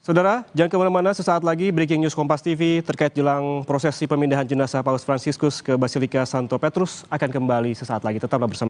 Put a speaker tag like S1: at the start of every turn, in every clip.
S1: Saudara, jangan kemana-mana, sesaat lagi Breaking News Kompas TV terkait jelang prosesi pemindahan jenazah Paus Fransiskus ke Basilika Santo Petrus akan kembali sesaat lagi. Tetaplah bersama.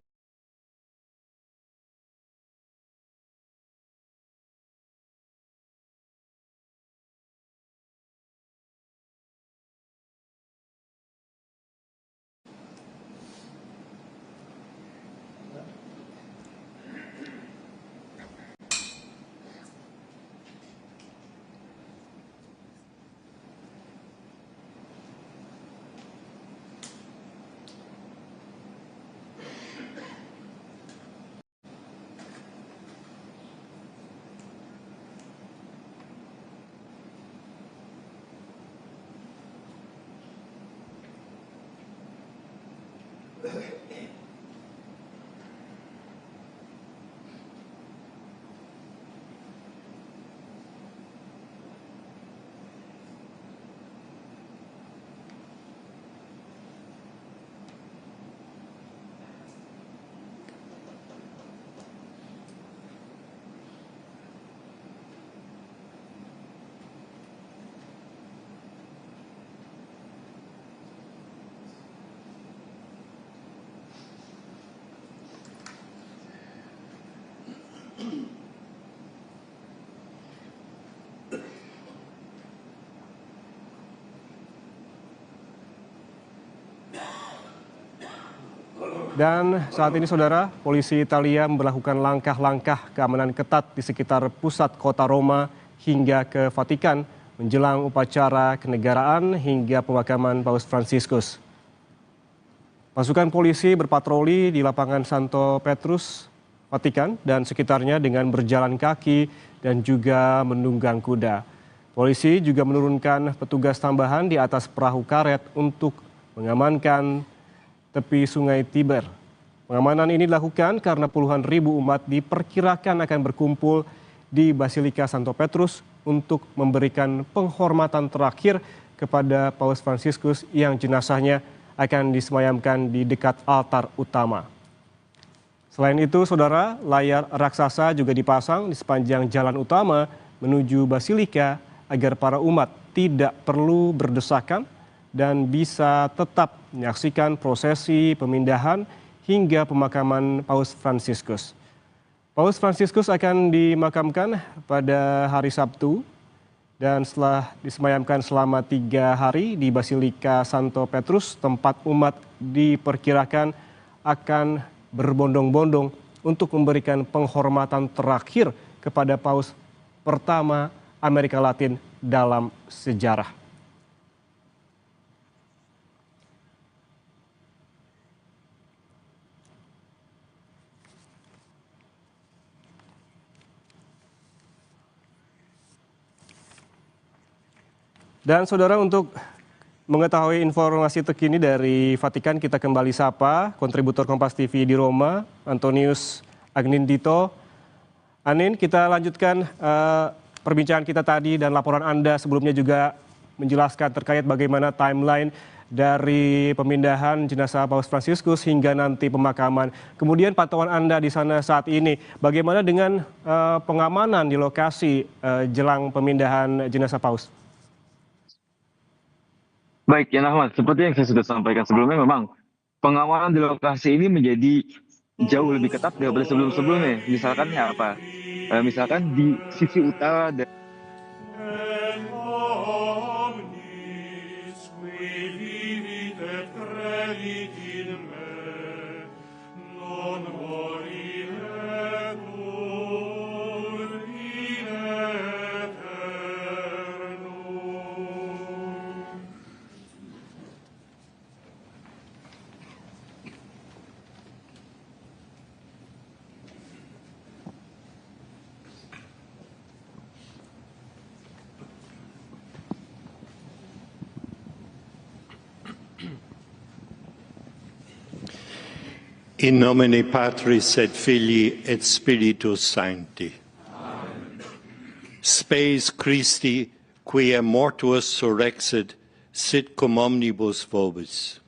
S1: Dan saat ini saudara, polisi Italia memberlakukan langkah-langkah keamanan ketat di sekitar pusat kota Roma hingga ke Vatikan menjelang upacara kenegaraan hingga pemakaman Paus Fransiskus. Pasukan polisi berpatroli di lapangan Santo Petrus, Vatikan dan sekitarnya dengan berjalan kaki dan juga menunggang kuda. Polisi juga menurunkan petugas tambahan di atas perahu karet untuk mengamankan tepi Sungai Tiber. Pengamanan ini dilakukan karena puluhan ribu umat diperkirakan akan berkumpul di Basilika Santo Petrus untuk memberikan penghormatan terakhir kepada Paus Fransiskus yang jenazahnya akan disemayamkan di dekat altar utama. Selain itu, saudara, layar raksasa juga dipasang di sepanjang jalan utama menuju Basilika agar para umat tidak perlu berdesakan dan bisa tetap menyaksikan prosesi pemindahan hingga pemakaman Paus Fransiskus. Paus Fransiskus akan dimakamkan pada hari Sabtu dan setelah disemayamkan selama 3 hari di Basilika Santo Petrus, tempat umat diperkirakan akan berbondong-bondong untuk memberikan penghormatan terakhir kepada Paus pertama Amerika Latin dalam sejarah. Dan saudara, untuk mengetahui informasi terkini dari Vatikan, kita kembali sapa kontributor Kompas TV di Roma, Antonius Agnindito. Anin, kita lanjutkan perbincangan kita tadi dan laporan Anda sebelumnya juga menjelaskan terkait bagaimana timeline dari pemindahan jenazah Paus Fransiskus hingga nanti pemakaman. Kemudian pantauan Anda di sana saat ini, bagaimana dengan pengamanan di lokasi jelang pemindahan jenazah Paus?
S2: Baik, ya Ahmad, seperti yang saya sudah sampaikan sebelumnya, memang pengamanan di lokasi ini menjadi jauh lebih ketat daripada sebelum-sebelumnya. Misalkan apa? Misalkan di sisi utara dan
S3: In nomine Patris et Filii et Spiritus Sancti. Amen. Spes Christi, quia mortuus surrexit, sit cum omnibus vobis.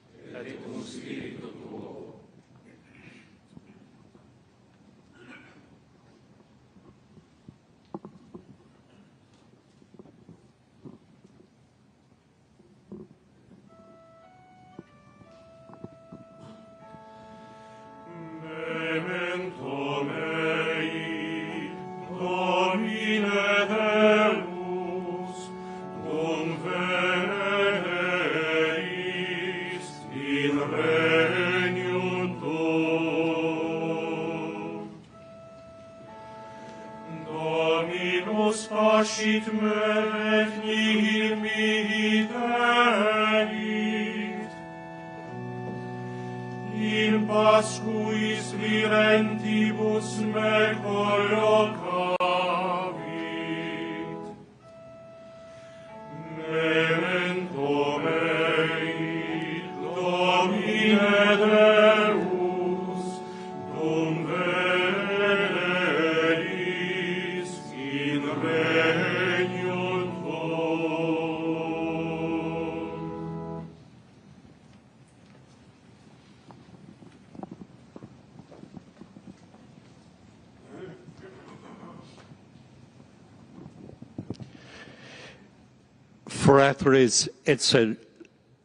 S3: Fratres et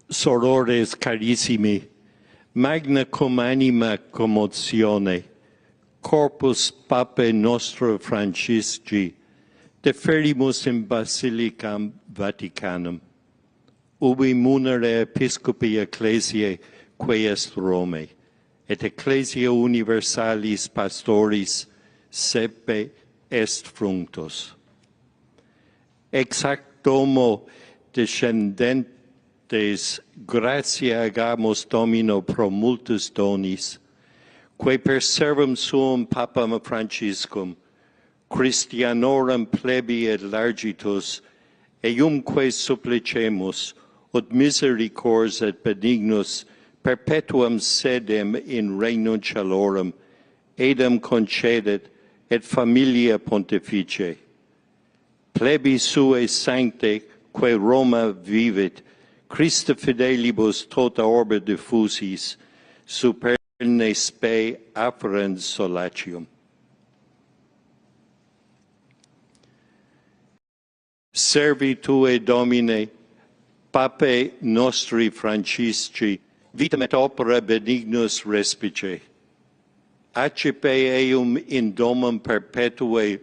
S3: sorores carissimi, magna cum anima commozione, corpus Papae nostro Francisci, deferimus in Basilicam Vaticanum, ubi munere Episcopi Ecclesiae quae est Romae, et Ecclesia Universalis Pastoris sepe est fructus. Ex hac domo descendentes gratia agamus Domino pro multus donis, quae per servum suum Papam Franciscum, Christianorum plebi et largitus, eiumque supplicemus, ut misericors et benignus perpetuam sedem in regnum caelorum, edam concedet et familia pontifice. Plebi suae sancte, quae Roma vivit, Christa fidelibus tota orbe diffusis, superne spe afferens solatium. Servi tue, Domine, Papae nostri Francisci, vitam et opera benignus respice. Accipe eum in domum perpetue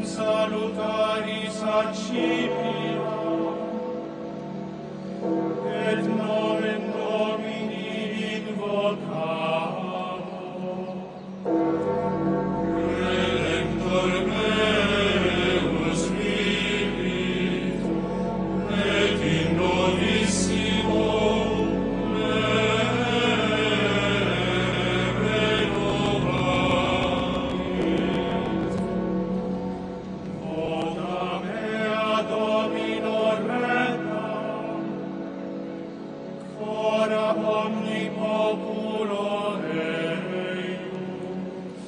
S4: Salutaris accipia, et nomen Domini invocamo, Redemptor meus vivit, et in novissimo omni populo eius,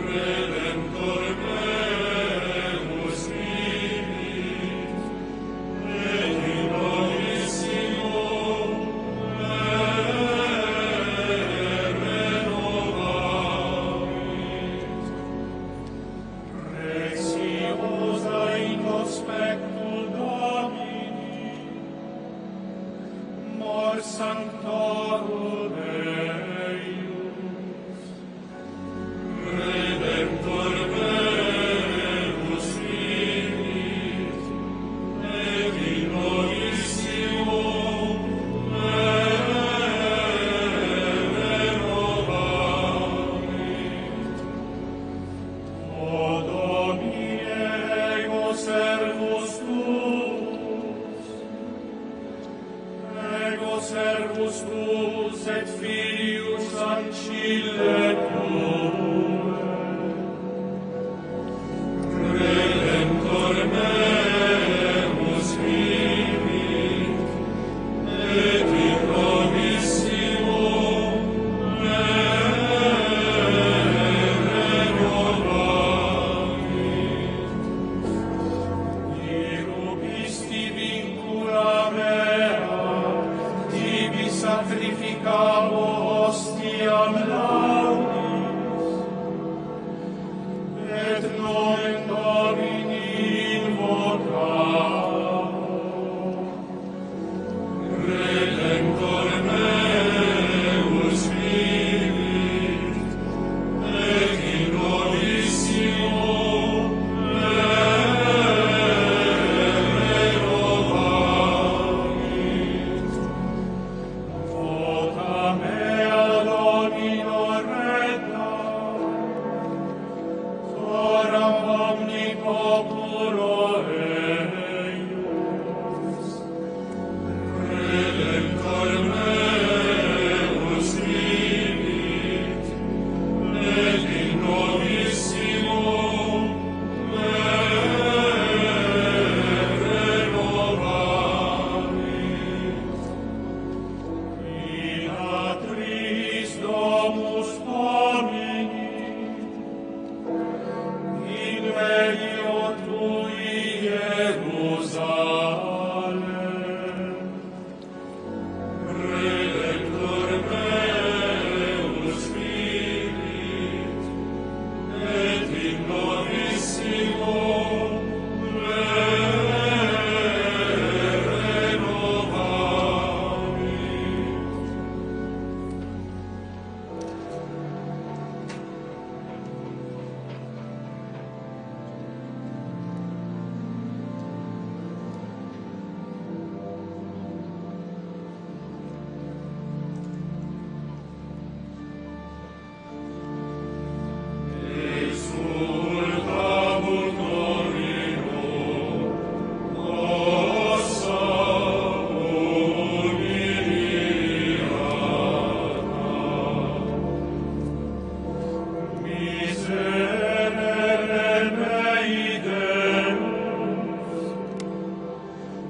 S4: Redemptor meus vivit, et in novissimo renovavit. Preciosa in conspectu Domini, Mors sanctorum eius, Redemptor meus vivit, et in novissimo renovavit. O Domine, ego servus tuus, ego servus tuus et filius ancille tuae, Redemptor meus vivit, et in novissimo renovavit. Irubisti vincula mea, tibi sacrificamo hostiam laudis, et nomen Domini invocamo, Redemptor meus vivit, et in novissimo renovavit. Vota mea Domino retta, coram omni populo eius, Redemptor meus vivit, et in novissimo renovavit. Filatris domus Domini, in medio tui Jerusalem, Redemptor meus vivit, et in novissimo renovavit. Exultamur Domino, ossa humiliata, miserere mei Deus,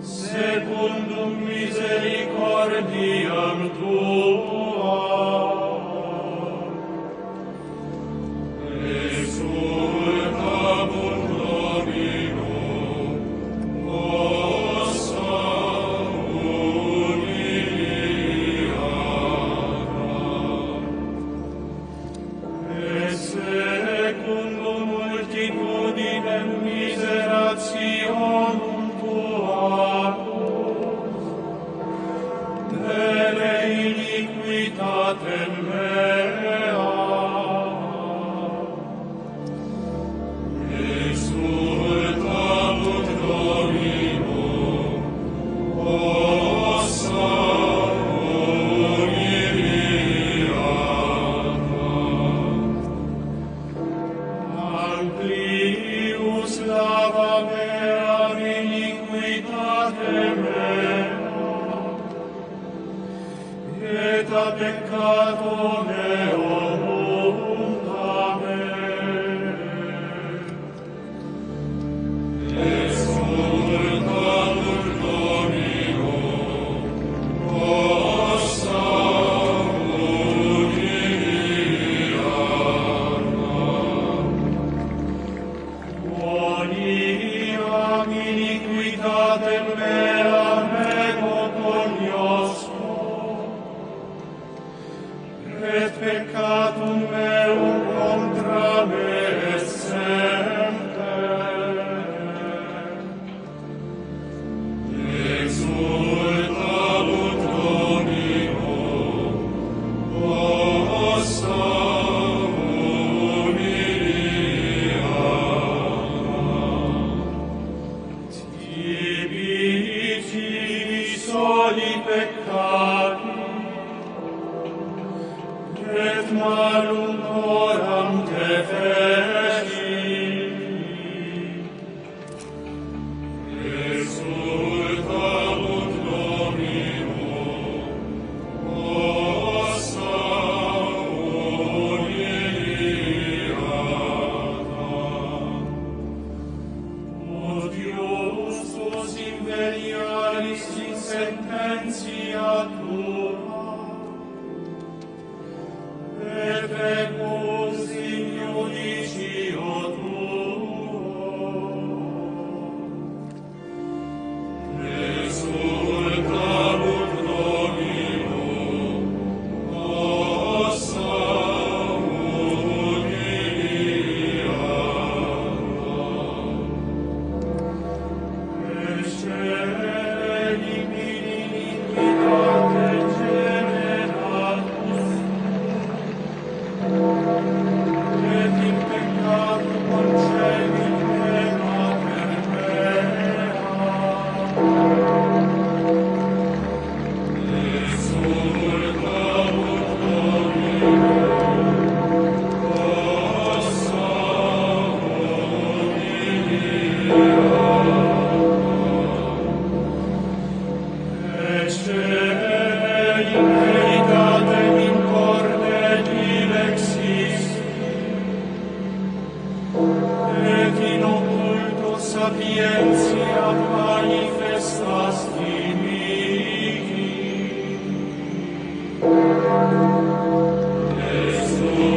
S4: secundum misericordiam tuam, exultamur Domino, ossa humiliata, et secundum multitudinem miserationum iniquitate mea, et a peccato meo munta me. Exsultatur Domino, possa iniquitatem mea ego cognosco, et peccatum meum contra me semper. Exsultabut Domino, possa soli peccati, et malum coram te feci. Exsultabut Domino, possa umiliata. Odiosus inveniaris in sententia tua, et pecus in judicio tuo. Exsultabut Domino, possa sapientia manifestas dimici.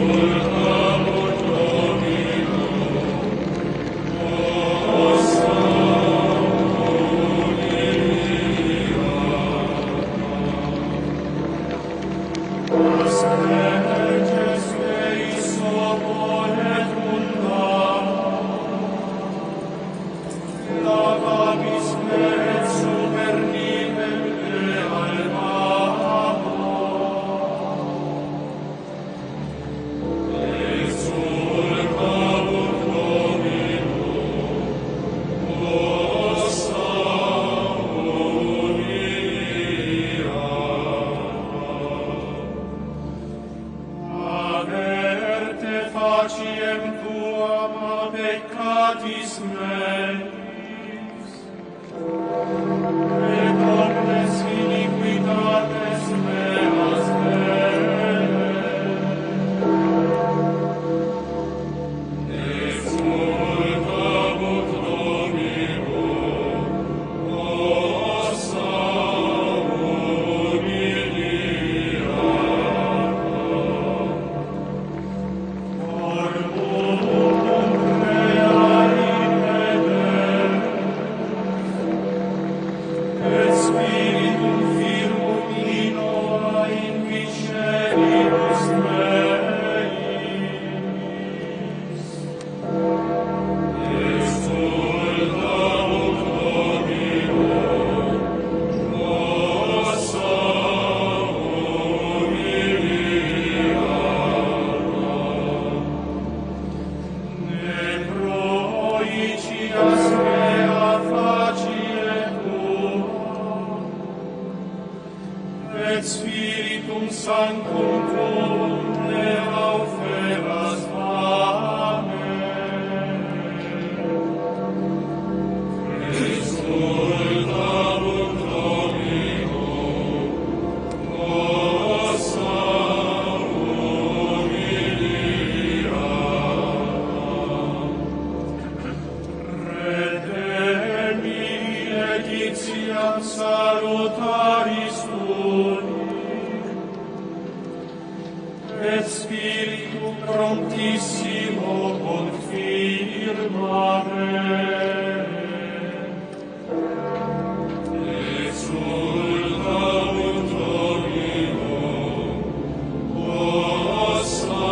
S4: Exsultabut Domino, possa Asperges Deis oponet mundam, lavabis me et super nivem de almamo. Exsultabut Domino, possa averte faciem tuam a peccatis meis, et omnes iniquitates meas vele. Exsultabut Domino, possa Spiritum firmum in ora in visceribus meis. Exsultabut Domino, possa umiliata. Ne proicias mea facie et Spiritum Sanctum tuum ne auferas amen. Christus etiam salutaris tui, et spiritu promptissimo confirmare. Exultavit Domino, posta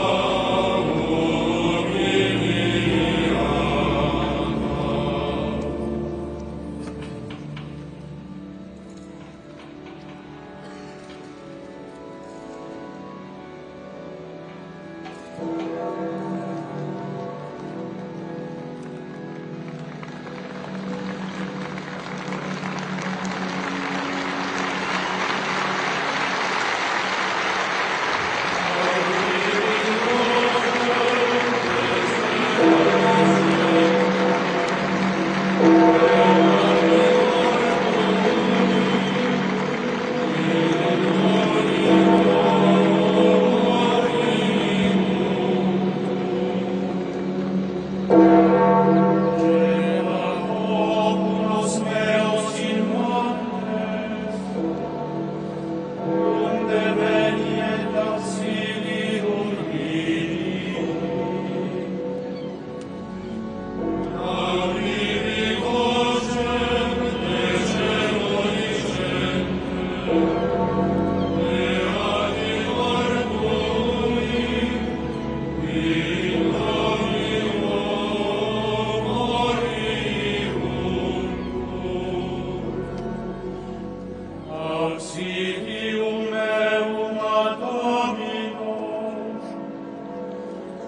S4: Auxilium meum ad Dominum,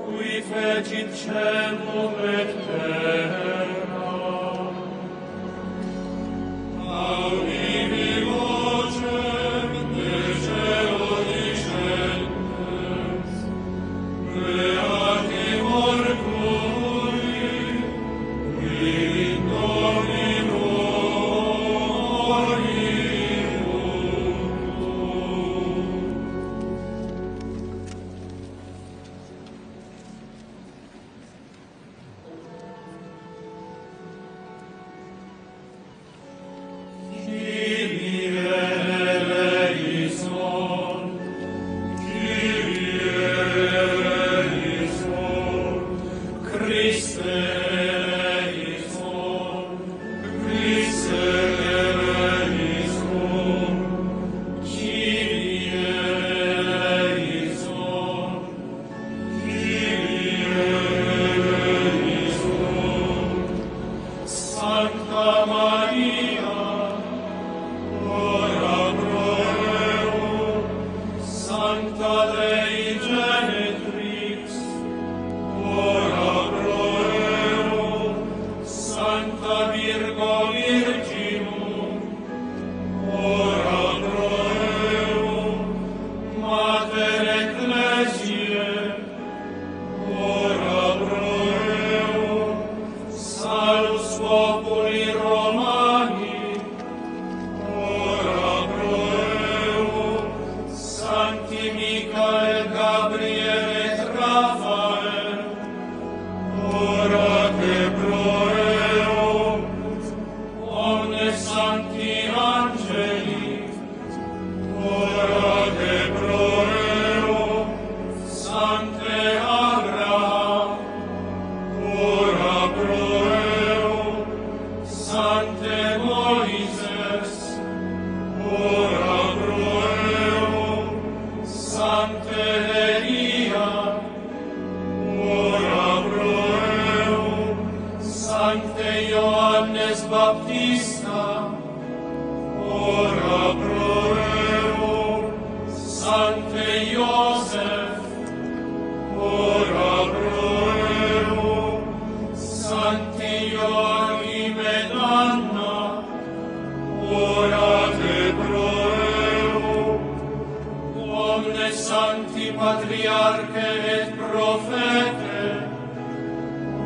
S4: qui fecit caelum et terra. Audivi vocem de caelo dicentes, Beatimor cui, in Domino Sancta Maria, ora pro eo, Sancta Dei Genetrix, ora pro eo, Sancta Virgo Virginum, ora pro eo, Mater Ecclesiae, ora pro eo, Salus populi Romani, ora pro eo, Sancti Michael, Gabriel et Raphael, ora te pro eo, omnes sancti angeli, ora te pro eo, Sancte Abraham, ora pro eo, Sancte Moises, ora pro eo, Sancte Elia, ora pro eo, Sancte Ioannes Baptista, ora pro eo, Sancte Iosef, ora pro eo, Sancti Joachim et Anna, ora te pro eo, omnes sancti patriarche et prophete,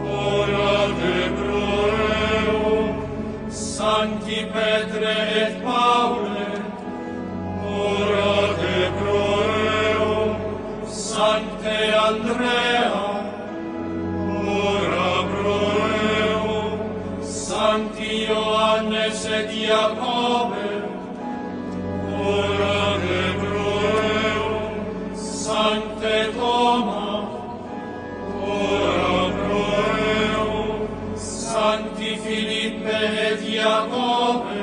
S4: ora te pro eo, Sancti Petre et Paule, ora te pro eo, Sancte Andrea, ora pro eo, Sancti Ioannes et et Jacobe, ora de proeum, Sancte Toma, ora proeum, Sancti Philippe et Jacobe,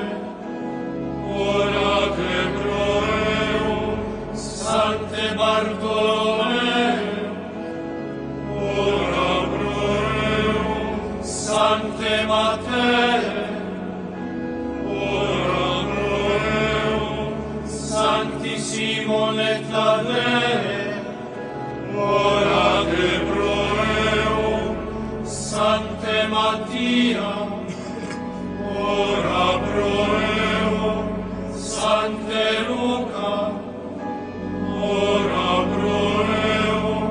S4: ora de proeum, Sancte Bartolomeo, ora proeum, Sancte Matteo, ora proeum, Sancti Simon et Tadeo, ora de proeum, Sancte Mattia, ora proeum, Sancte Luca, ora proeum,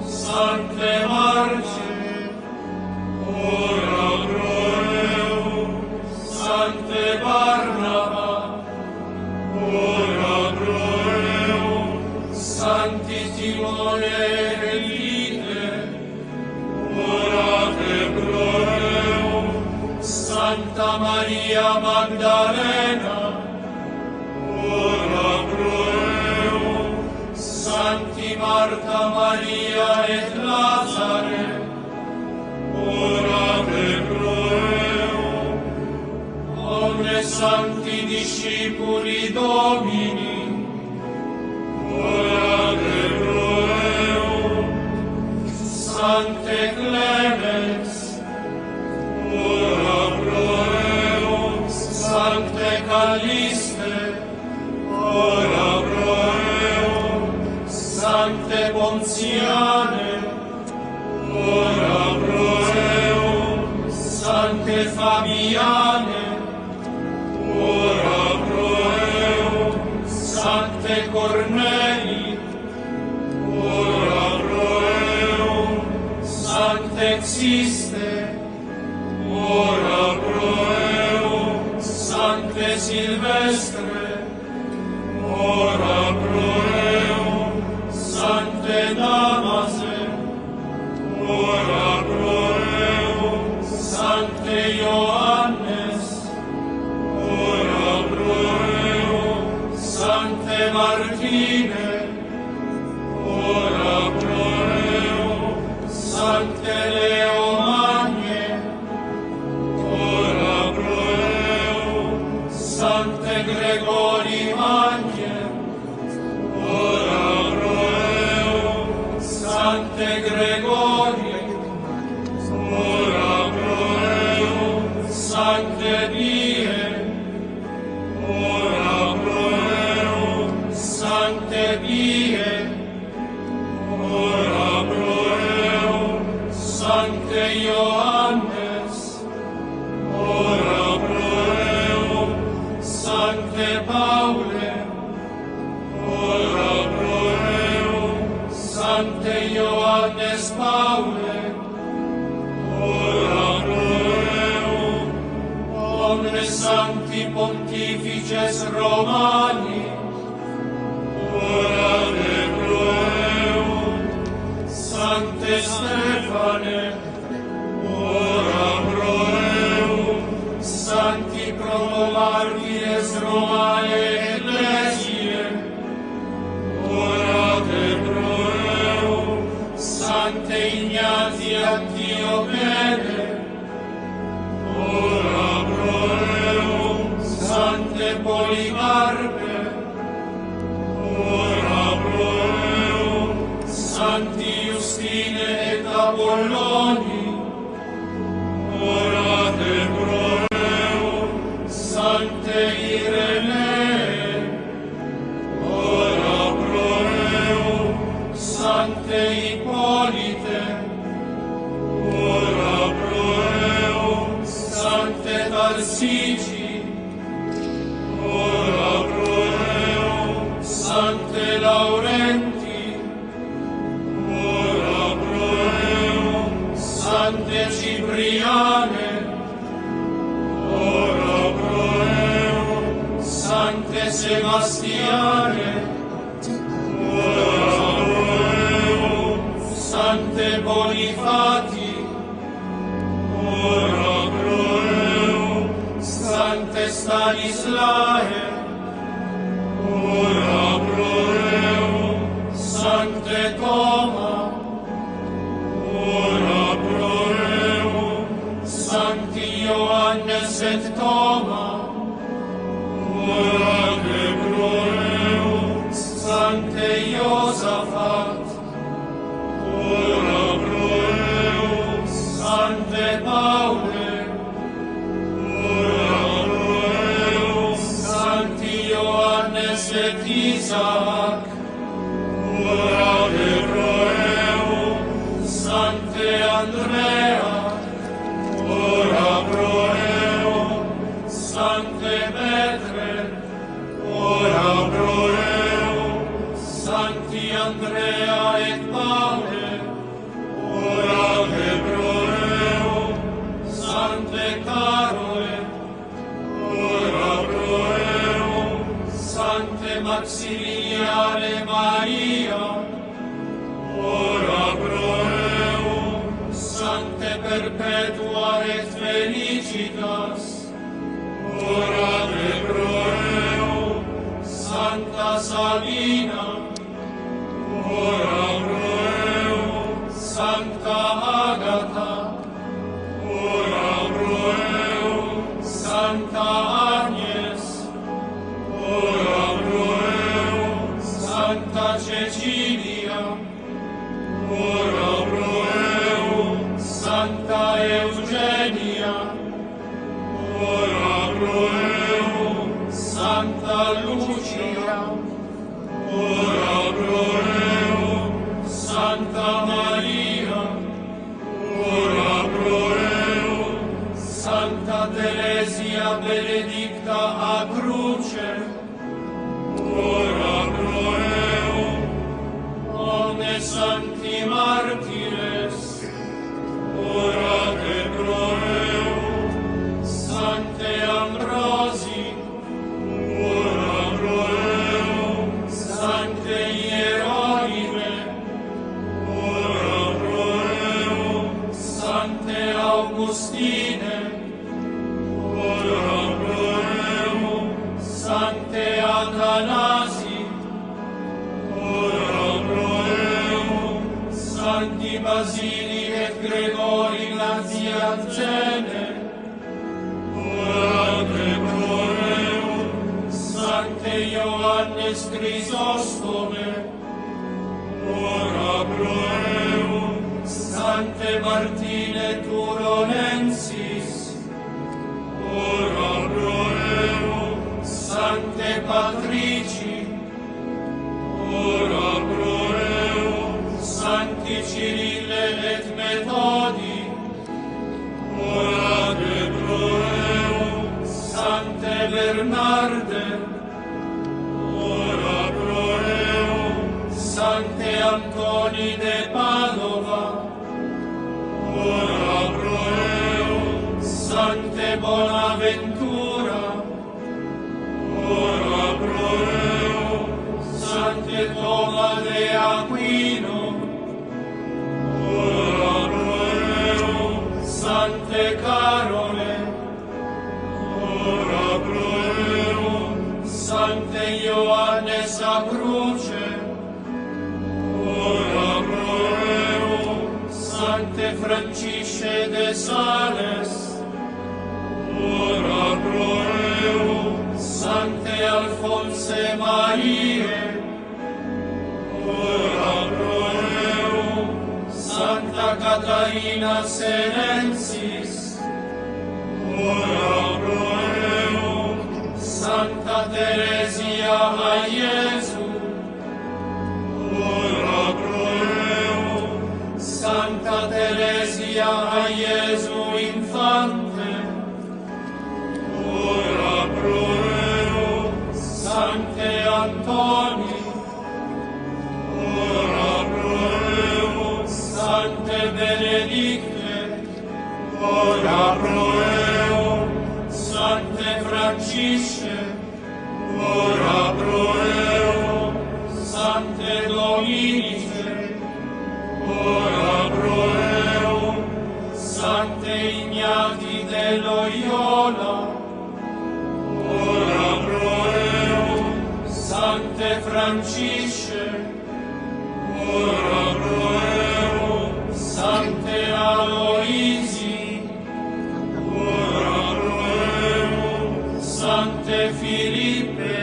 S4: Sancte Marce, ora proeum, Sancte Barnaba, ora proeum, Sancti Timone et Elite, ora de proeum, Santa Maria Magdalena, ora proeum, Sancti Marta Maria et Lazare, ora de proeum, omnes sancti discipuli Domini, ora de proeum, Sancte Clemens, ora proeum, Sancte Calliste, ora proeum, Sancte Pontiane, ora proeum, Sancte Fabiane, ora proeum, Sancte Corneli, ora proeum, Sancte Xiste, ora proeum, Sancte Silvestre, ora proeum, Sancte Damase, ora proeum, Sancte Ioannes, ora proeum, Sancte Martine, ora proeum, Sancte Leo Magne, ora proeum, Sancte Gregori Magne, ora proeum, Sancte Gregori, ora proeum, Sancte Die, ora proeum, Sancte Die, ora proeum, Sancte Ioannes, ora proeum, Sancte Paule, ora proeum, Sancte Ioannes Paule, ora proeum, omnes sancti pontifices Romani, ora de proeum, Sancte Stefane, ora proeum, Sancti Protomartires Romae Ecclesiae, ora de proeum, Sancte Ignati Antiochene, ora proeum, Sancte Policarpe, ora proeum, Sancti Justine et Apolloni, ora de proeum, Sancte Irenee, ora proeum, Sancte Hippolyte, ora proeum, Sancte Tarsigi, ora proeum, Sancte Laurenti, ora proeum, Sancte Cipriane, ora proeum, Sancte Sebastiane, ora proeum, Sancte Bonifati, ora proeum, Sancte Stanislae, ora pro eum Sancte Thoma, ora pro eum Sancti Ioannes et Thoma, ora pro eum Sancte Iosafat, ora pro eum Sancte Paule, ora pro eum Sancti Ioannes et Isaac, ora pro eum Sancte Andrea, ora pro eum Sancte Petre, ora pro eum Sancti Andrea et Paule, ora pro eum Sancte Carole, ora pro eum Sancte Maximiliane Maria, ora pro eum Sancte Perpetua et Felicitas, ora pro eum Sancta Sabina, ora pro eum Sancta Agata, ora pro eum Sancta Agnes, ora pro eum Sancta Cecilia, ora pro eum Sancta Eugenia, ora pro eum Sancta Lucia, ora pro eum Sancta Maria, ora pro eum Sancta Teresia Benedicta a Cruce, ora pro eum omnes sancti martires, ora pro eum Sancte Ambrosi, ora pro eum Sancte Hieronyme, ora pro eum Sancte Augustine, ora pro eum Sancte Athanasi, ora pro eum Sancti Basili et Gregori Nazianzene, ora pro eum Sancte Ioannes Chrysostome, ora pro eum Sancte Martine Turonensis, ora pro eum Sancte Patrici, ora pro eum Sancti Cyrille et Methodi, ora pro eum Sancte Bernarde, ora pro eum Sancte Antoni de Padova, ora pro eum Sancte Bonaventura, ora pro eum Sancte Toma de Aquino, ora pro eum Sancte Carole, ora pro eum Sancte Ioannes a Cruce, ora pro eum Sancte Francisce de Sales, ora pro eum Sancte Alfonse Marie, ora pro eum Sancta Catarina Senensis, ora pro eum Sancta Teresia a Iesu, ora pro eum Sancta Teresia a Iesu Infante, ora pro eum Sancte Antoni, ora pro eum Sancte Benedicte, ora pro eum Sancte Francisce, ora pro eum Sancte Dominice, ora pro eum Sancte Ignati de Loyola, Francisce, ora pro eo, Sancte Aloisi, ora pro eo, Sancte Filippe,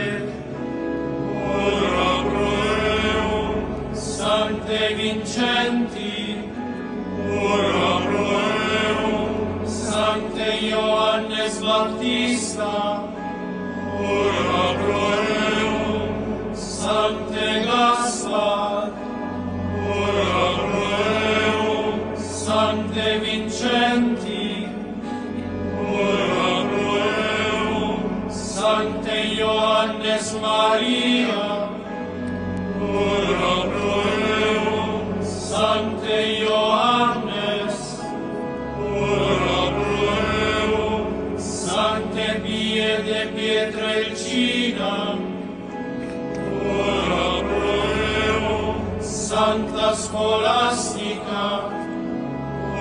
S4: ora pro eo, Sancte Vincenti, ora pro eo, Sancte Ioannes Baptista, ora pro eo, Sancte Gaspar, ora pro eo, Sancte Vincenti, ora pro eo, Sancte Ioannes Maria, ora pro eo, Sancte Ioannes, ora pro eo, Sancte Pie de Pietrelcina, ora pro eo, Sancta Scolastica,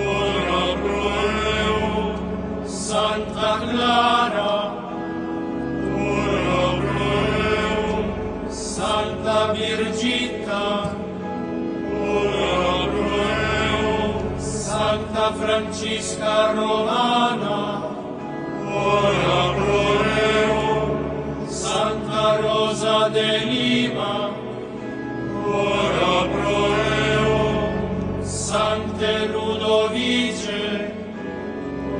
S4: ora pro eo, Sancta Clara, ora pro eo, Sancta Birgitta, ora pro eo, Sancta Francisca Romana, ora pro eo, Santa Rosa de Lima, ora pro eo, Sancte Ludovice,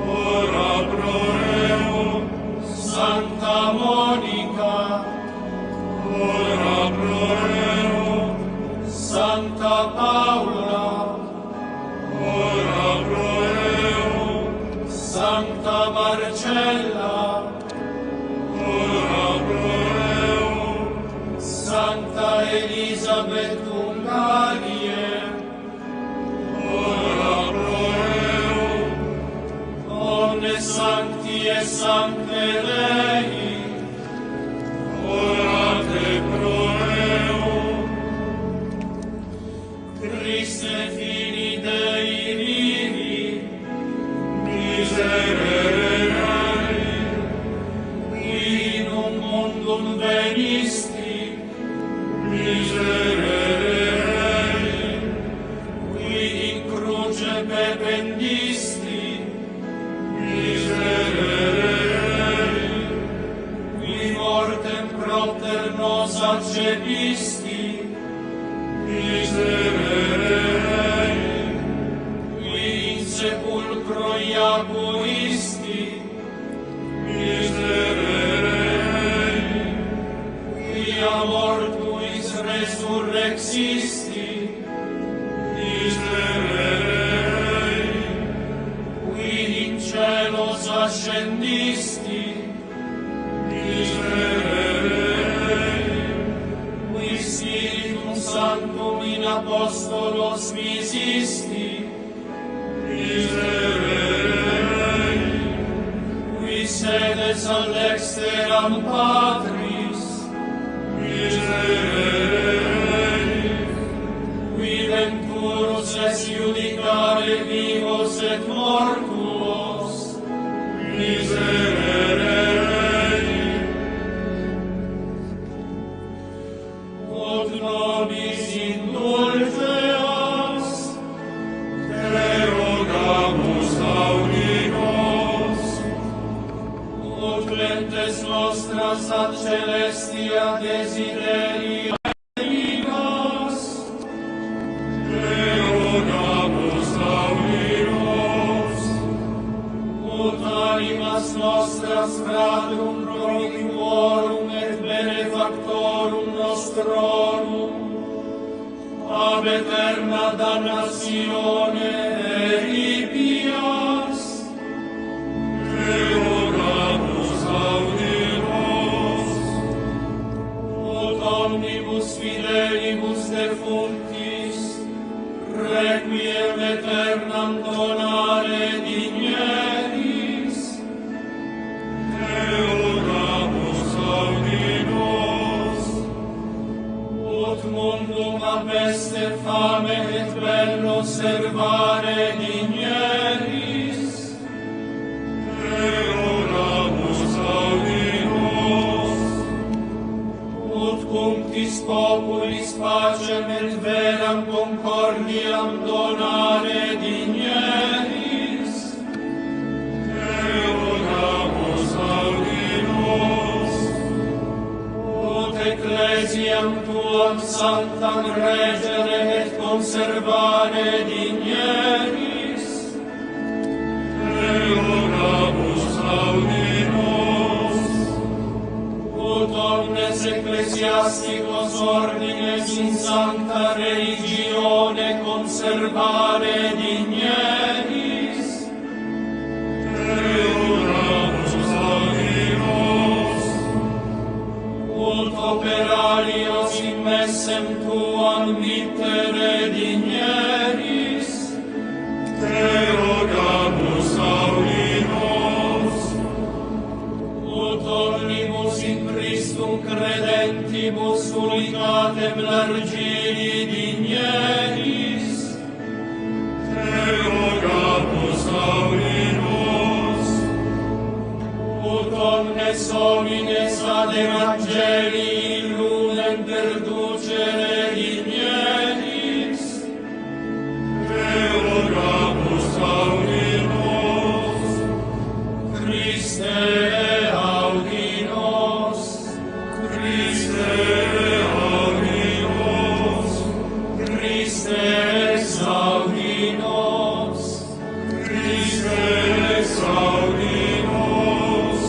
S4: ora pro eo, Santa Monica, ora pro eo, Santa Paula, ora pro eo, Santa Marcella, ora pro eo, Santa Elisabeth Ungarie, ora pro eo, omne sancti et sancte Dei, orate pro eo. Christe fili Dei vivi, miserere qui in un mundum venisti, miserere qui in cruce pependisti, miserere qui mortem propter nos accepisti, miserere qui in sepulcro iacuisti, miserere qui a mortuis resurrexisti, miserere qui in celos ascendisti, miserere qui Spiritum Sanctum in apostolos visisti, miserere qui sedes al dexteram Patris, miserere qui venturus es judicare vivos et mortuos, miserere ut nobis indulgeas te rogamus audibus, ut lentes nostras ad celestia desideria ligas, te rogamus audibus, ut animas nostras fratrum promicuorum et benefactorum nostrorum ab aeterna damnatione eripias, te rogamus audibus, ut omnibus fidelibus defunctis requiem aeternam donare digneris, te rogamus audibus, ut mundum a peste fame et bello servare digneris, te rogamus audibus, ut ut cunctis populis pacem et veram concordiam donare digneris. Te rogamus audi nos. Ut ecclesiam tuam sanctam regere et conservare digneris. Te rogamus audi nos. Ut omnes ecclesiasticos ordines in sancta religione conservare digneris. Te rogamus audi nos. Ut operarios in messem tuam mittere digneris. Te rogamus audi nos. Ut omnibus in Christum credentibus unicatem largiri digneris. Te rogamus audi nos. Ut omnes homines ad evangelii lumen perducere digneris. Te rogamus audi nos. Christe audi nos. Christe audi nos. Christe audi nos. Christe audi nos.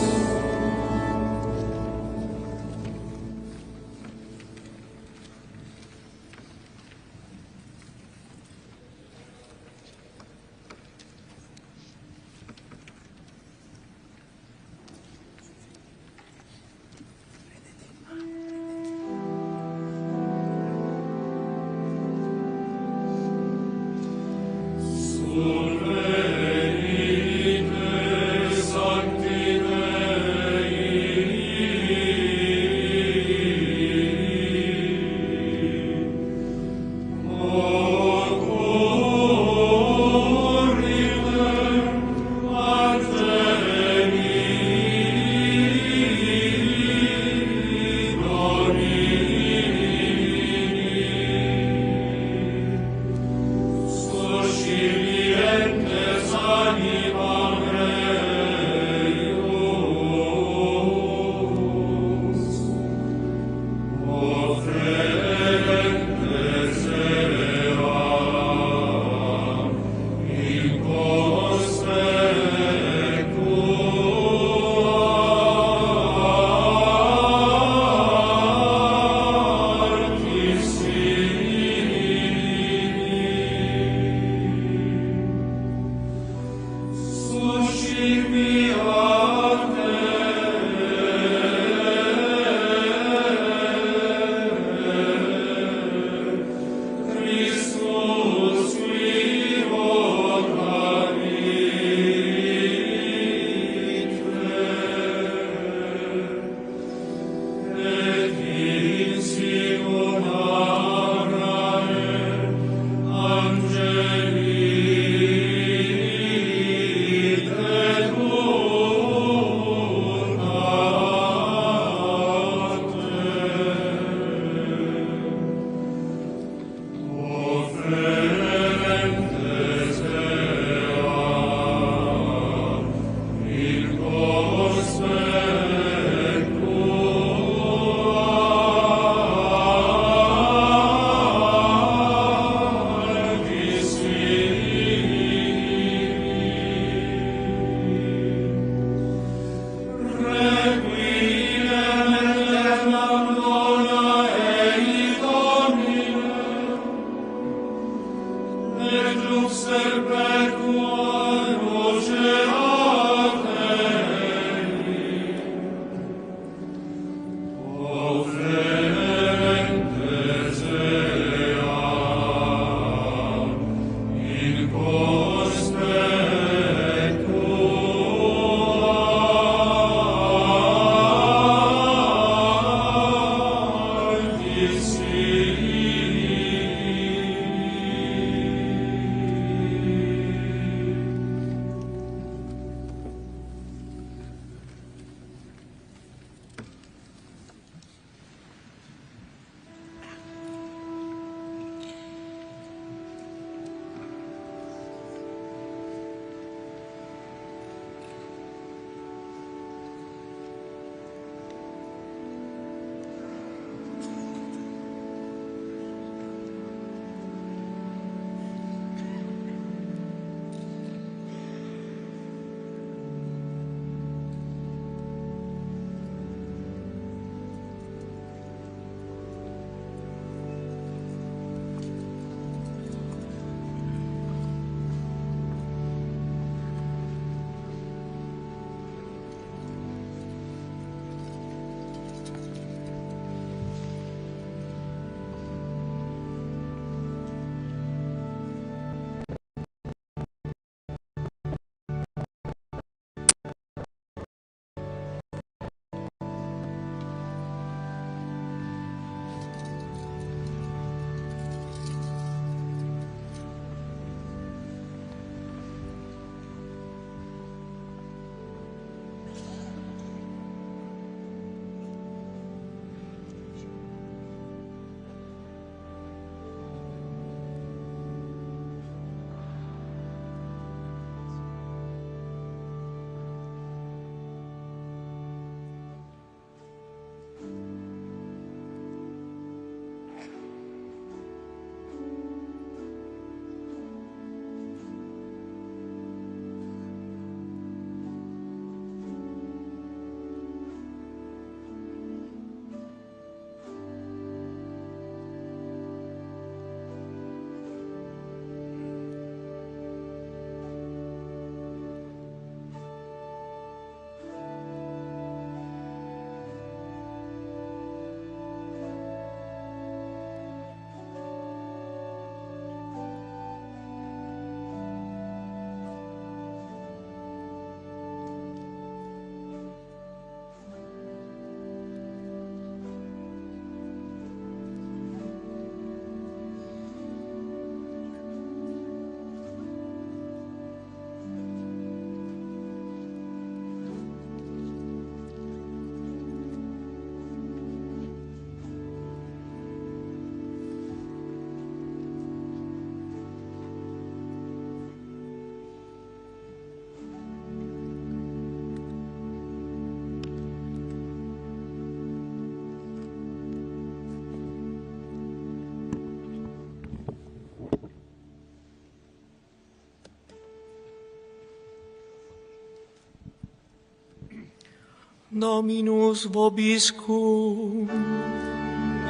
S5: Dominus vobiscum.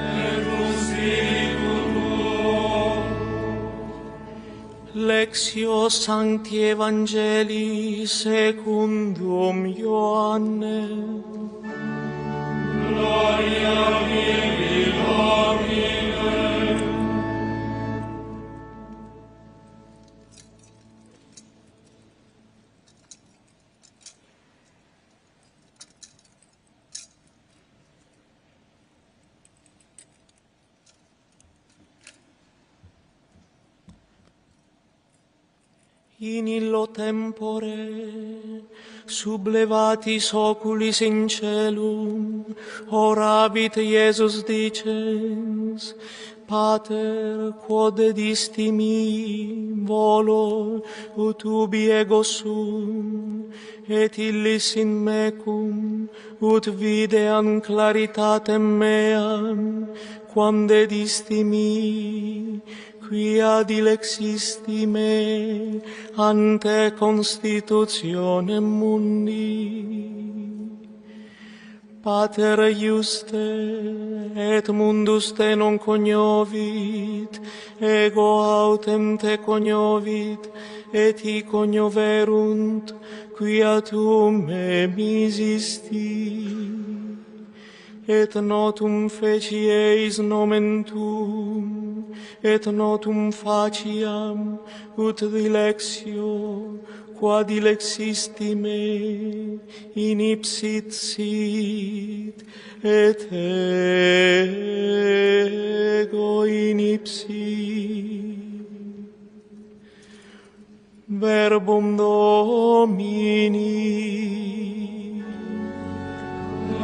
S4: Et spiritu tuo.
S5: Lectio Sancti Evangelii secundum Ioanne.
S4: Gloria tibi, Domine.
S5: In illo tempore, sublevatis oculis in celum, oravit Iesus dicens, Pater, quod edisti mi volo, ut ubi ego sum, et illis in mecum, ut videam claritatem meam, quam dedisti mi, quia dilexisti me ante constitutionem mundi. Pater iuste, et mundus te non cognovit, ego autem te cognovit, et hi cognoverunt, quia tu me misisti. Et notum feci eis nomen tuum, et notum faciam, ut dilexio, qua dilexisti me, in ipsit sit, et ego in ipsi. Verbum Domini.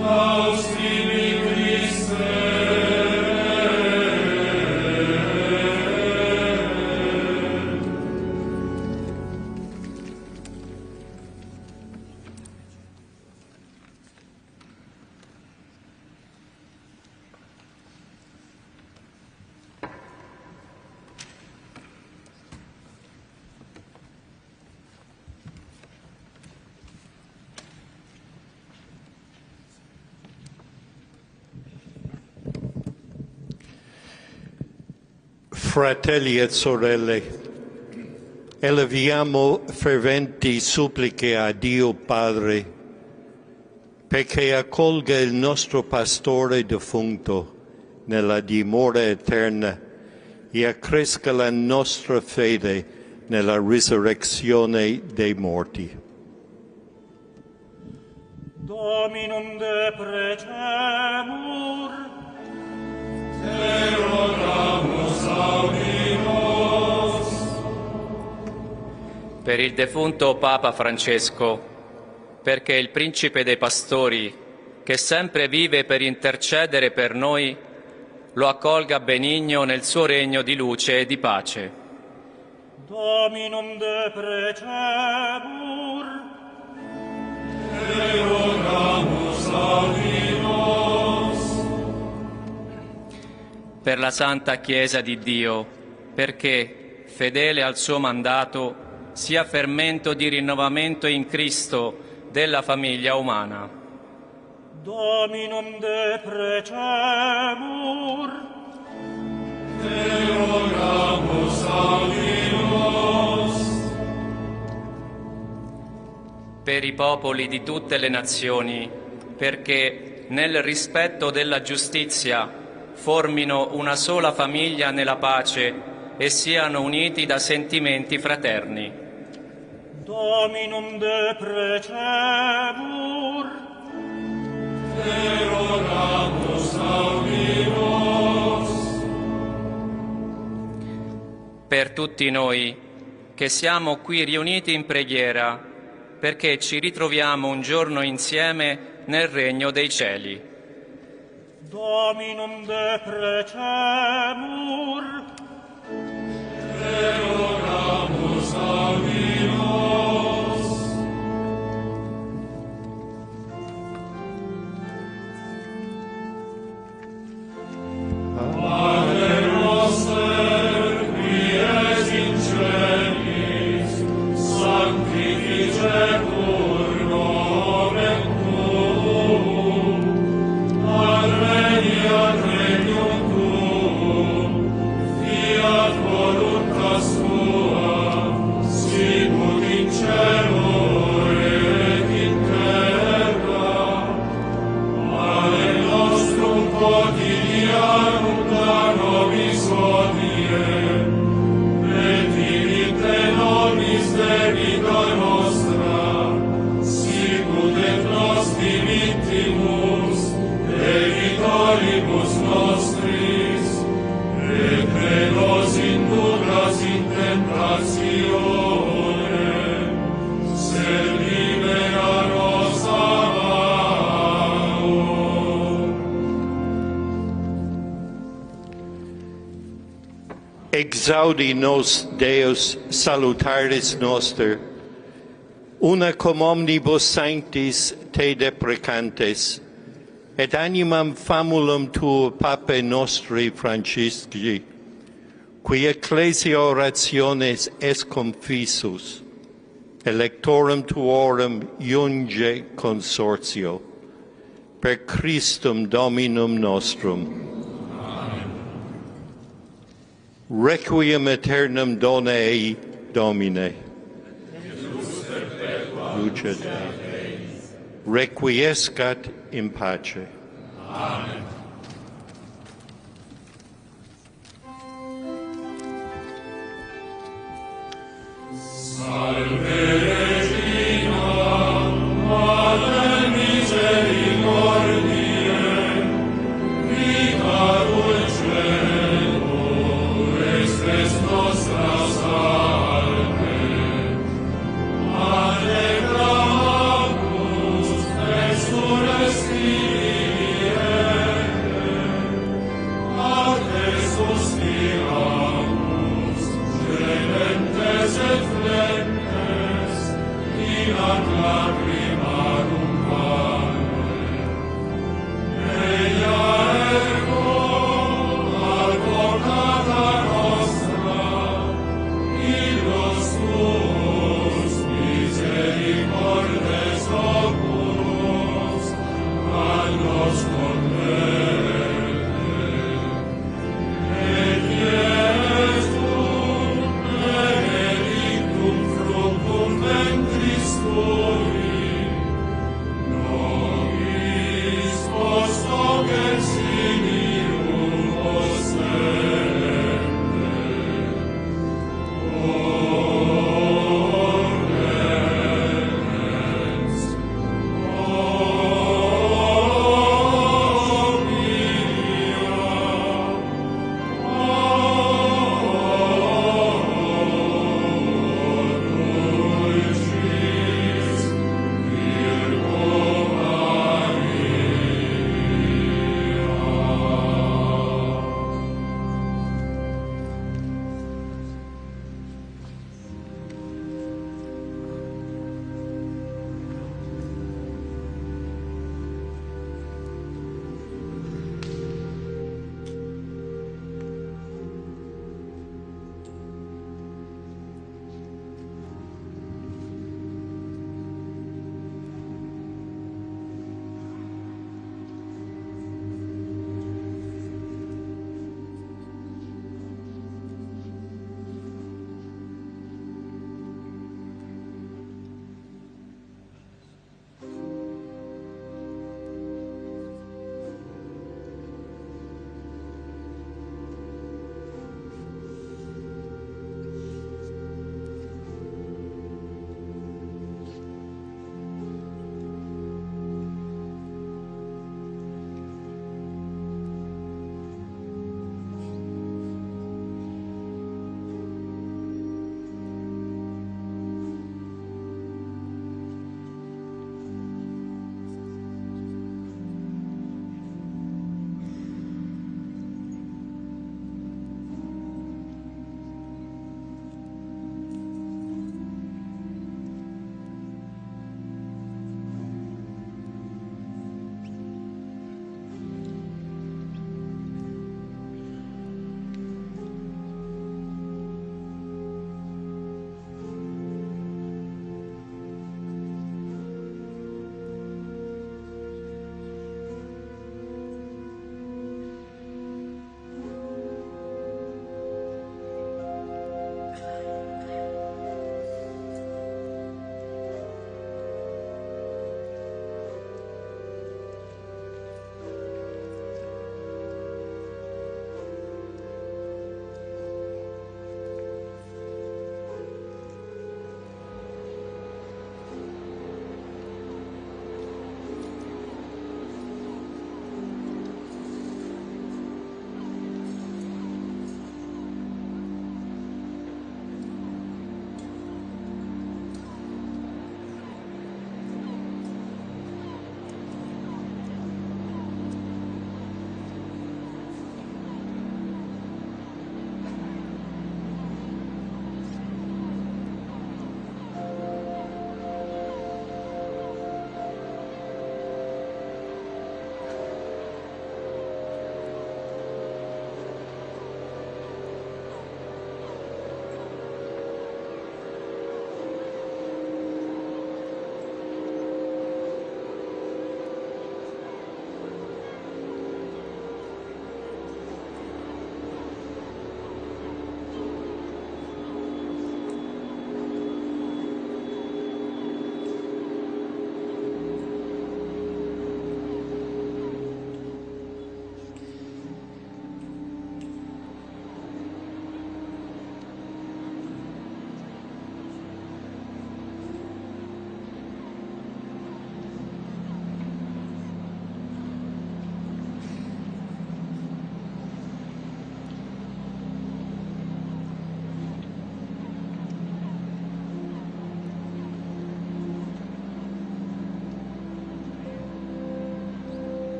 S4: Laus tibi, Christe.
S3: Fratelli et sorelle, eleviamo ferventi suppliche a Dio Padre perché accolga il nostro pastore defunto nella dimora eterna e accresca la nostra fede nella risurrezione dei morti.
S5: Dominum de precemur.
S4: Te rogamus audimus.
S6: Per il defunto Papa Francesco, perché il Principe dei Pastori, che sempre vive per intercedere per noi, lo accolga benigno nel suo regno di luce e di pace.
S5: Dominum de precemur.
S4: Te rogamus audimus.
S6: Per la Santa Chiesa di Dio, perché, fedele al suo mandato, sia fermento di rinnovamento in Cristo della famiglia umana.
S5: Dominum de precemur.
S4: Te rogamus audimus.
S6: Per i popoli di tutte le nazioni, perché, nel rispetto della giustizia, formino una sola famiglia nella pace e siano uniti da sentimenti fraterni.
S5: Dominum de precemur.
S4: Te rogamus audimus.
S6: Per tutti noi che siamo qui riuniti in preghiera, perché ci ritroviamo un giorno insieme nel regno dei cieli.
S5: Dominum de precemur.
S4: Te rogamus audimus. Pater noster, qui es in celis, sanctificetur nomen tuum. quotidianum da nobis hodie, et dimitte nobis debita nostra, sicut et nos dimittimus debitoribus nostris, et ne nos inducas in tentationem, sed libera nos a malo.
S3: Exaudi nos Deus salutaris noster, una cum omnibus sanctis te deprecantes, et animam famulum tuo Pape nostri Francisci, qui ecclesia orationes es confisus, electorum tuorum iunge consortio, per Christum Dominum nostrum. Requiem aeternam dona ei, Domine. Lucet Dei. Requiescat in pace.
S4: Amen. Salve Regina, Mater misericordiae, vita dulcedo, estes nostra salve. Allegramus exsurresti vivente, a te suspiramus, gementes et flentes,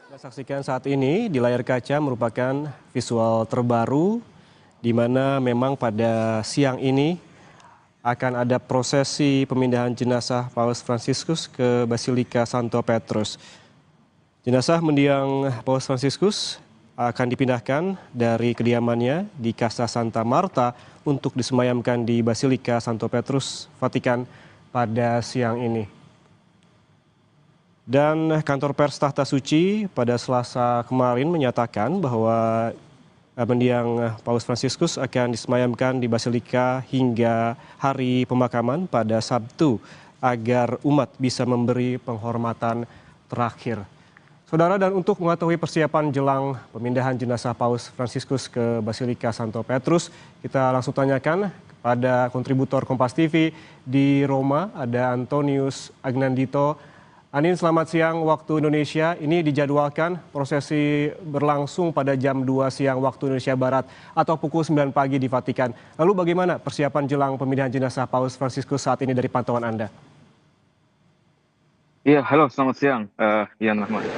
S1: Kita saksikan saat ini di layar kaca merupakan visual terbaru di mana memang pada siang ini akan ada prosesi pemindahan jenazah Paus Fransiskus ke Basilika Santo Petrus. Jenazah mendiang Paus Fransiskus akan dipindahkan dari kediamannya di Casa Santa Marta untuk disemayamkan di Basilika Santo Petrus, Vatikan pada siang ini. Dan kantor pers Tahta Suci pada Selasa kemarin menyatakan bahwa mendiang Paus Fransiskus akan disemayamkan di Basilika hingga hari pemakaman pada Sabtu agar umat bisa memberi penghormatan terakhir. Saudara, dan untuk mengetahui persiapan jelang pemindahan jenazah Paus Fransiskus ke Basilika Santo Petrus, kita langsung tanyakan kepada kontributor Kompas TV di Roma, ada Antonius Agnandito. Anin, selamat siang waktu Indonesia. Ini dijadwalkan prosesi berlangsung pada jam 2 siang waktu Indonesia Barat atau pukul 9 pagi di Vatikan. Lalu bagaimana persiapan jelang pemindahan jenazah Paus Fransiskus saat ini dari pantauan Anda?
S2: Iya, halo, selamat siang, Ian Rahman.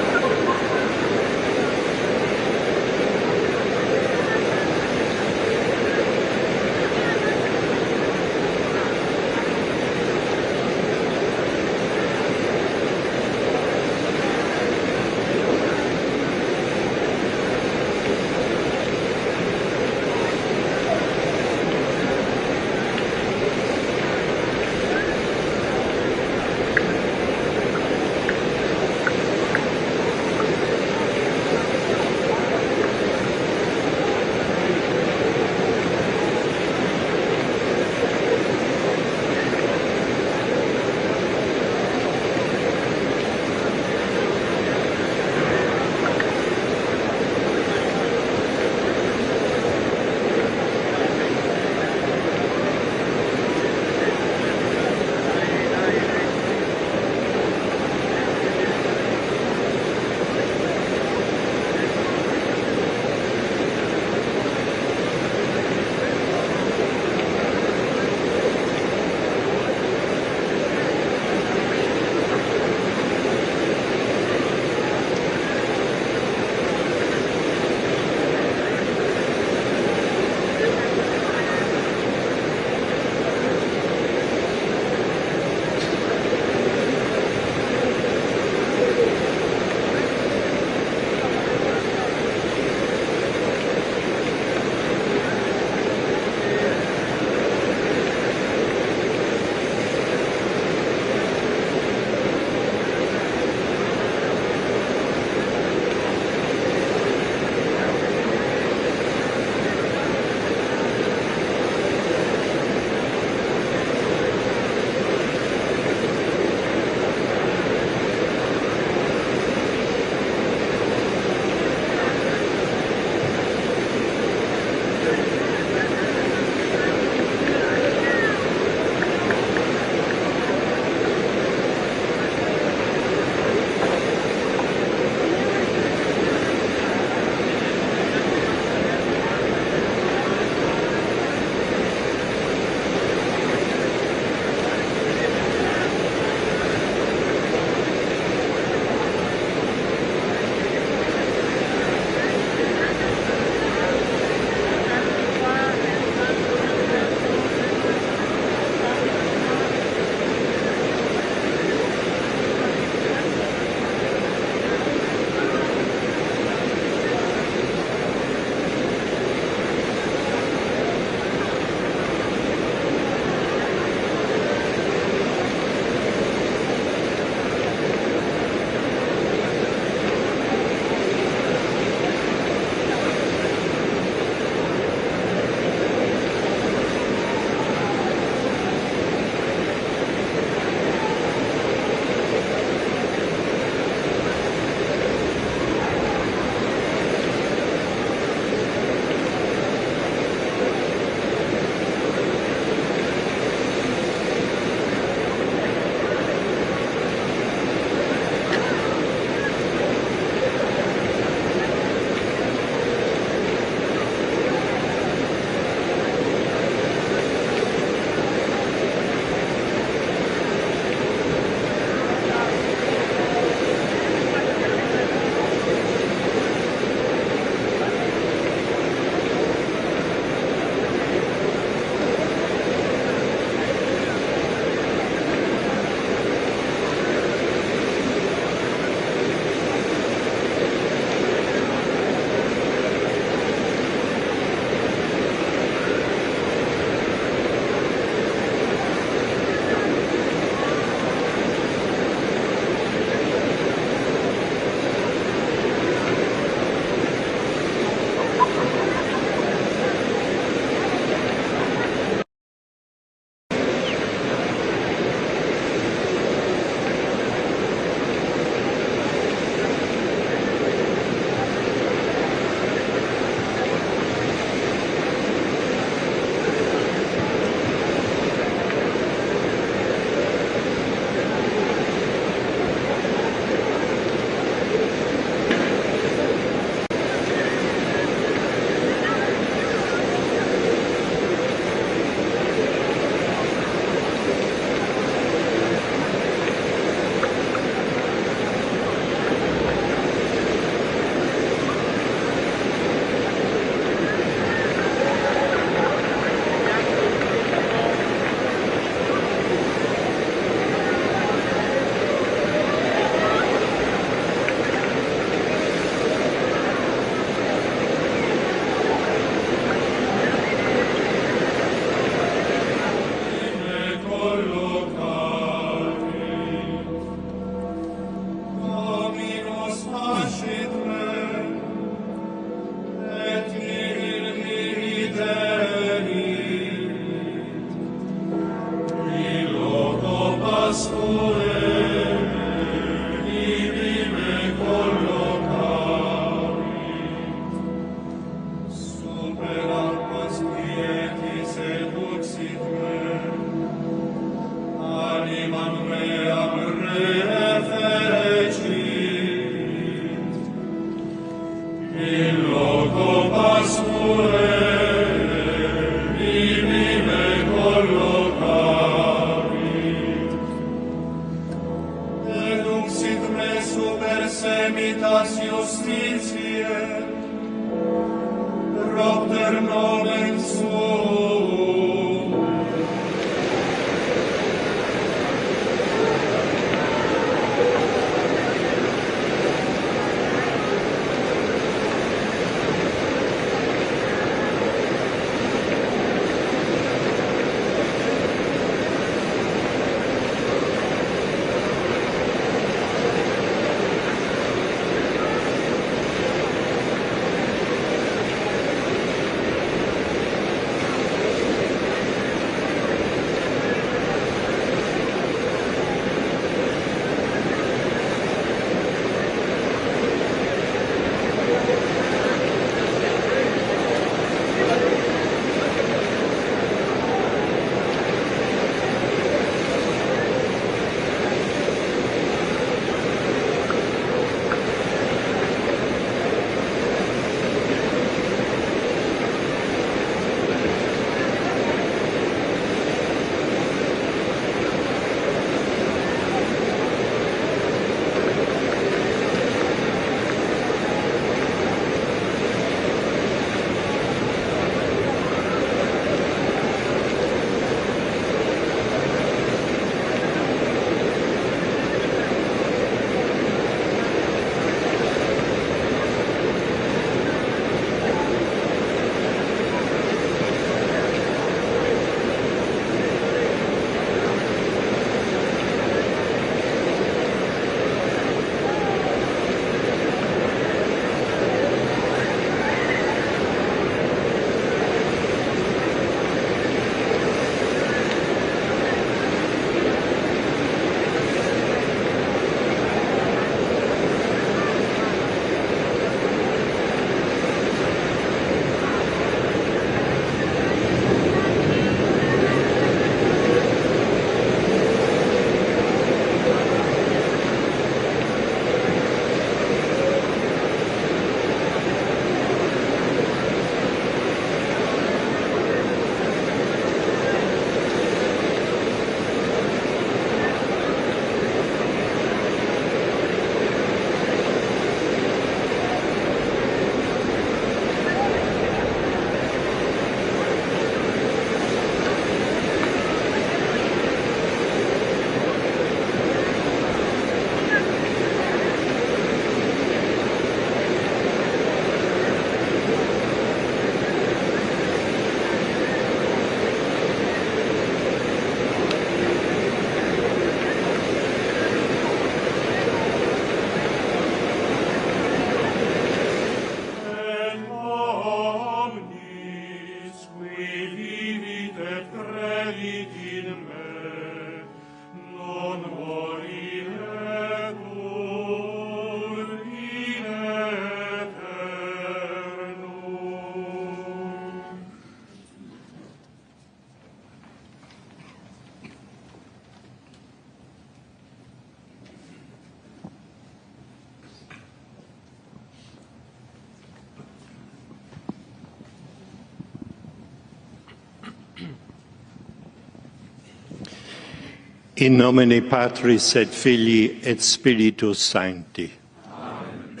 S3: In nomine Patris et Filii et Spiritus Sancti. Amen.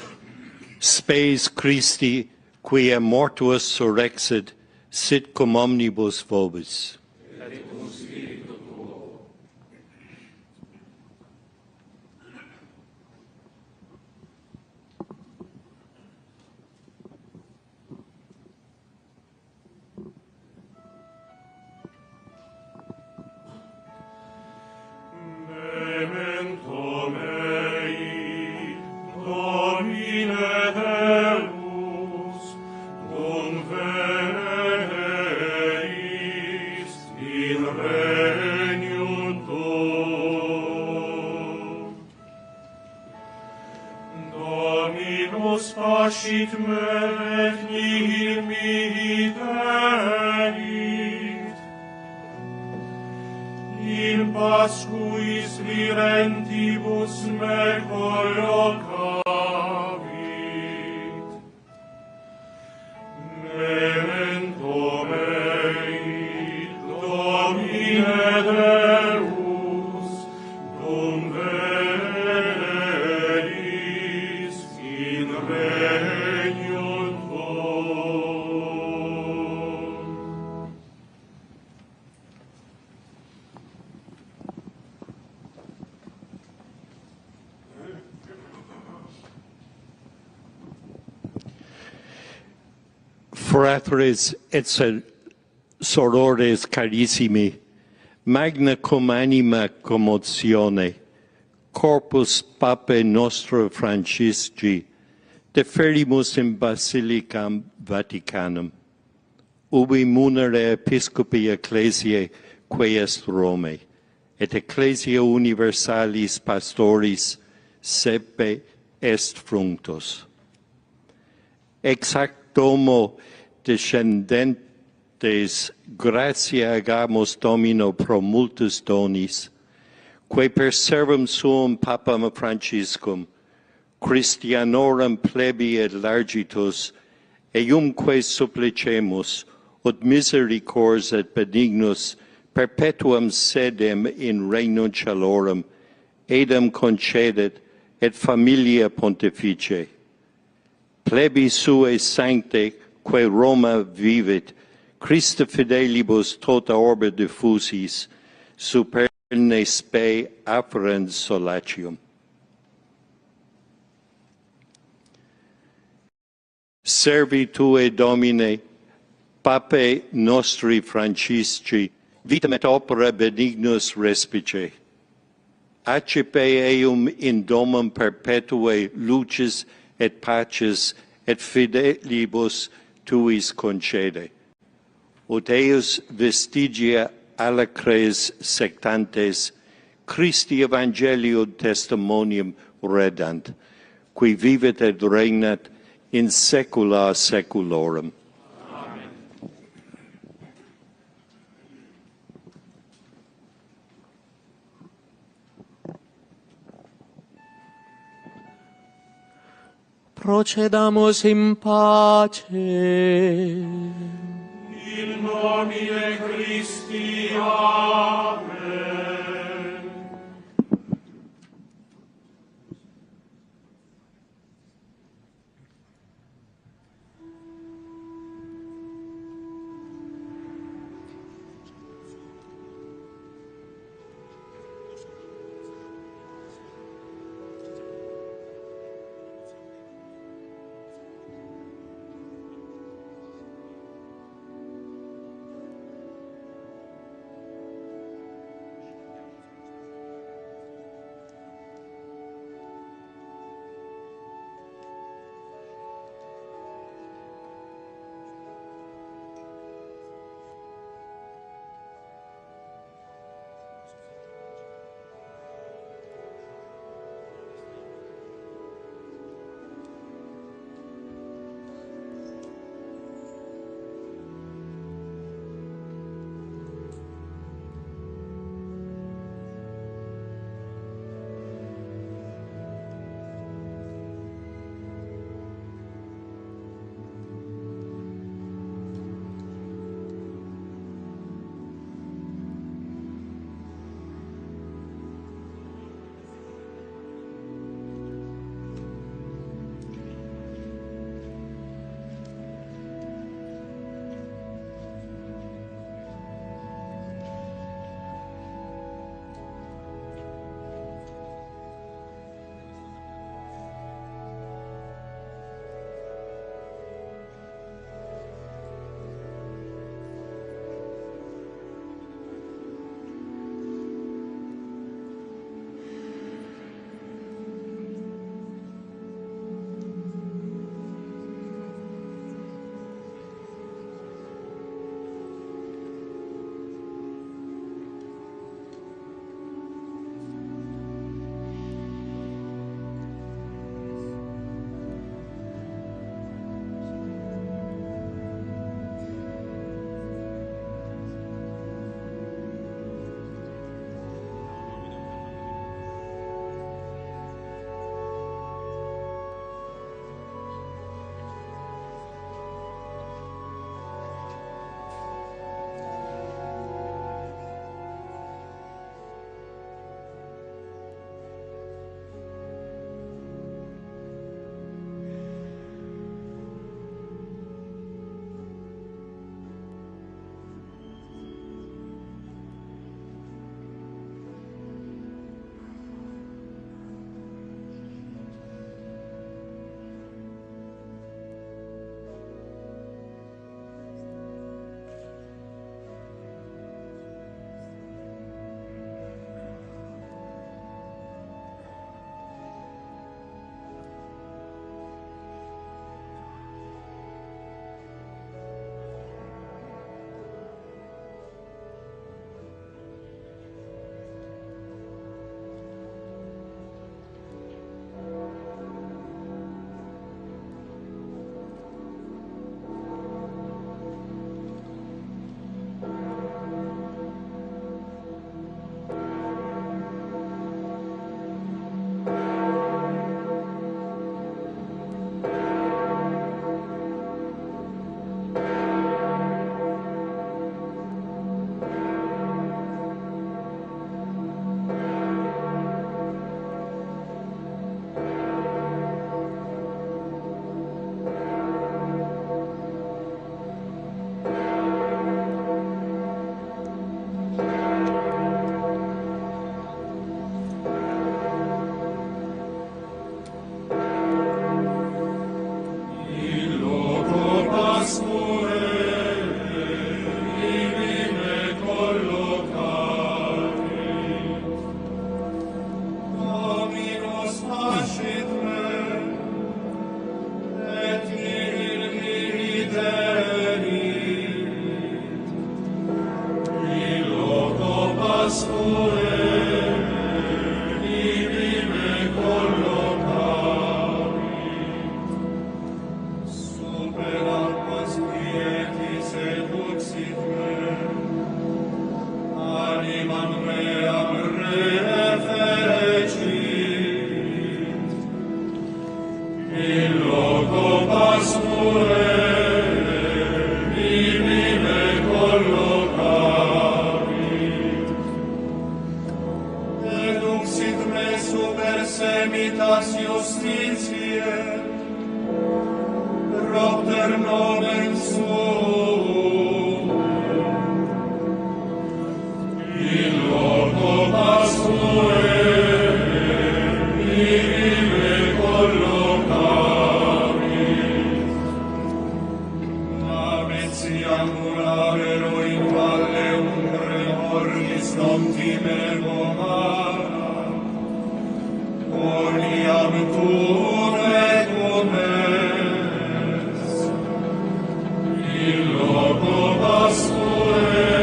S3: Spes Christi, quia mortuus surrexit, sit cum omnibus vobis. Et cum spiritu tuo.
S4: Memento mei, Domine Deus, cum veneis, nascit me et nihil mihi tenit. In pascuis virentibus me collocavit. Memento mei, Domine Deus, dum venis in regnum tuum.
S3: Fratres et sorores carissimi, magna cum anima commozione, corpus Papae nostro Francisci, deferimus in Basilicam Vaticanum, ubi munere Episcopi Ecclesiae quae est Romae, et Ecclesia Universalis Pastoris sepe est fructus. Ex hac domo descendentes gratia agamus Domino pro multus donis, quae per servum suum Papam Franciscum, Christianorum plebi et largitus, eiumque supplicemus, ut misericors et benignus perpetuam sedem in regnum caelorum, edam concedet et familia pontifice. Plebi suae sancte, quae Roma vivit, Christa fidelibus tota orbe diffusis, superne spe afferens solatium. Servi tue, Domine, Papae nostri Francisci, vitam et opera benignus respice. Accipe eum in domum perpetue lucis et paces et fidelibus tuis concede. Ut eius vestigia alacres sectantes, Christi Evangelium testimonium redant, qui vivit et regnat in saecula saeculorum.
S4: Amen.
S7: Procedamus in pace.
S4: In nomine Christi, Amen.
S7: super semitas justitiae, propter nomen suum, in loco Pascuae, ibi collocamit, etiam mulavero in valle umbre mortis non timemo mala, oniam tuum ecumes, in loco Pascuae,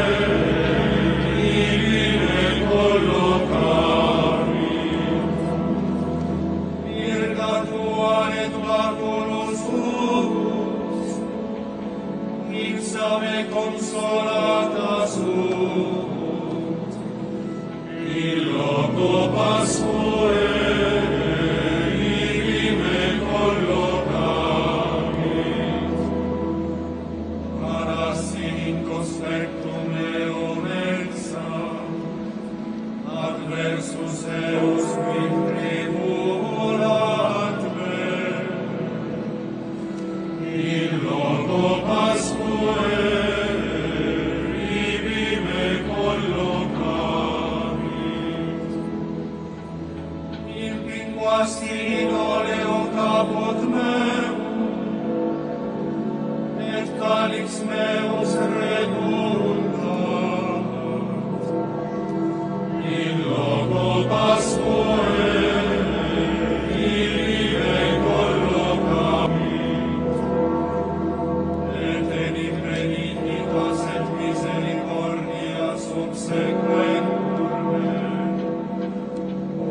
S7: ibi me collocamit, virga tua et vaculus tuus, ipsa me consolata sunt, in loco Pascuae, ibi me collocamit, parasti in conspectum eum exa, adversus eus mi tribulat me, in loco Pascuae, ibi me collocamit, in pinquasti idoleo caput meum, et calix meus redundat, in loco Pascuae, ibi me collocamit, et enim benignitas et misericordias obsequentur me,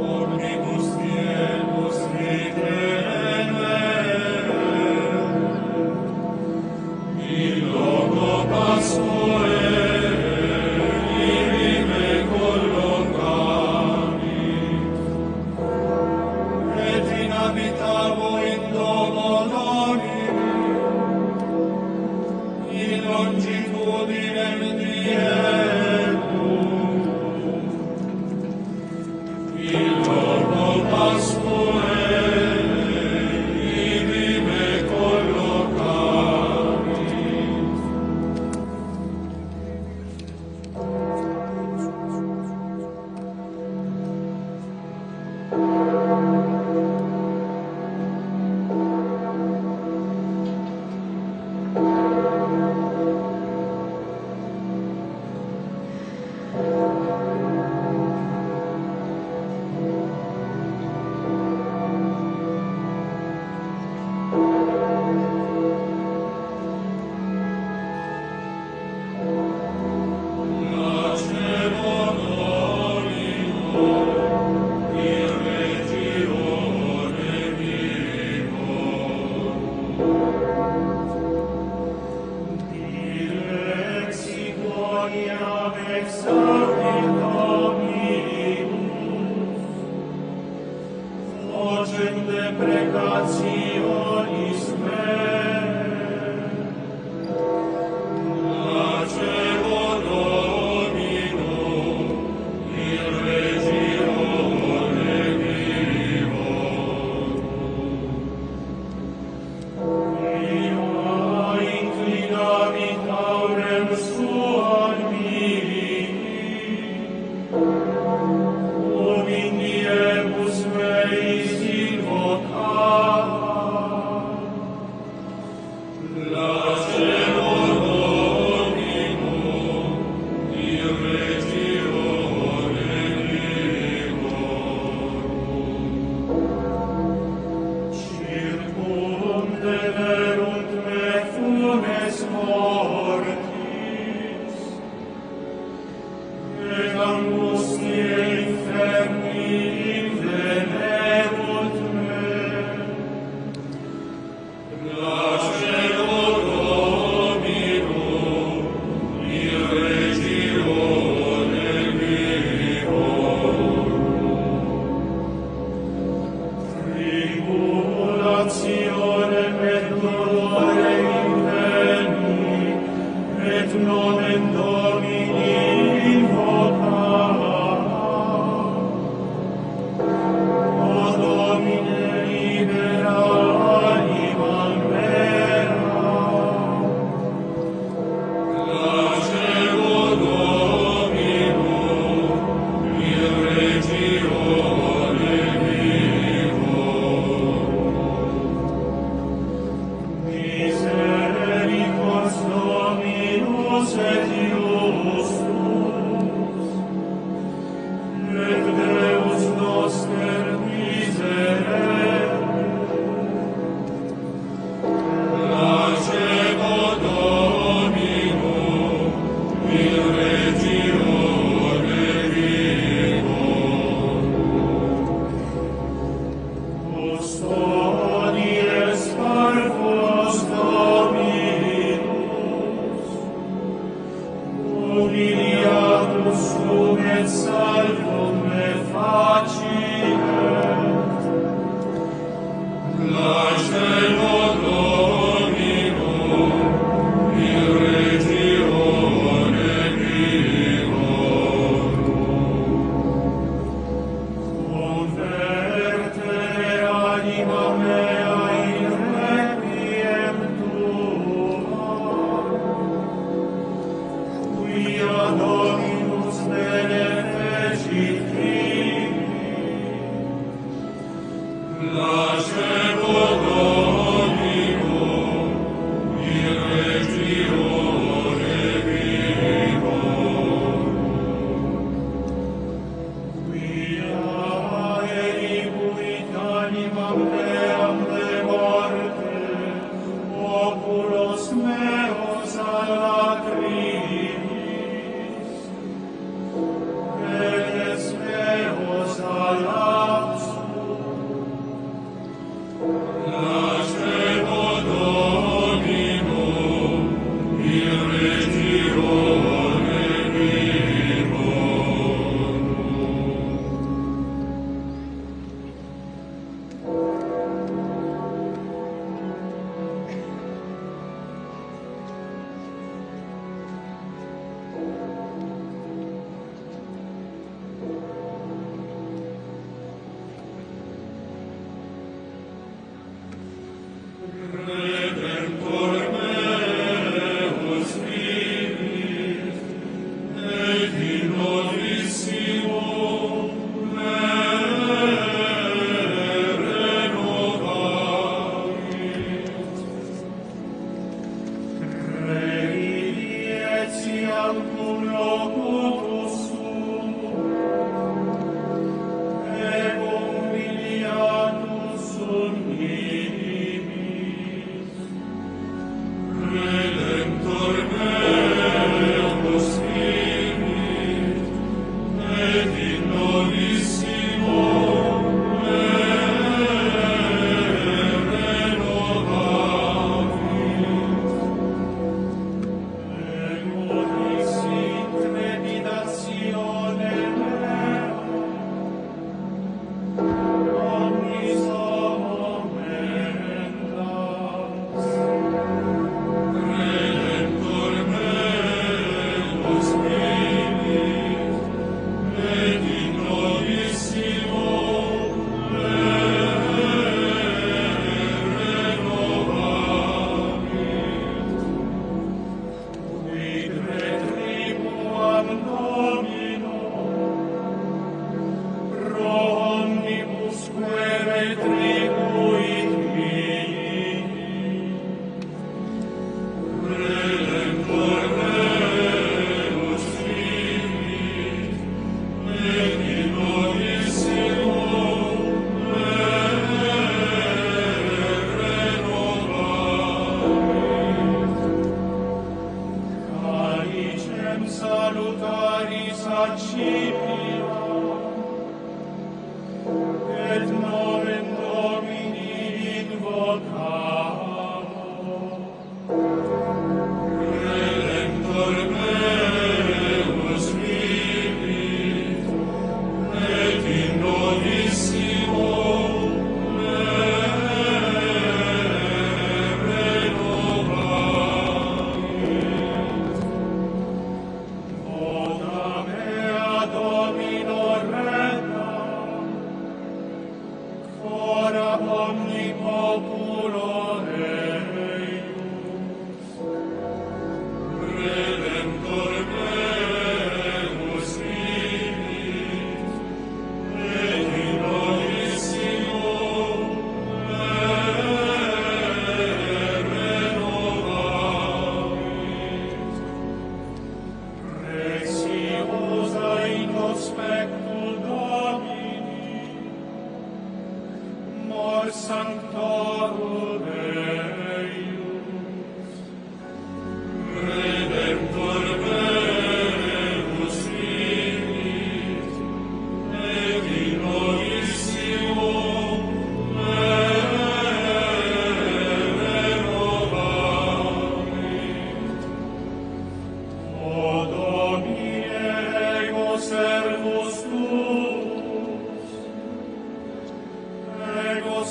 S7: omnibus diebus ritenere, in loco Pascuae, ibi me collocamit, et inhabitavo in domo Domini, in longitudinem diebum, in loco Pascuae, ibi me collocamit.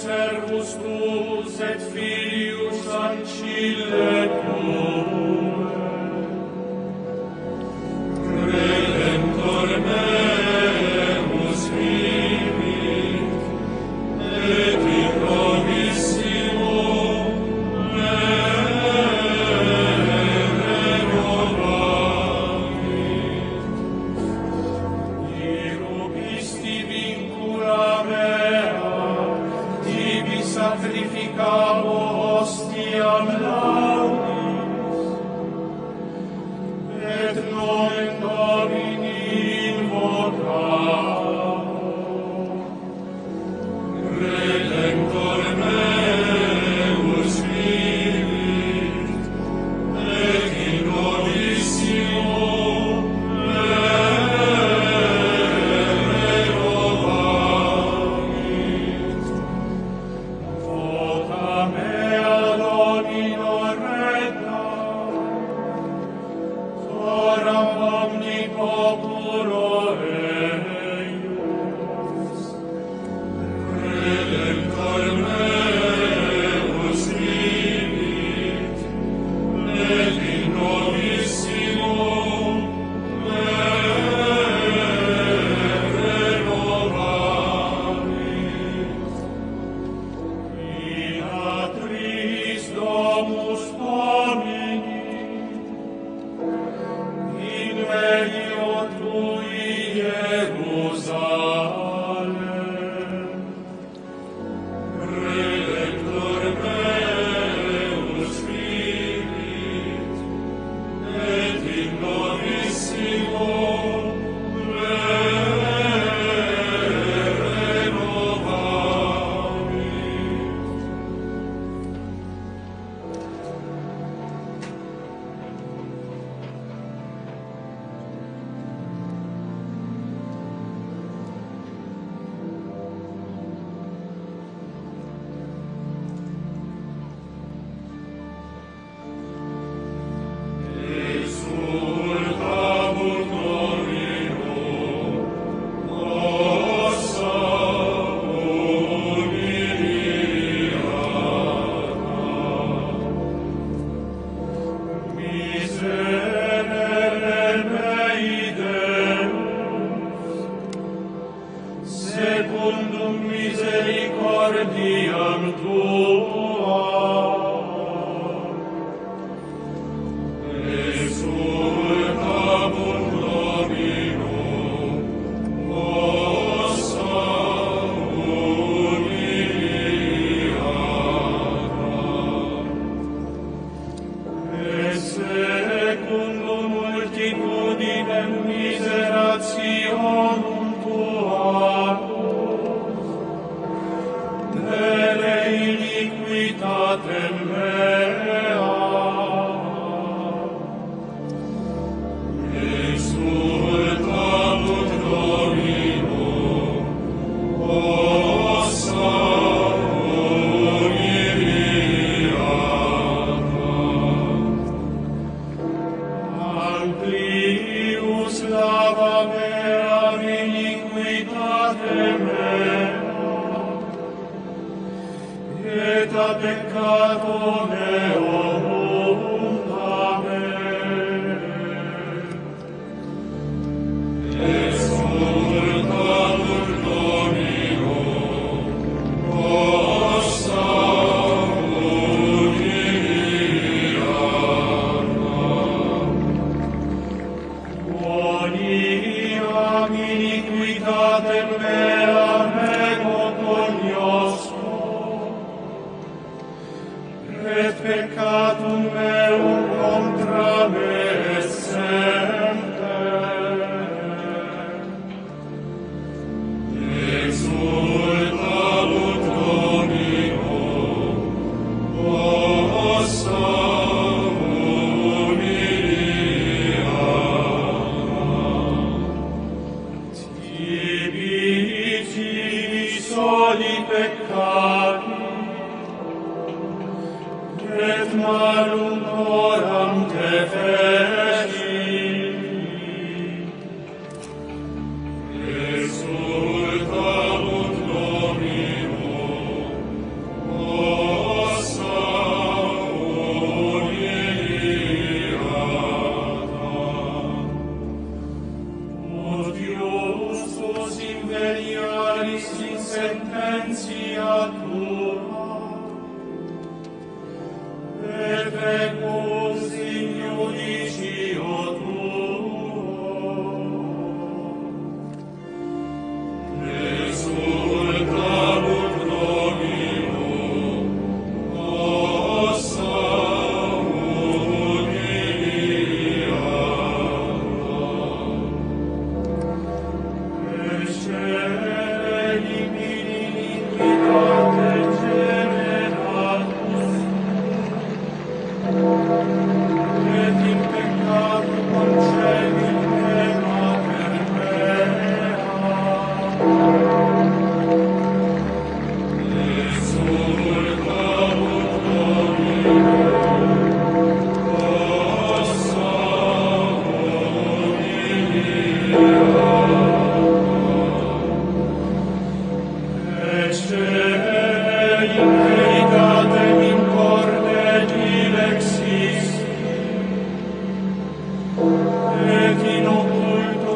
S7: servus tuus et filius ancille tuae. Redemptor meus vivit, et in nobissimo sacrificamo hostiam laudis, et nomen Domini invocamo. Redemptor meus vivit, et in nobissimo sententia tua, et equus in judicio tuo, exultabut Dominum, ossa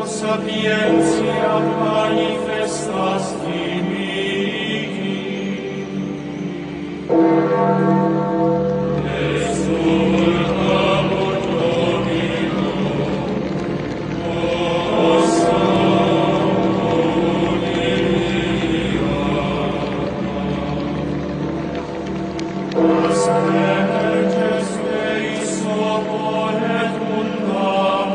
S7: sapientia manifestas dimihi. Exultabut Dominum, ossa humilia. Asperges Deis opolet undam,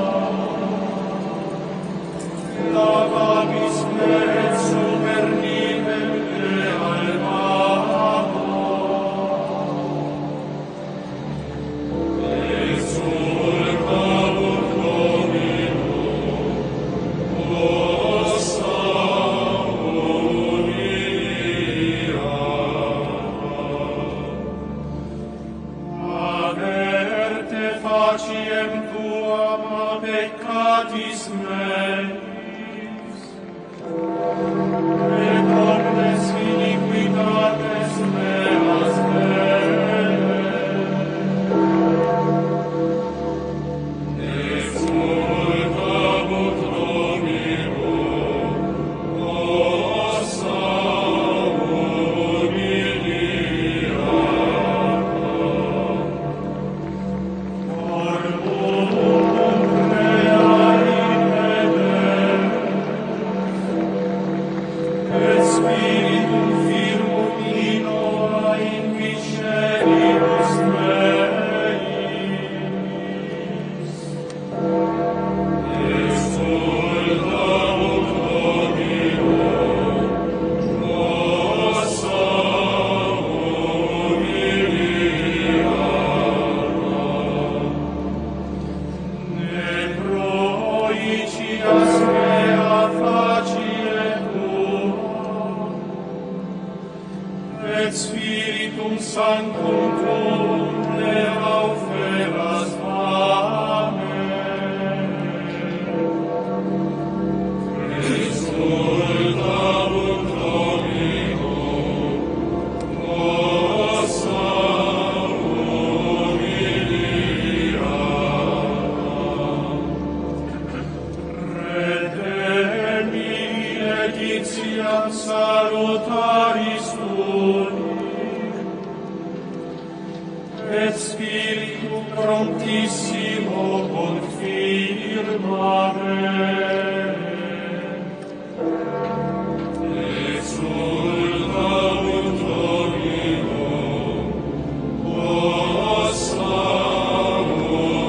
S7: lavabis me et supernivem de almamo. Exultabut Dominum, ossa humilia. Averte faciem tuam a peccatis meis, et omnes iniquitates meas exultabut Dominum, ossa humilia. Orbum creari pedem, et spiritum firmum innova in visceribus meis. Exultabut Dominum, ossa humilia. Ne proicias mea facie tua, et Spiritum Sanctum tuum ne auferas amen. Exultabut Dominum, ossa humilia. Redemi letitiam salutaris tui, et spiritum promptissimo confirmare. Exultabut Dominum, ossa humilia.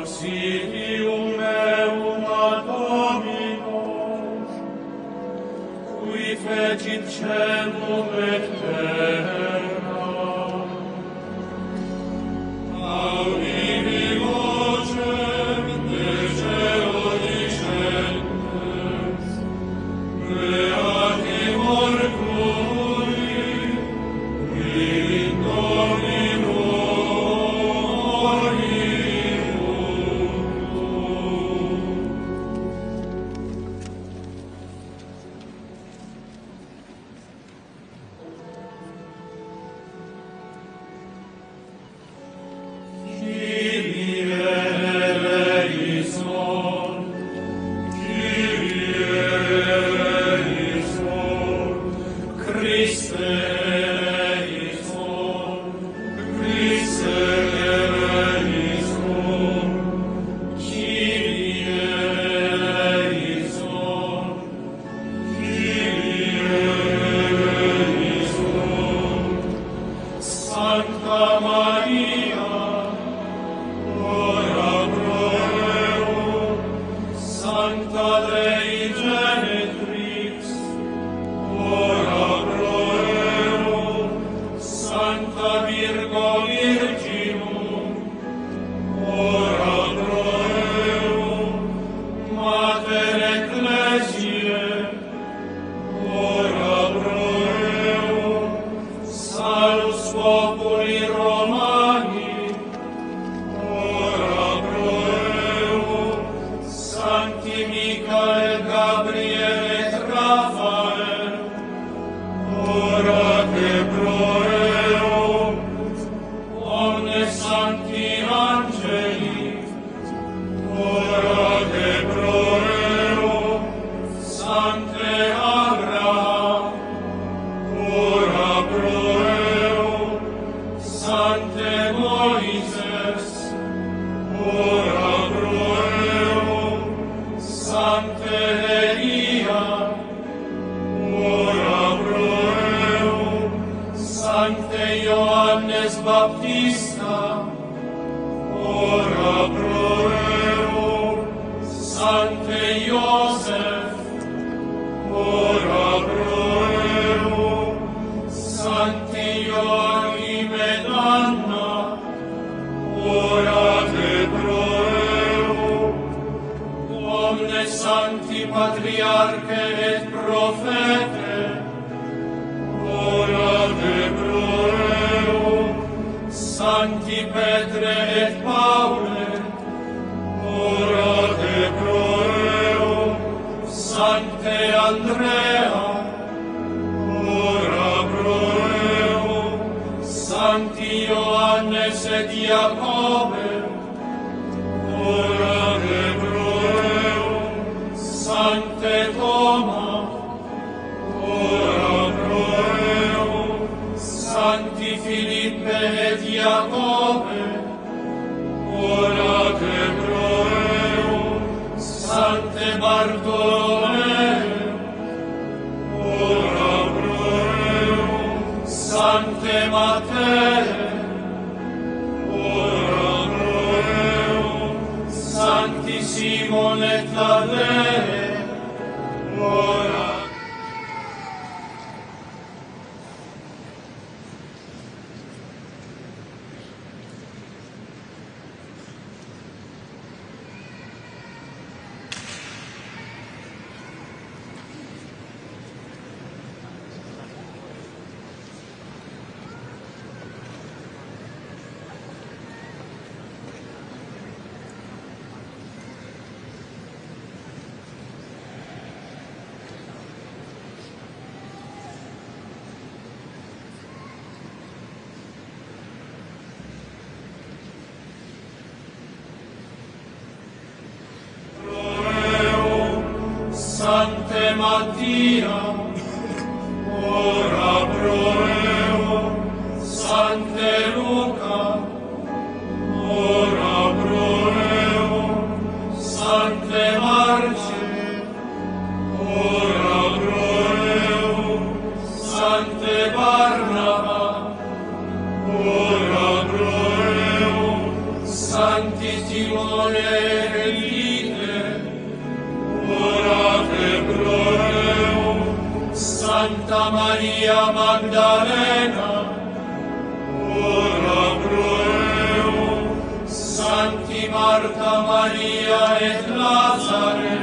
S7: Auxilium meum ad Domino, qui fecit celum et terra. Audimi vocem de celo discentes, beati morturi, in Domino Santa Maria, ora pro eo, Sancta Dei Genetrix, ora pro eo, Sancta Virgo Virginum, ora pro eo, Mater Ecclesiae, ora pro eo, Salus Populi Romani, ora pro eo, Sancti Michael, Gabriel et Raphael, ora te pro eo, omnes sancti angeli, ora te pro eo, Sancte Abraham, ora pro eo, Sancte Moises, ora pro eo, Sancte Elia, ora pro eo, Sancte Ioannes Baptista, ora pro eo, Sancte Iosef, ora pro eo, Sancti Joachim et Anna, ora te pro eo, omnes sancti patriarche et prophete, ora te pro eo, Sancti Petre et Paule, ora te pro eo, Sancte Andrea, ora pro eo, Sancti Ioannes et Jacobe, ora te pro eo, Sancte Toma, ora pro eo, Sancti Filippe et Jacobe, ora te pro eo, Sancte Bartolomeo, ora pro eo, Sancte Matteo, ora pro eo, Sancti Simon et Tadeo, ora Sancte Mattia, ora pro eo, Sancte Luca, ora pro eo, Sancte Marce, ora pro eo, Sancte Barnaba, ora pro eo, Sancte sanctity volere vitae, orate pro eo. Santa Maria Magdalena, ora pro eo. Sancti Marta Maria et Lazare,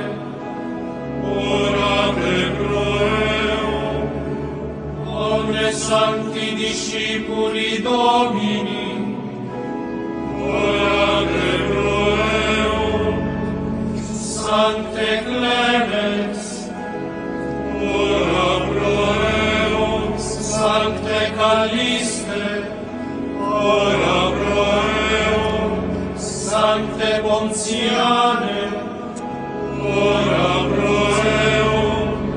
S7: orate pro eo. Omnes sancti discipuli Domini, orate pro eo. Sancte Clemens, ora pro eo. Sancte Calliste, ora pro eo. Sancte Pontiane, ora pro eo.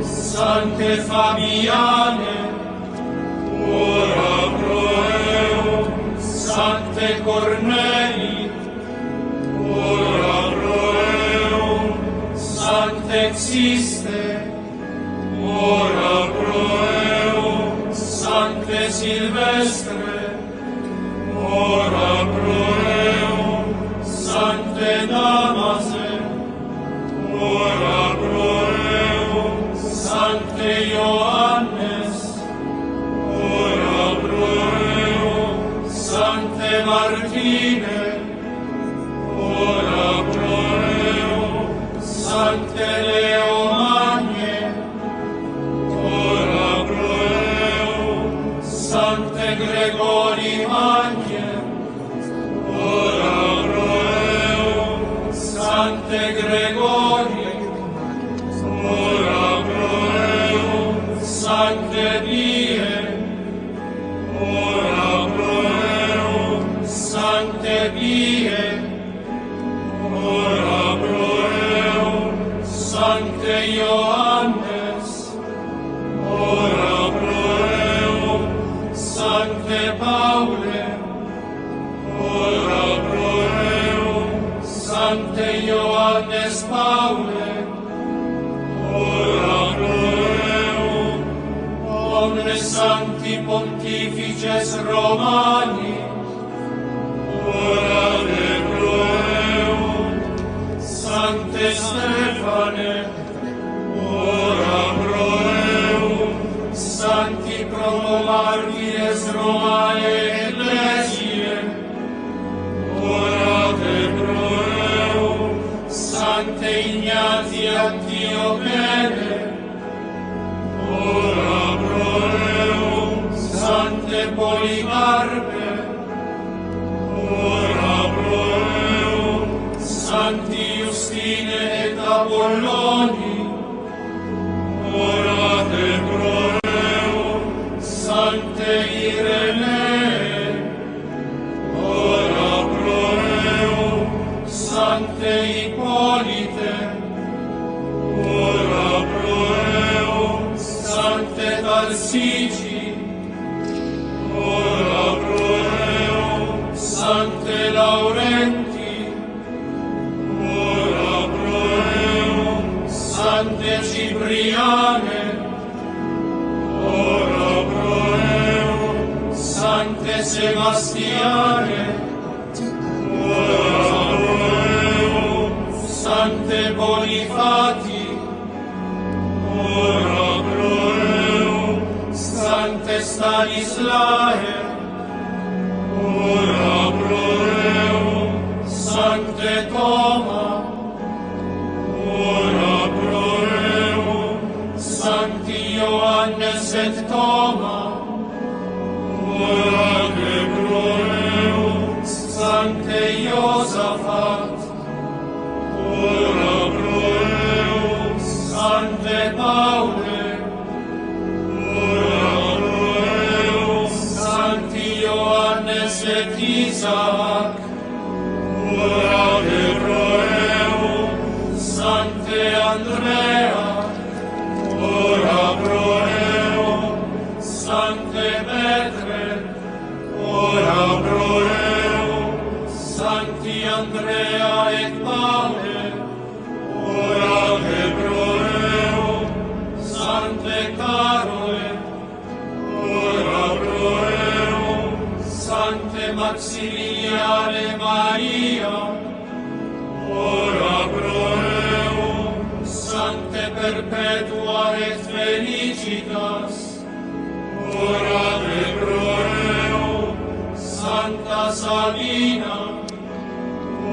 S7: Sancte Fabiane, ora pro eo. Sancte Corneli, ora pro eo. Sancte Xiste, ora pro eo. Sancte Silvestre, ora pro eo. Sancte Damase, ora pro eo. Sancte Ioannes, ora pro eo. Sancte Martine, ora pro eo. Sancte Leo Magne, ora pro eo. Sancte Gregori Magne, ora pro eo. Sancte Gregori, ora pro eo. Sancte Die, ora pro eo. Sancte Die, ora pro eo. Sancte Ioannes, ora pro eo. Sancte Paule, ora pro eo. Sancte Ioannes Paule, ora pro eo. Omnes sancti pontifices Romani, orate pro eo. Sancte Stefane, ora pro eo. Sancti promomartires Romae Ecclesiae, orate pro eo. Sancte Ignati Antiochene, ora pro eo. Sancte Policarpe, ora pro eo. Sancti Justine et Apolloni, orate pro eo. Sancte Irenee, ora pro eo. Sancte Hippolyte, ora pro eo. Sancte Tarsigi, ora pro eo. Sancte Laurenti, ora pro eo. Sancte Cipriane, ora pro eo. Sancte Sebastiane, ora pro eo. Sancte Bonifati, ora pro eo. Sancte Stanislae, ora pro eo. Sancte Toma, ora pro eo. Sancti Ioannes et Toma, orate pro eo. Sancte Iosafat, ora pro eo. Sancte Paule, ora pro eo. Sancti Ioannes et Isaac, orate pro eo. Sancte Andrea, ora pro eo. Sancte Petre, ora pro eo. Sancti Andrea et Paule, orate pro eo. Sancte Carole, ora pro eo. Sancte Maximiliane Maria, vidas, ora te pro eo, Santa Sabina,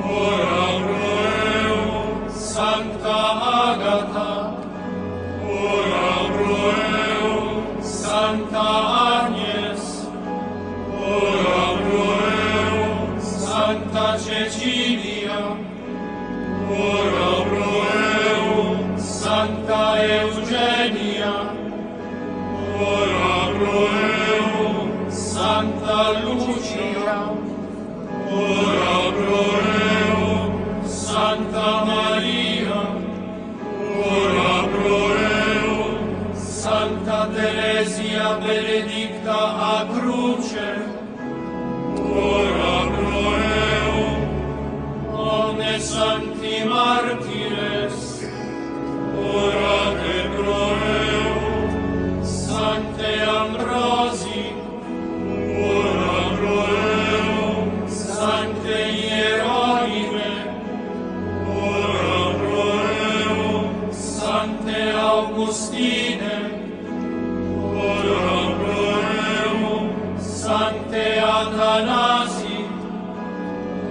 S7: ora pro eo, Santa Agata, ora pro eo, Santa Agnes, ora pro eo, Santa Cecilia, ora pro eo, Santa Eugenia, ora pro eo, Santa Lucia, ora pro eo, Santa Maria, ora pro eo, Santa Teresia benedicta a cruce, ora pro eo, omnes sancti martires, ora te pro eo, Sancte Ambrosi, ora pro eo, Sancte Hieronyme, ora pro eo, Sancte Augustine, ora pro eo, Sancte Athanasi,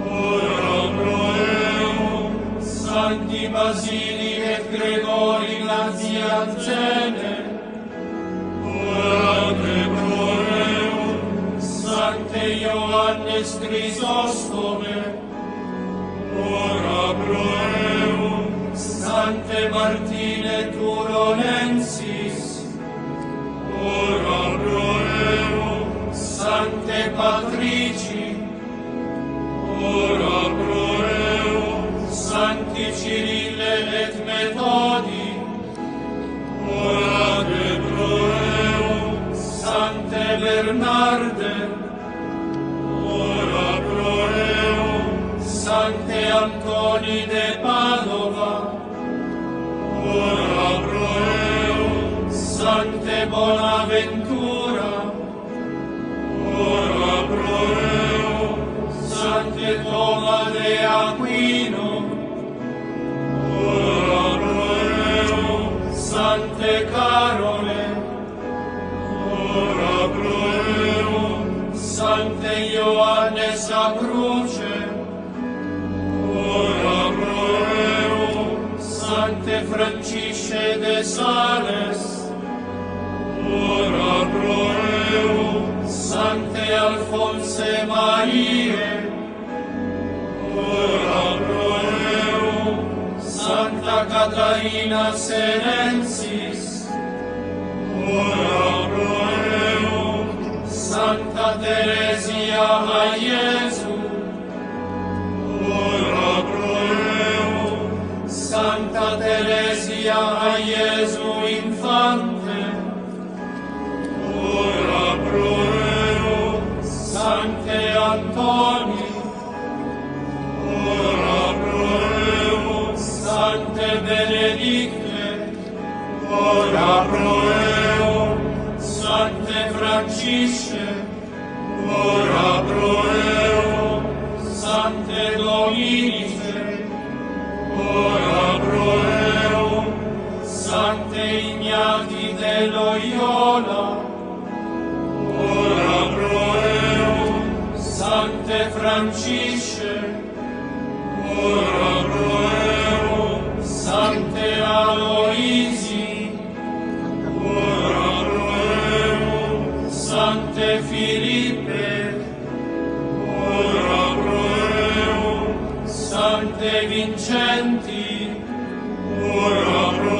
S7: ora pro eo, Sancti Basili et Gregori Nazianzene, ora te pro eo, Sancte Ioannes Chrysostome, ora pro eo, Sancte Martine Turonensis, ora pro eo, Sancte Patrici, ora pro eo, Sancti Cirille et Metodi, ora te pro eo, Sancte Bernarde, ora pro eo, Sancte Antoni de Padova, ora pro eo, Sancte Bonaventura, ora pro eo, Sancte Toma de Aquino, ora pro eo, Sancte Carole, ora pro eo, Sancte Ioannes a cruce, ora pro eo, Sancte Francisce de Sales, ora pro eo, Sancte Alfonse Marie, ora pro eo, Santa Catarina Senensis, ora pro eo, Santa Teresia a Iesu, ora pro eo, Santa Teresia a Iesu Infante, ora pro eo, Sancte Antoni, ora pro eo, Sancte Benedicte, ora pro eo, Sancte Francisce, ora pro eo, Sancte Dominice, ora pro eo, Sancte Ignati de Loyola, ora pro eo, Sancte Francisce, ora pro eo, Sancte Aloisi, ora pro eo, Sancte Filippe, ora pro eo, Sancte Vincenti, ora pro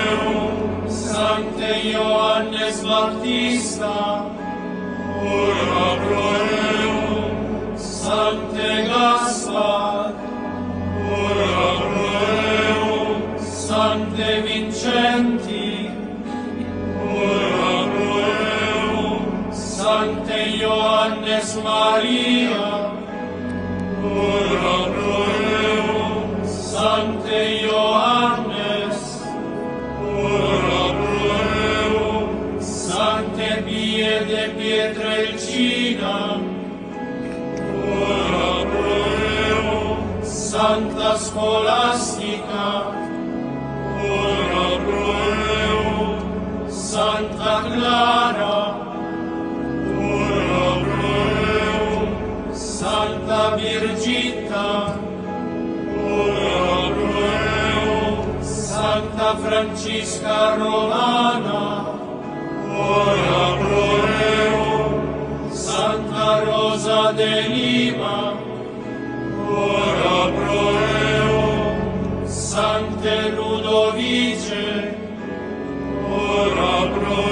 S7: eo, Sancte Ioannes Battista, ora pro eo, Sancte Gaspar, ora pro eo, Sancte Vincenti, ora pro eo, Sancte Ioannes Maria, ora pro eo, Sancte Ioannes, ora pro eo, Sancte Pie de Pietrelcina, ora pro eo, Santa Scolastica, ora pro eo, Santa Clara, ora pro eum, Santa Birgitta, ora pro eum, Santa Francisca Romana, ora pro eum, Santa Rosa de Lima, ora pro eum, Sante Ludovice, ora pro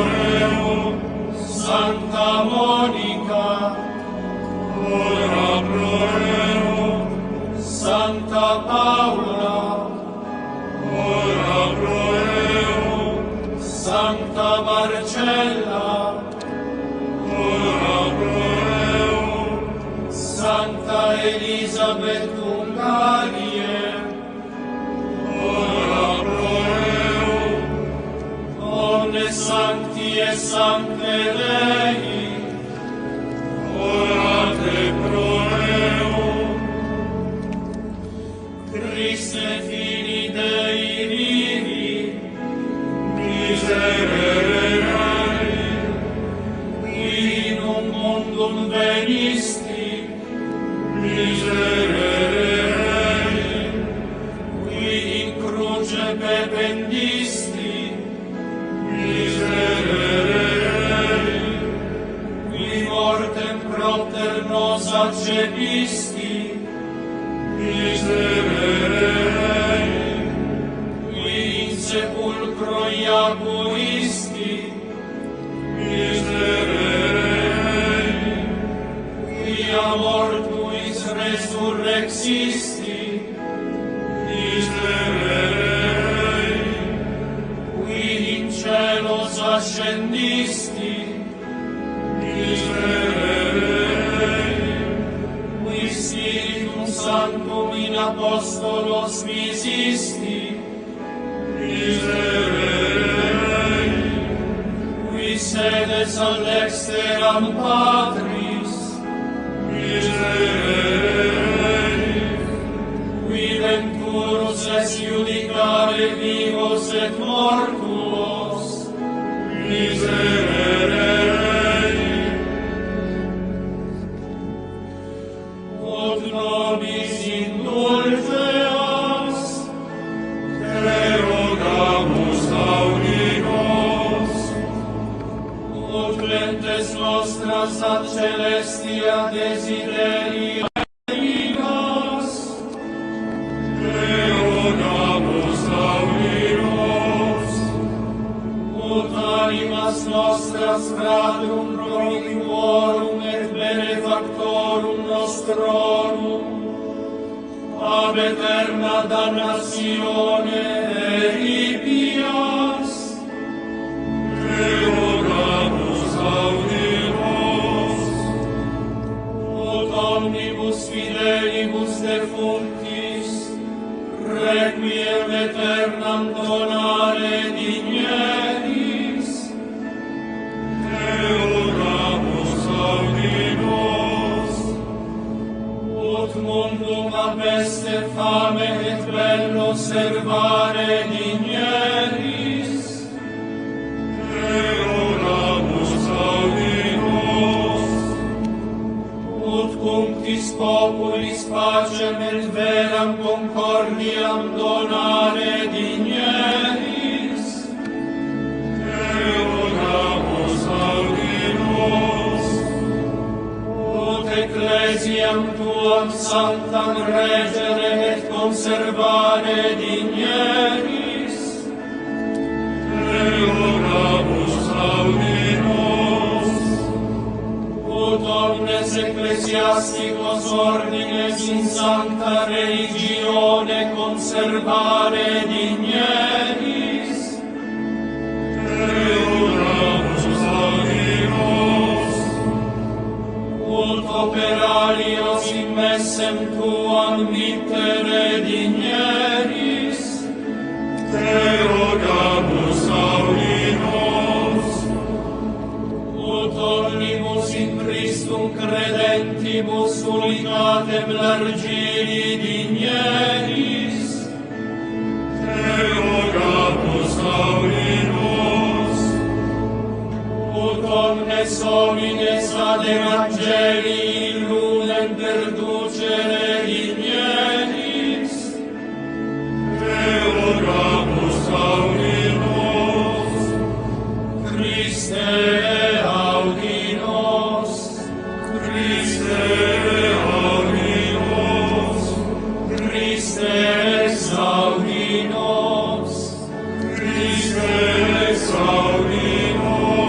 S7: eum, Santa Monica, ora pro eum, Santa Paula, ora pro eum, Santa Marcella, ora pro eum, Santa Elisabeth Ungarie, ora pro eum, omnes sancti et sancte Dei, orate pro eum. Christe fili Dei vivi, miserere mei, qui in un mundum venisti, miserere mei, qui in cruce pependisti, miserere mei, qui mortem propter nos accepisti, miserere mei, qui in sepulcro iacuisti, miserere mei, qui a mortuis resurrexisti, miserere mei, qui in celos ascendisti, miserere mei, qui Spiritum Sanctum in apostolos visisti, miserere mei, qui sedes al dexteram Patris, miserere mei, qui venturus es judicare vivos et mortuos, miserere mei. Ut nobis indulgeas, te rogamus audi nos, ut lentes nostras ad celestia desideria ligas, te rogamus audi nos, ut animas nostras fratrum promicuorum et benefactorum nostrorum, ab eterna damnatione eripias, te rogamus audi nos, ut omnibus fidelibus defunctis, requiem aeternam donare digneris, te rogamus audi nos, ut mundum a peste fame et bello servare digneris, te rogamus audi nos, ut cunctis populis pacem et veram concordiam donare digneris, te rogamus audi nos, ut ecclesiam tuam sanctam regere et conservare digneris, te rogamus audi nos, ut omnes ecclesiasticos ordines in sancta religione conservare digneris, te rogamus audi nos, ut operarios in messem tuam mittere digneris, te rogamus audi nos, ut omnibus in Christum credentibus unicatem largiri digneris, te rogamus audi nos, ad Evangelii lumen perducere igneris, eoramus audi nos, Christe audi nos, Christe audi nos, Christe audi nos, Christe audi nos.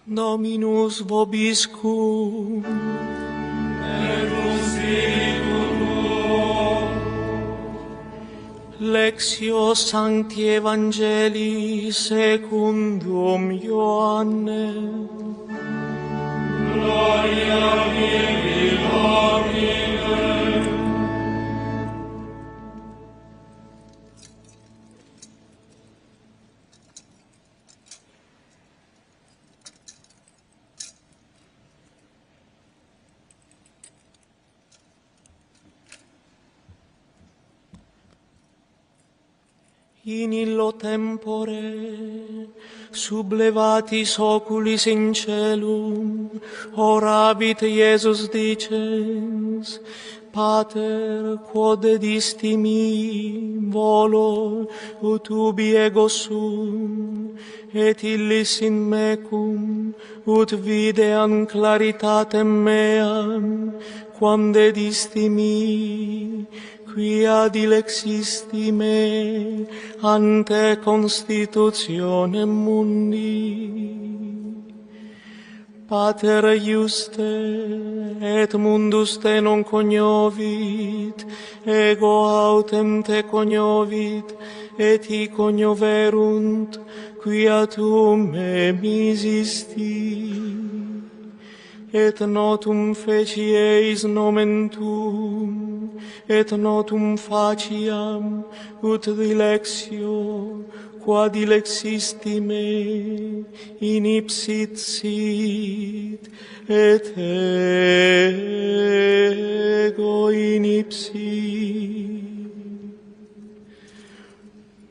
S8: Dominus vobiscum.
S7: Et cum spiritu tuo.
S8: Lectio Sancti Evangelii secundum Ioanne.
S7: Gloria tibi, Domine.
S8: In illo tempore, sublevatis oculis in celum, oravit Iesus dicens, Pater, quod edisti mi volo, ut ubi ego sum, et illis in mecum, ut videam claritatem meam, quam dedisti mi, quia dilexisti me ante constitutionem mundi. Pater iuste, et mundus te non cognovit, ego autem te cognovit, et hi cognoverunt, quia tu me misisti. Et notum feci eis nomen tuum, et notum faciam, ut dilexio, qua dilexisti me, in ipsit sit, et ego in ipsi.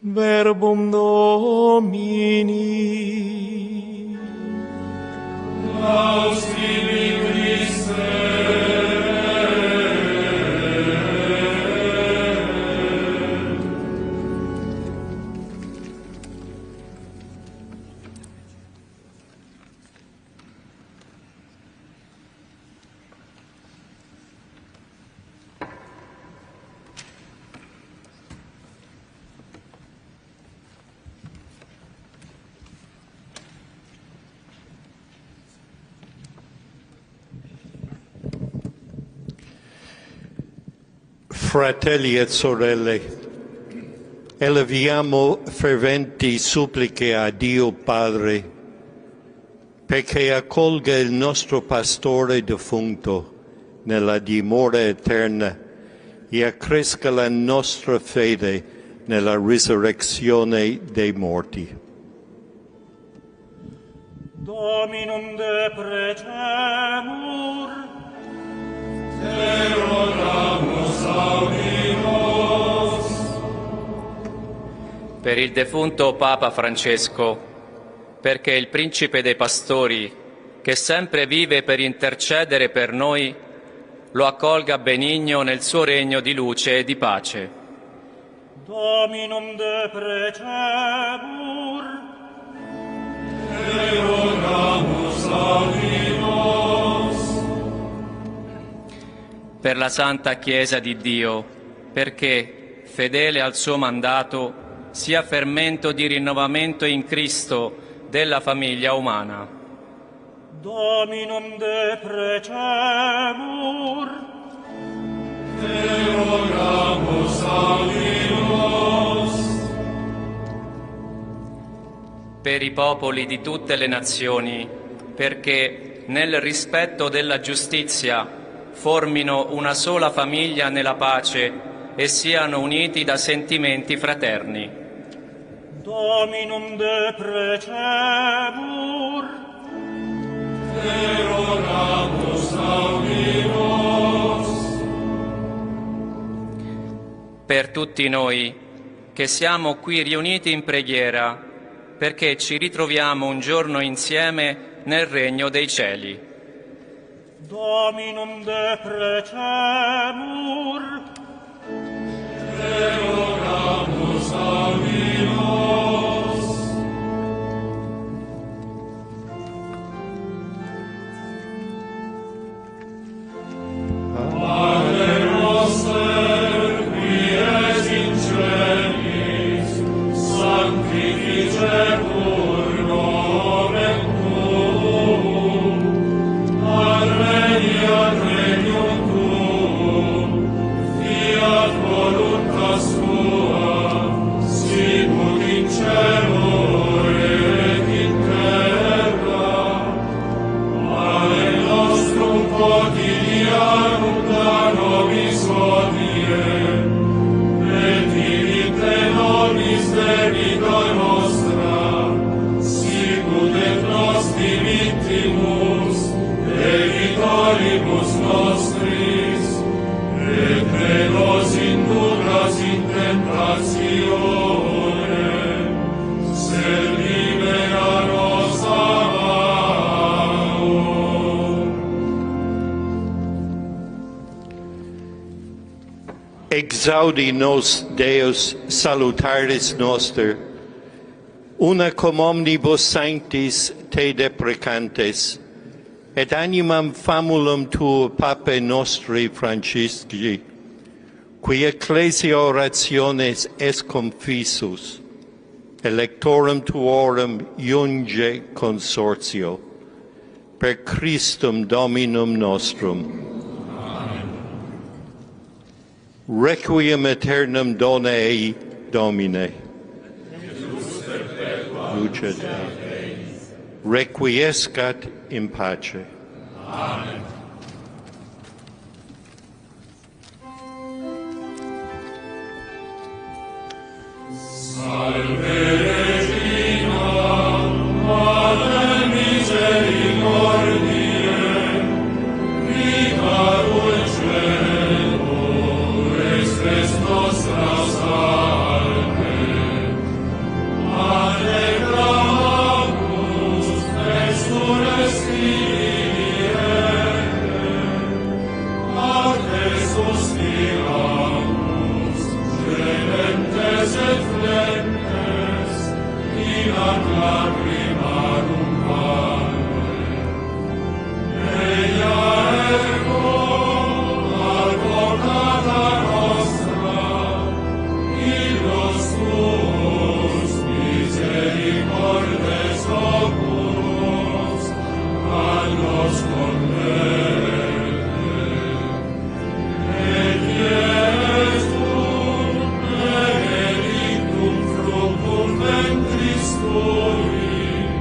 S8: Verbum Domini.
S7: Laus tibi, Christe.
S3: Fratelli et sorelle, eleviamo ferventi suppliche a Dio Padre perché accolga il nostro pastore defunto nella dimora eterna e accresca la nostra fede nella risurrezione dei morti.
S5: Dominum de precemur.
S7: Te rogamus audimus.
S6: Per il defunto Papa Francesco, perché il Principe dei Pastori, che sempre vive per intercedere per noi, lo accolga benigno nel suo regno di luce e di pace.
S5: Dominum de precemur.
S7: Te rogamus audimus.
S6: Per la Santa Chiesa di Dio, perché, fedele al suo mandato, sia fermento di rinnovamento in Cristo della famiglia umana.
S5: Dominum de precemur.
S7: Te rogamus audimus.
S6: Per i popoli di tutte le nazioni, perché, nel rispetto della giustizia, formino una sola famiglia nella pace e siano uniti da sentimenti fraterni.
S5: Dominum de precemur.
S7: Te rogamus audimus.
S6: Per tutti noi che siamo qui riuniti in preghiera, perché ci ritroviamo un giorno insieme nel regno dei cieli.
S5: Dominum de precemur.
S7: Te rogamus audimus. Pater noster, qui es in celis, sanctificetur nomen tuum. vita nostra, sicut et nos dimittimus, evitoribus nostris, et ne nos inducas in tentatione, sed libera nos a malo.
S3: Exaudi nos Deus salutaris noster, una cum omnibus sanctis te deprecantes, et animam famulum tuo Pape nostri Francisci, qui ecclesia orationes es confisus, electorum tuorum iunge consortio, per Christum Dominum nostrum. Requiem aeternam dona ei, Domine. Lucet ei. Requiescat in pace.
S7: Amen. Salve Regina, Mater misericordiae, vita dulcedo, estes nostra salve. Allegramus, exsurresti viviente, a te suspiramus, gementes et flentes, in ad lacrimarum valle. Eia ergo, advocata nostra, illos tuos misericordes oculos, a nos converte. Et Iesum benedictum fructum ventris tui,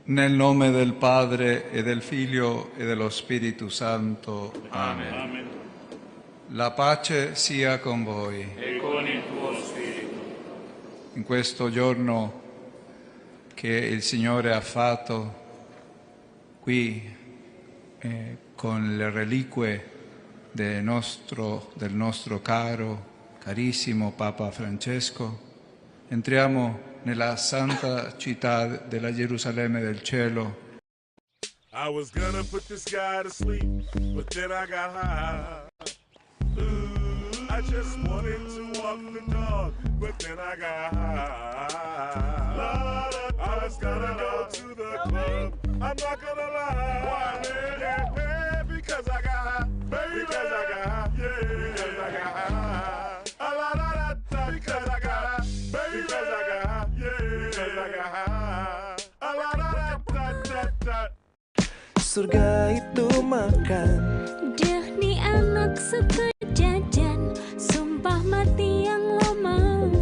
S9: Nel nome del Padre e del Figlio e dello Spirito Santo. Amen.
S5: Amen.
S9: La pace sia con voi.
S5: E con il tuo spirito.
S9: In questo giorno che il Signore ha fatto qui con le reliquie del nostro carissimo Papa Francesco, entriamo nella santa città della Gerusalemme del cielo.
S7: I was gonna put this guy to sleep, but then I got high. Ooh, I just wanted to walk the dog, but then I got high. I was gonna go to the club, I'm not gonna lie. Why, man? Because I got high. Baby. Because I got high. Yeah. Because I got high. Because I got high. Baby. Because I got high. Yeah. Because I got high.
S8: Surga itu makan.
S10: Dah ni anak suka jajan, sumpah mati yang lo mau,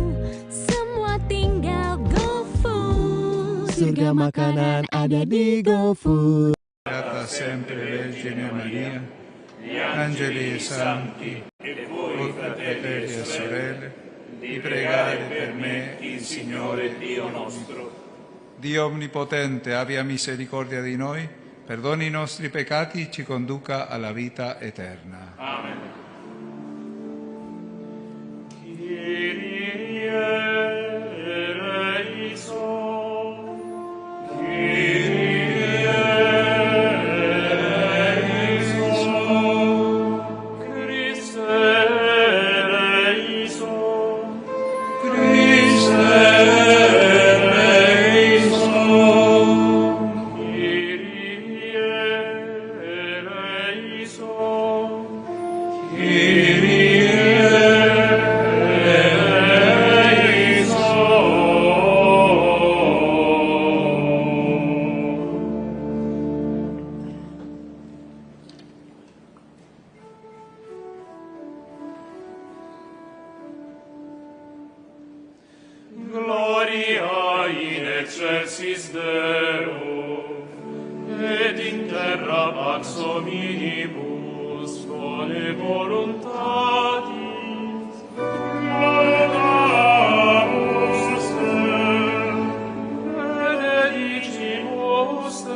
S10: semua tinggal GoFood.
S8: Surga makanan ada di GoFood.
S9: Beata sempre Vergine Maria, angeli e santi, e voi fratelli e sorelle, di pregare per me, il Signore Dio nostro. Dio Onnipotente, abbia misericordia di noi, perdoni i nostri peccati, ci conduca alla vita eterna.
S5: Amen.
S7: Gloria in excelsis Deo, et in terra pax hominibus, vole voluntatis, laudamus te, benedicimus te.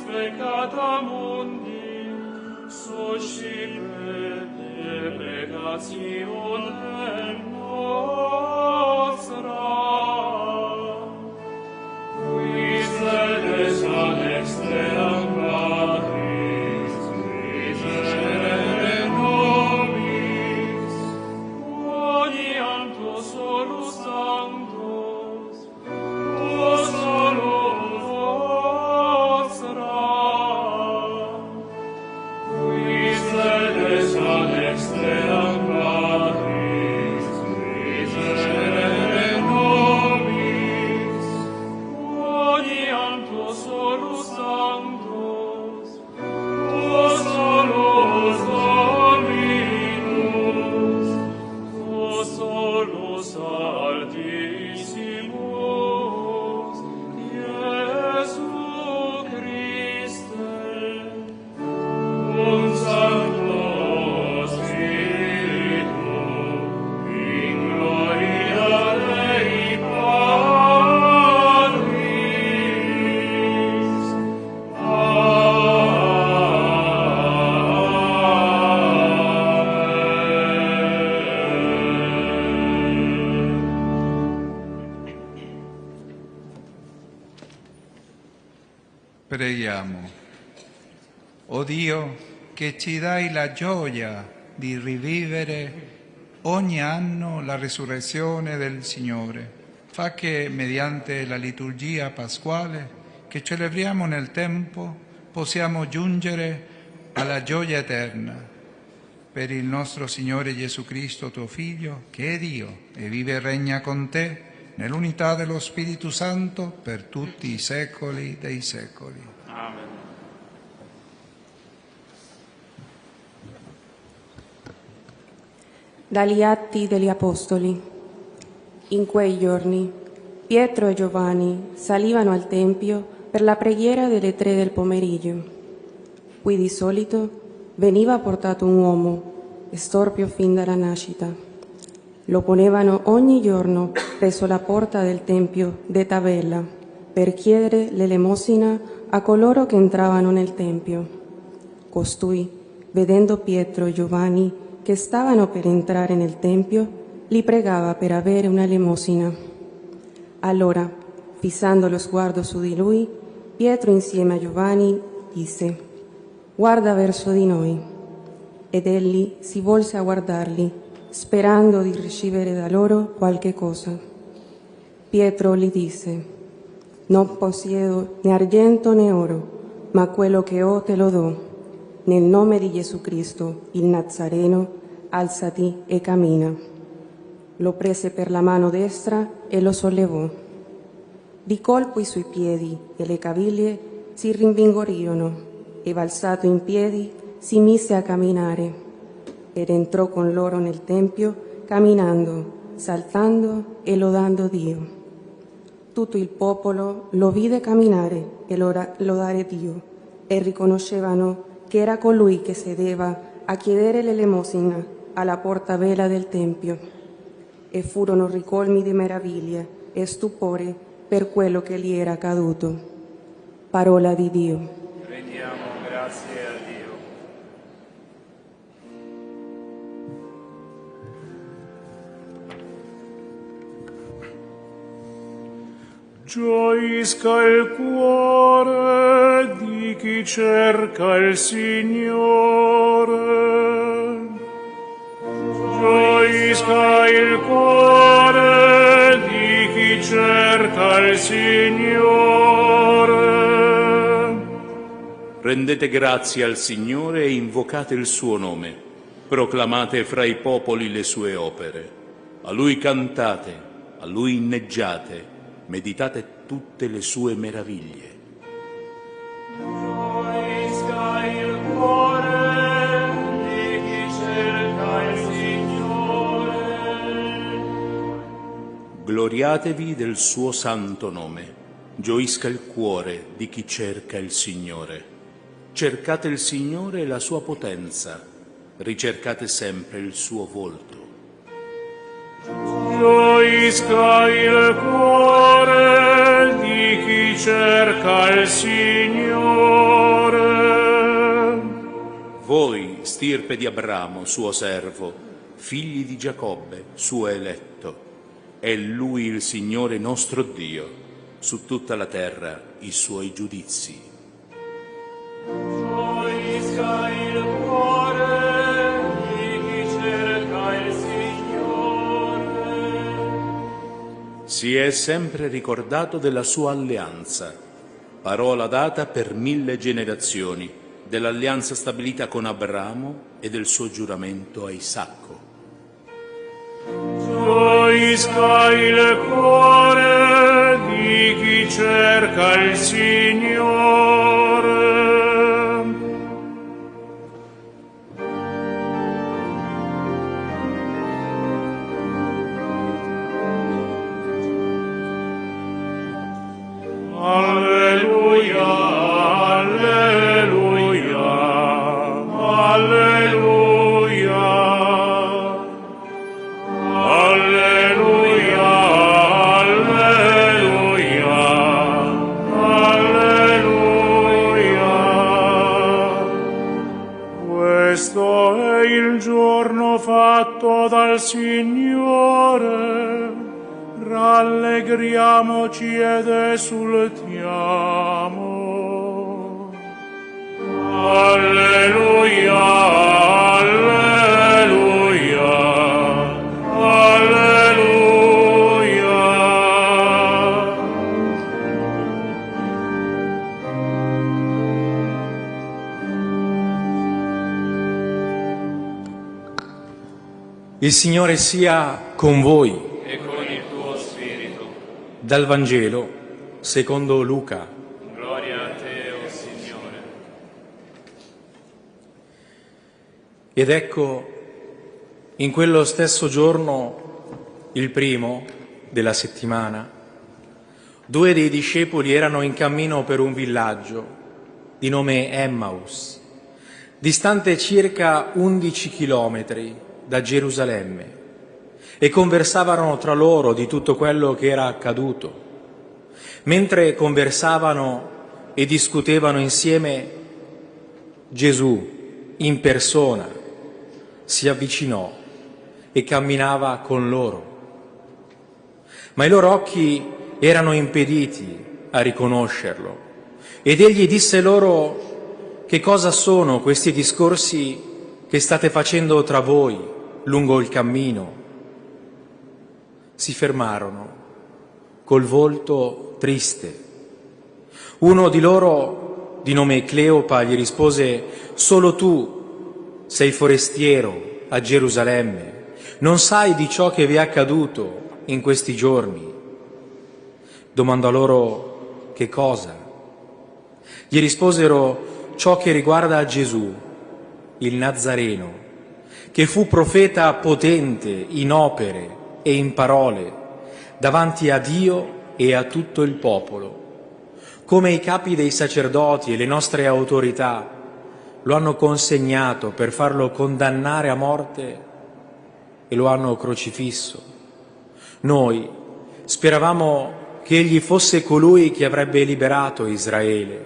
S7: Peccata mundi, suscipet deprecationem nostra, qui sedes ad extremam Patris, miserere nobis, quoniam tu solus sanctus, o solus ad extremam Patris,
S9: Preghiamo. O Dio, che ci dai la gioia di rivivere ogni anno la risurrezione del Signore, fa che mediante la liturgia pasquale che celebriamo nel tempo possiamo giungere alla gioia eterna. Per il nostro Signore Gesù Cristo, tuo Figlio, che è Dio e vive e regna con te nell'unità dello Spirito Santo per tutti i secoli dei secoli.
S5: Amen.
S11: Dagli Atti degli Apostoli. In quei giorni Pietro e Giovanni salivano al Tempio per la preghiera delle 3 del pomeriggio. Qui di solito veniva portato un uomo, storpio fin dalla nascita. Lo ponevano ogni giorno presso la porta del Tempio detta Bella per chiedere l'elemosina a coloro che entravano nel Tempio. Costui, vedendo Pietro e Giovanni che stavano per entrare nel Tempio, li pregava per avere una elemosina. Allora, fissando lo sguardo su di lui, Pietro insieme a Giovanni disse: «Guarda verso di noi». Ed egli si volse a guardarli, sperando di ricevere da loro qualche cosa. Pietro gli disse: «Non possiedo né argento né oro, ma quello che ho te lo do. Nel nome di Gesù Cristo, il Nazareno, alzati e cammina». Lo prese per la mano destra e lo sollevò. Di colpo i suoi piedi e le caviglie si rinvigorirono e, balzato in piedi, si mise a camminare ed entrò con loro nel Tempio, camminando, saltando e lodando Dio. Tutto il popolo lo vide camminare e lodare Dio e riconoscevano che era colui che sedeva a chiedere l'elemosina alla porta vela del Tempio. E furono ricolmi di meraviglia e stupore per quello che gli era accaduto. Parola di Dio.
S5: Rendiamo grazie a Dio.
S4: Gioisca il cuore di chi cerca il Signore. Gioisca il cuore di chi cerca il Signore.
S12: Rendete grazie al Signore e invocate il suo nome. Proclamate fra i popoli le sue opere. A Lui cantate, a Lui inneggiate, meditate tutte le sue meraviglie.
S4: Gioisca il cuore di chi cerca il Signore.
S12: Gloriatevi del suo santo nome. Gioisca il cuore di chi cerca il Signore. Cercate il Signore e la sua potenza. Ricercate sempre il suo volto.
S4: Gioisca il cuore di chi cerca il Signore.
S12: Voi, stirpe di Abramo, suo servo, figli di Giacobbe, suo eletto, è Lui il Signore nostro Dio, su tutta la terra i suoi giudizi.
S4: Gioisca il cuore di chi cerca il Signore.
S12: Si è sempre ricordato della sua alleanza, parola data per 1000 generazioni, dell'alleanza stabilita con Abramo e del suo giuramento a Isacco.
S4: Gioisca il cuore di chi cerca il Signore. Alleluia, alleluia, alleluia. Alleluia, alleluia, alleluia. Questo è il giorno fatto dal Signore. Rallegriamoci ed esultiamo. Alleluia, alleluia, alleluia.
S13: Il Signore sia con voi.
S5: E con il tuo spirito.
S13: Dal Vangelo secondo Luca.
S5: Gloria a te, o Signore.
S13: Ed ecco, in quello stesso giorno, il primo della settimana, 2 dei discepoli erano in cammino per un villaggio di nome Emmaus, distante circa 11 chilometri da Gerusalemme, e conversavano tra loro di tutto quello che era accaduto. Mentre conversavano e discutevano insieme, Gesù in persona si avvicinò e camminava con loro. Ma i loro occhi erano impediti a riconoscerlo, ed egli disse loro: che cosa sono questi discorsi che state facendo tra voi lungo il cammino? Si fermarono col volto triste. Uno di loro, di nome Cleopa, gli rispose: solo tu sei forestiero a Gerusalemme, non sai di ciò che vi è accaduto in questi giorni. Domandò loro: che cosa? Gli risposero: ciò che riguarda Gesù, il Nazareno, che fu profeta potente in opere e in parole davanti a Dio e a tutto il popolo. Come i capi dei sacerdoti e le nostre autorità lo hanno consegnato per farlo condannare a morte e lo hanno crocifisso. Noi speravamo che egli fosse colui che avrebbe liberato Israele.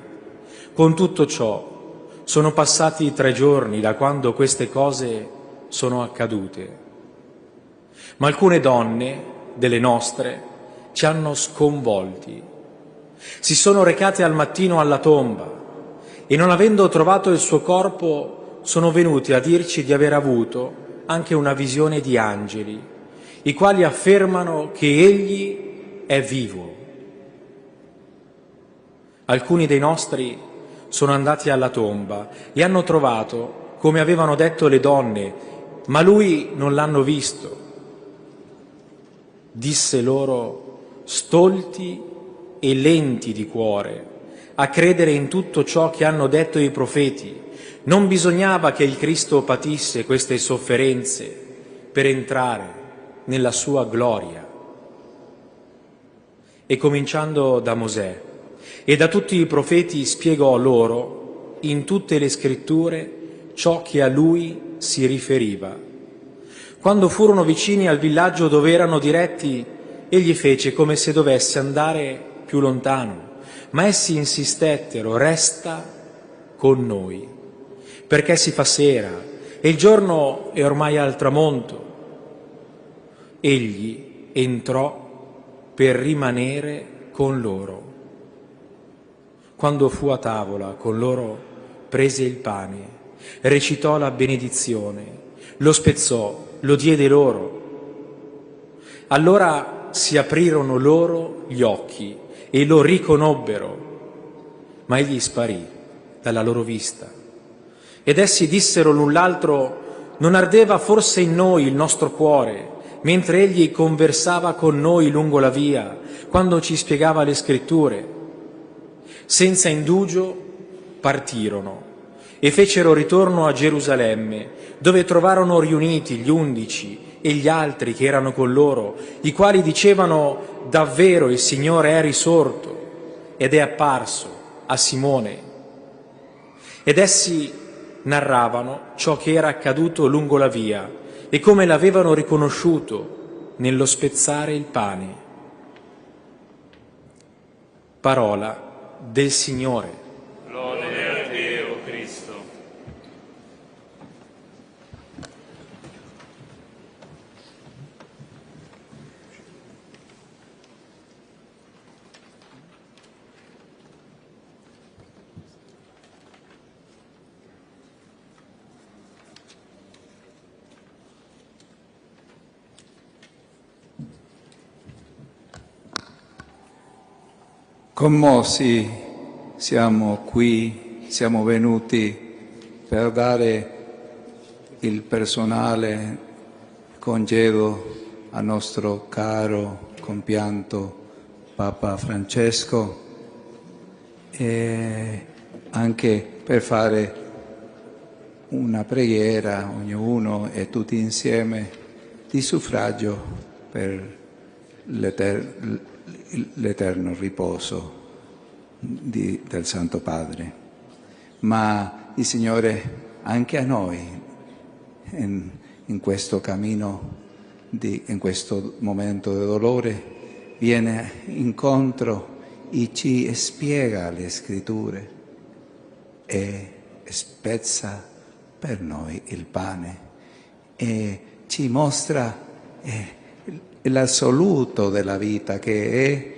S13: Con tutto ciò, sono passati 3 giorni da quando queste cose sono accadute. Ma alcune donne, delle nostre, ci hanno sconvolti. Si sono recate al mattino alla tomba e, non avendo trovato il suo corpo, sono venuti a dirci di aver avuto anche una visione di angeli, i quali affermano che egli è vivo. Alcuni dei nostri sono andati alla tomba e hanno trovato come avevano detto le donne, ma lui non l'hanno visto. Disse loro: stolti e lenti di cuore a credere in tutto ciò che hanno detto i profeti. Non bisognava che il Cristo patisse queste sofferenze per entrare nella sua gloria. E cominciando da Mosè e da tutti i profeti spiegò loro in tutte le scritture ciò che a lui si riferiva. Quando furono vicini al villaggio dove erano diretti, egli fece come se dovesse andare più lontano, ma essi insistettero: resta con noi, perché si fa sera e il giorno è ormai al tramonto. Egli entrò per rimanere con loro. Quando fu a tavola con loro, prese il pane, recitò la benedizione, lo spezzò, lo diede loro. Allora si aprirono loro gli occhi e lo riconobbero, ma egli sparì dalla loro vista. Ed essi dissero l'un l'altro: non ardeva forse in noi il nostro cuore, mentre egli conversava con noi lungo la via, quando ci spiegava le scritture? Senza indugio partirono e fecero ritorno a Gerusalemme, dove trovarono riuniti gli 11 e gli altri che erano con loro, i quali dicevano: davvero il Signore è risorto ed è apparso a Simone. Ed essi narravano ciò che era accaduto lungo la via e come l'avevano riconosciuto nello spezzare il pane. Parola del Signore.
S5: Lode a te, o Cristo.
S9: Commossi siamo qui, siamo venuti per dare il personale congedo al nostro caro, compianto Papa Francesco e anche per fare una preghiera, ognuno e tutti insieme, di suffragio per l'eterno riposo del Santo Padre. Ma il Signore anche a noi, in questo cammino, in questo momento di dolore, viene incontro e ci spiega le Scritture e spezza per noi il pane e ci mostra l'assoluto della vita, che è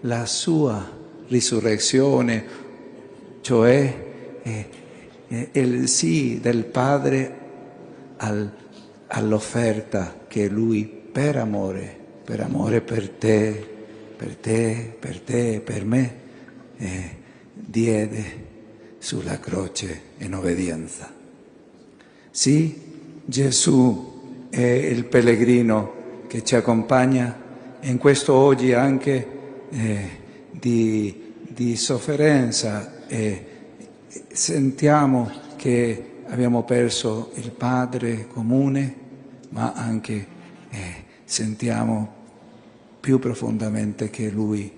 S9: la sua risurrezione, cioè il sì del Padre all'offerta che Lui per amore per te, per me, diede sulla croce in obbedienza. Sì, Gesù è il pellegrino che ci accompagna in questo oggi anche di sofferenza e sentiamo che abbiamo perso il Padre comune, ma anche sentiamo più profondamente che Lui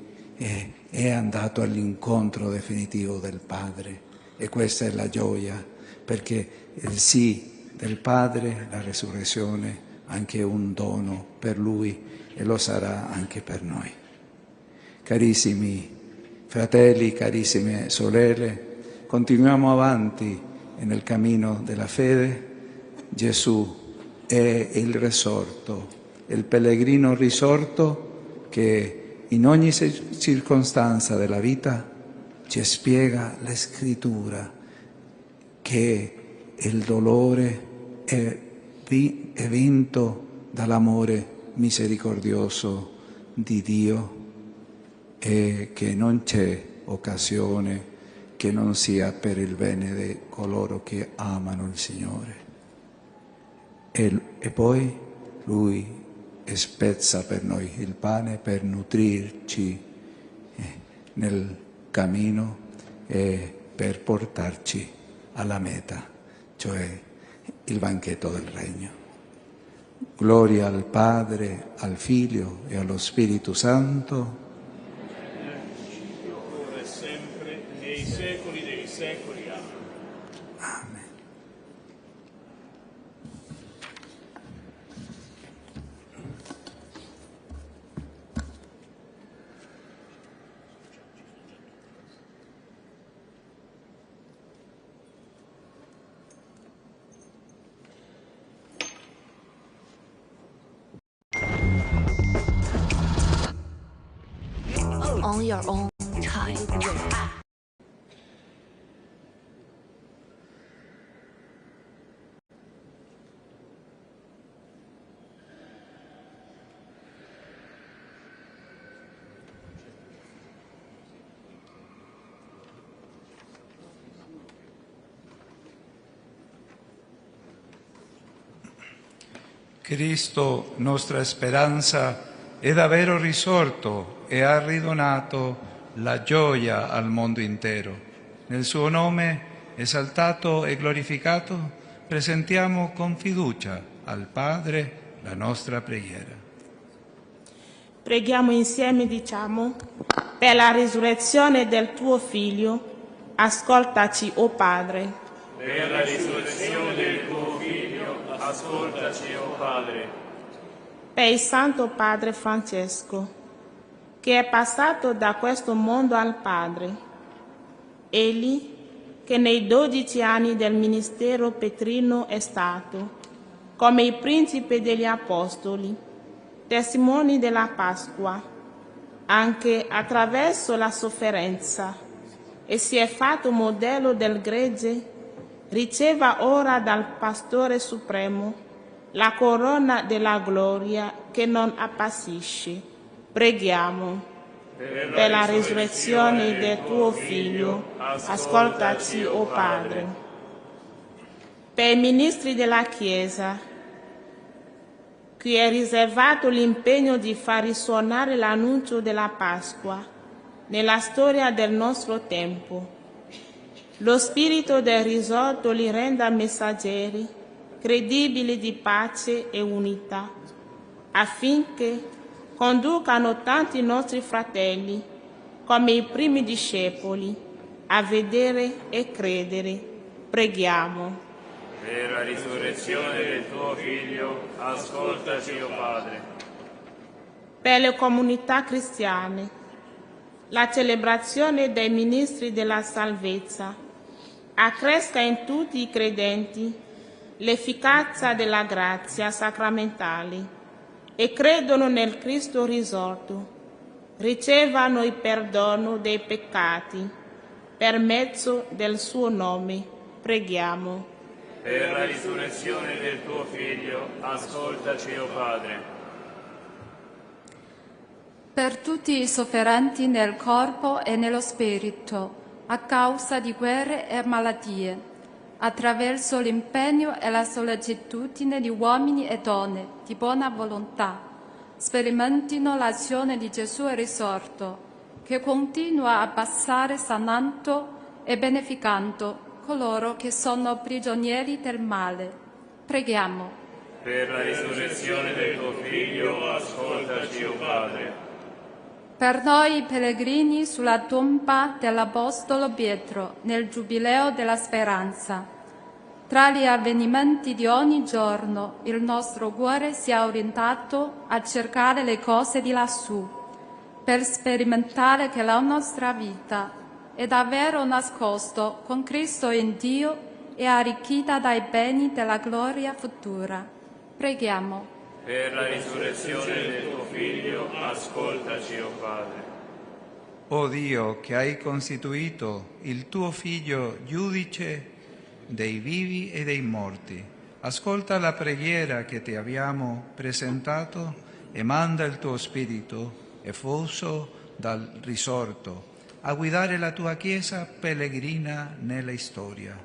S9: è andato all'incontro definitivo del Padre, e questa è la gioia, perché il sì del Padre, la resurrezione, anche è un dono per Lui e lo sarà anche per noi. Carissimi fratelli, carissime sorelle, continuiamo avanti nel cammino della fede. Gesù è il risorto, il pellegrino risorto che in ogni circostanza della vita ci spiega la Scrittura che il dolore è vinto dall'amore misericordioso di Dio e che non c'è occasione che non sia per il bene di coloro che amano il Signore. E poi Lui spezza per noi il pane per nutrirci nel cammino e per portarci alla meta, cioè il banchetto del Regno. Gloria al Padre, al Figlio e allo Spirito Santo.
S4: Ora e sempre, nei secoli dei secoli.
S9: Amen.
S10: On your own time.
S9: Cristo, nostra speranza, è davvero risorto e ha ridonato la gioia al mondo intero. Nel suo nome, esaltato e glorificato, presentiamo con fiducia al Padre la nostra preghiera.
S14: Preghiamo insieme, diciamo: per la risurrezione del tuo Figlio, ascoltaci, o Padre.
S5: Per la risurrezione del tuo Figlio, ascoltaci, o Padre.
S14: Per il Santo Padre Francesco, che è passato da questo mondo al Padre. Egli, che nei 12 anni del ministero petrino è stato, come il principe degli Apostoli, testimoni della Pasqua, anche attraverso la sofferenza, e si è fatto modello del gregge, riceva ora dal Pastore Supremo la corona della gloria che non appassisce. Preghiamo. per la risurrezione del tuo Figlio, ascoltaci, o Padre. Per i ministri della Chiesa, cui è riservato l'impegno di far risuonare l'annuncio della Pasqua nella storia del nostro tempo, lo spirito del risorto li renda messaggeri credibili di pace e unità, affinché conducano tanti nostri fratelli come i primi discepoli a vedere e credere. Preghiamo.
S5: Per la risurrezione del tuo Figlio, ascoltaci, o Padre.
S14: Per le comunità cristiane, la celebrazione dei ministri della salvezza accresca in tutti i credenti l'efficacia della grazia sacramentale e credono nel Cristo risorto, ricevano il perdono dei peccati per mezzo del suo nome. Preghiamo.
S5: Per la risurrezione del tuo Figlio, ascoltaci, o Padre.
S15: Per tutti i sofferenti nel corpo e nello spirito, a causa di guerre e malattie, attraverso l'impegno e la sollecitudine di uomini e donne di buona volontà, sperimentino l'azione di Gesù risorto, che continua a passare sanando e beneficando coloro che sono prigionieri del male. Preghiamo.
S5: Per la risurrezione del tuo Figlio, ascoltaci, o Padre.
S15: Per noi pellegrini sulla tomba dell'Apostolo Pietro nel Giubileo della Speranza, tra gli avvenimenti di ogni giorno il nostro cuore sia orientato a cercare le cose di lassù, per sperimentare che la nostra vita è davvero nascosto con Cristo in Dio e arricchita dai beni della gloria futura. Preghiamo.
S5: Per la risurrezione del tuo Figlio, ascoltaci, o Padre.
S9: O Dio, che hai costituito il tuo Figlio giudice dei vivi e dei morti, ascolta la preghiera che ti abbiamo presentato e manda il tuo Spirito, effuso dal risorto, a guidare la tua Chiesa pellegrina nella storia.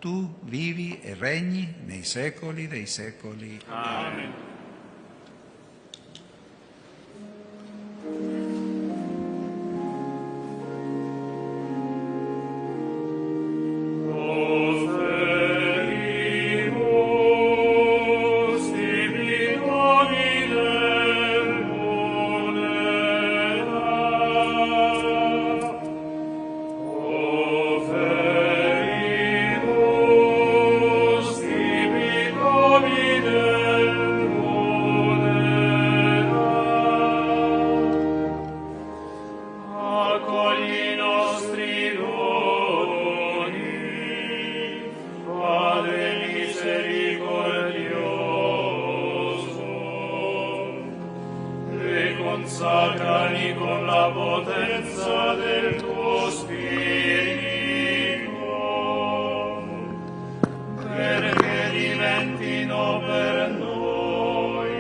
S9: Tu vivi e regni nei secoli dei secoli.
S5: Amen. Consacrali con la potenza del tuo Spirito, perché diventino per noi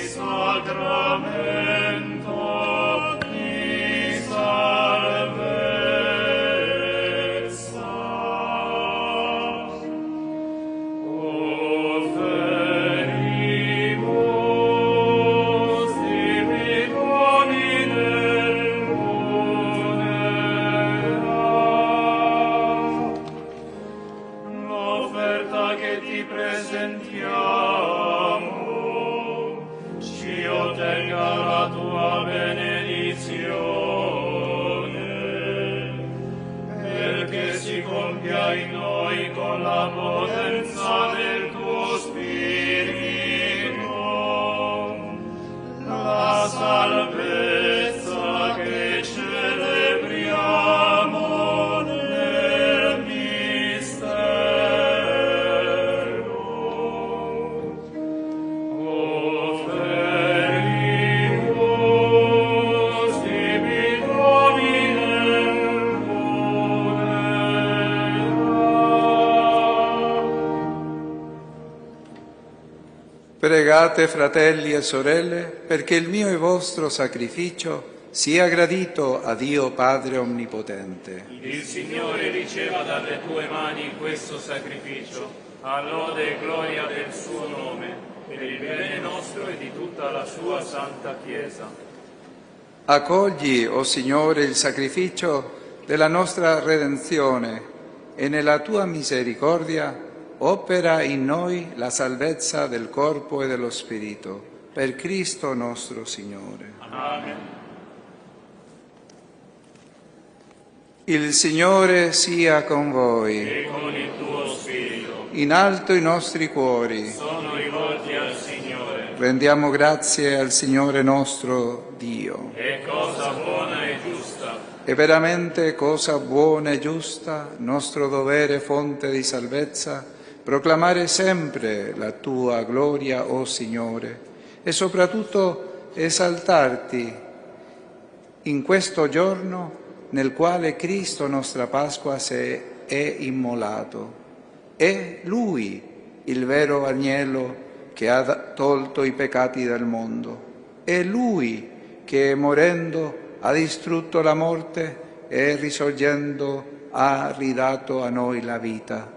S5: sacramento di salvezza. In noi con la potenza del tuo Spirito, la salvezza che celebriamo nel mistero. Offerimus tibi Domine.
S9: Pregate, fratelli e sorelle, perché il mio e vostro sacrificio sia gradito a Dio Padre Onnipotente.
S5: Il Signore riceva dalle tue mani questo sacrificio, a lode e gloria del suo nome, per il bene nostro e di tutta la sua santa Chiesa.
S9: Accogli, o Signore, il sacrificio della nostra redenzione e nella tua misericordia opera in noi la salvezza del corpo e dello spirito. Per Cristo nostro Signore.
S5: Amen.
S9: Il Signore sia con voi.
S5: E con il tuo spirito.
S9: In alto i nostri cuori.
S5: Sono rivolti al Signore.
S9: Rendiamo grazie al Signore nostro Dio.
S5: È cosa buona e giusta.
S9: È veramente cosa buona e giusta, nostro dovere fonte di salvezza, proclamare sempre la tua gloria, o Signore, e soprattutto esaltarti in questo giorno nel quale Cristo, nostra Pasqua, è immolato. È Lui il vero agnello che ha tolto i peccati del mondo. È Lui che, morendo, ha distrutto la morte e, risorgendo, ha ridato a noi la vita.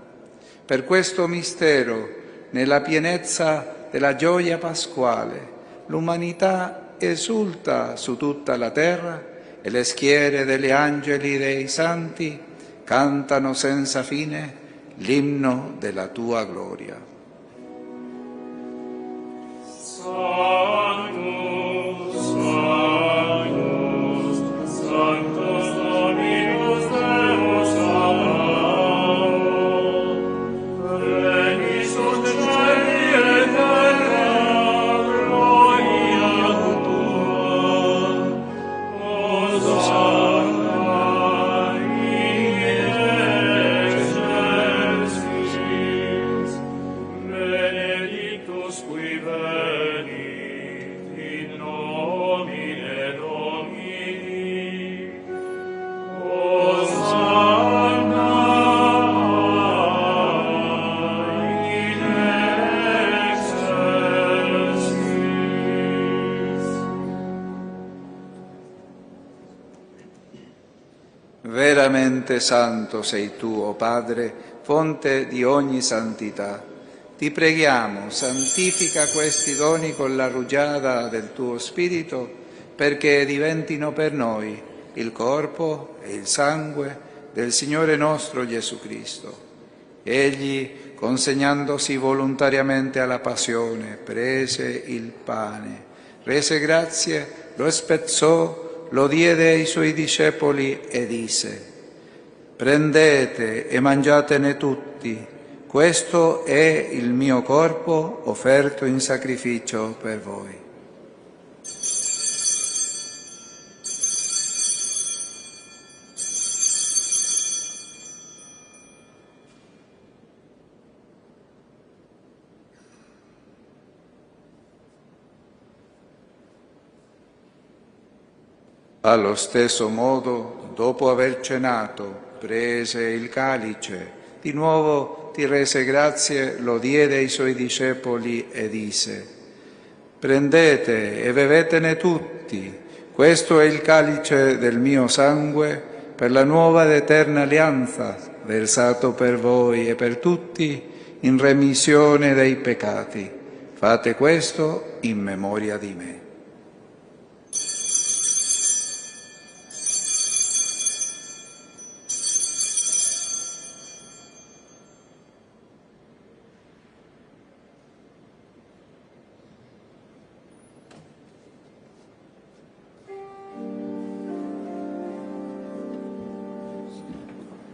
S9: Per questo mistero, nella pienezza della gioia pasquale, l'umanità esulta su tutta la terra e le schiere degli angeli e dei santi cantano senza fine l'inno della tua gloria.
S5: Sanctus, Sanctus, Sanctus Dominus Deus Sabaoth, regis ut cieli et terra, gloria tua, Hosanna in excelsis, benedictus qui venit in nomine Domini, Hosanna in excelsis.
S9: Veramente santo sei tu, o Padre, fonte di ogni santità. Ti preghiamo, santifica questi doni con la rugiada del tuo Spirito, perché diventino per noi il corpo e il sangue del Signore nostro Gesù Cristo. Egli, consegnandosi volontariamente alla passione, prese il pane, rese grazie, lo spezzò, lo diede ai suoi discepoli e disse: «Prendete e mangiatene tutti, questo è il mio corpo offerto in sacrificio per voi». Allo stesso modo, dopo aver cenato, prese il calice, di nuovo ti rese grazie, lo diede ai suoi discepoli e disse: «Prendete e bevetene tutti, questo è il calice del mio sangue per la nuova ed eterna alleanza, versato per voi e per tutti in remissione dei peccati. Fate questo in memoria di me».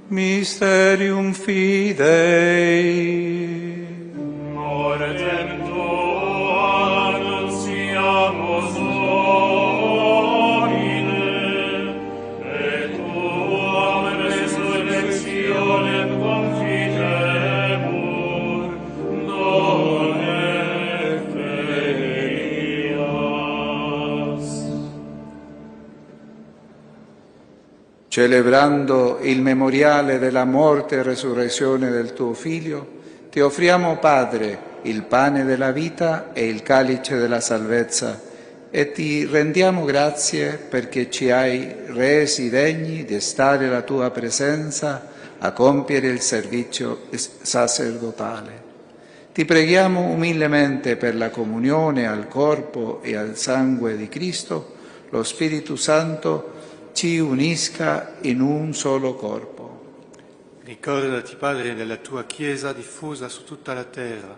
S9: Mysterium Fidei.
S5: Mortem tua annunziamus domine, et tuam resurrectionem confitemur, done ferias.
S9: Celebrando il memoriale della morte e resurrezione del tuo Figlio, ti offriamo, Padre, il pane della vita e il calice della salvezza, e ti rendiamo grazie perché ci hai resi degni di stare alla tua presenza a compiere il servizio sacerdotale. Ti preghiamo umilmente per la comunione al corpo e al sangue di Cristo, lo Spirito Santo ci unisca in un solo corpo.
S16: Ricordati, Padre, della tua Chiesa diffusa su tutta la terra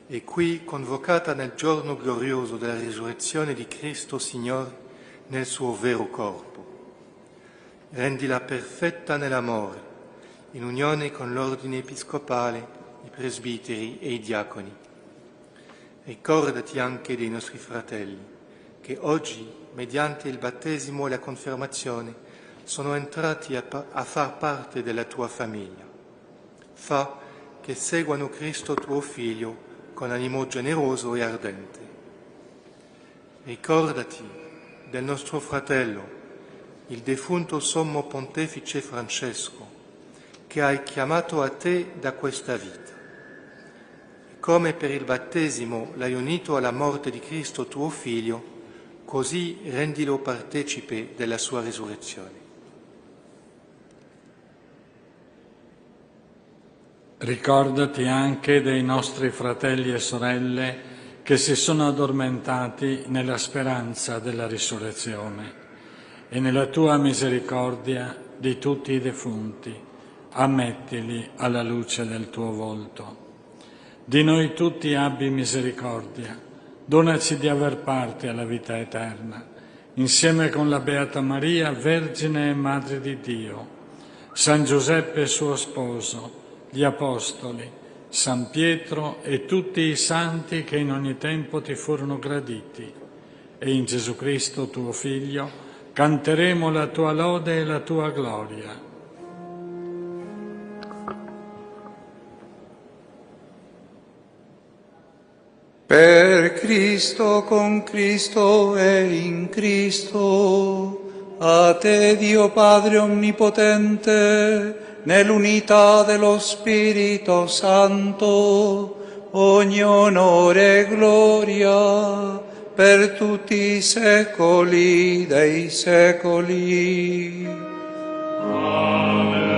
S16: e qui convocata nel giorno glorioso della risurrezione di Cristo Signore nel suo vero corpo. Rendila perfetta nell'amore, in unione con l'ordine episcopale, i presbiteri e i diaconi. Ricordati anche dei nostri fratelli, che oggi, mediante il battesimo e la confermazione, sono entrati a far parte della tua famiglia. Fa che seguano Cristo tuo Figlio con animo generoso e ardente. Ricordati del nostro fratello, il defunto Sommo Pontefice Francesco, che hai chiamato a te da questa vita. Come per il battesimo l'hai unito alla morte di Cristo tuo Figlio, così rendilo partecipe della sua risurrezione.
S17: Ricordati anche dei nostri fratelli e sorelle che si sono addormentati nella speranza della risurrezione e nella tua misericordia di tutti i defunti, ammettili alla luce del tuo volto. Di noi tutti abbi misericordia, donaci di aver parte alla vita eterna, insieme con la Beata Maria, Vergine e Madre di Dio, San Giuseppe suo sposo, gli Apostoli, San Pietro e tutti i santi che in ogni tempo ti furono graditi. E in Gesù Cristo, tuo Figlio, canteremo la tua lode e la tua gloria.
S9: Per Cristo, con Cristo e in Cristo, a te Dio Padre Onnipotente, nell'unità dello Spirito Santo, ogni onore e gloria per tutti i secoli dei secoli.
S5: Amen.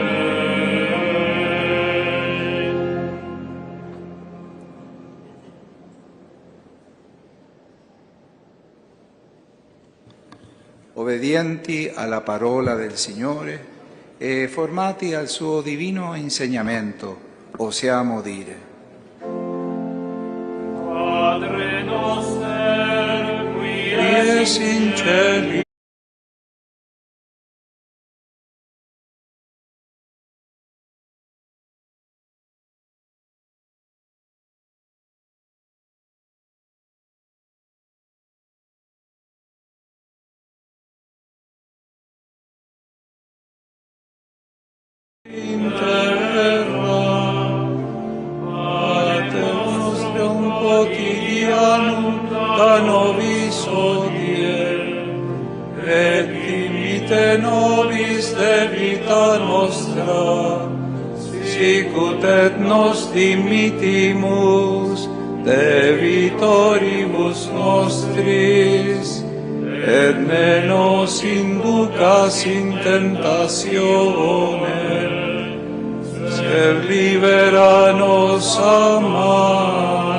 S9: Obbedienti alla parola del Signore e formati al suo divino insegnamento, osiamo dire:
S5: Padre nostro, qui
S9: es in cieli, in terra, Pater nostrum quotidianum da nobis hodie, et dimitte nobis debita nostra, sicut et nos dimittimus debitoribus nostris, et ne nos inducas in tentatione, sed libera nos a malo.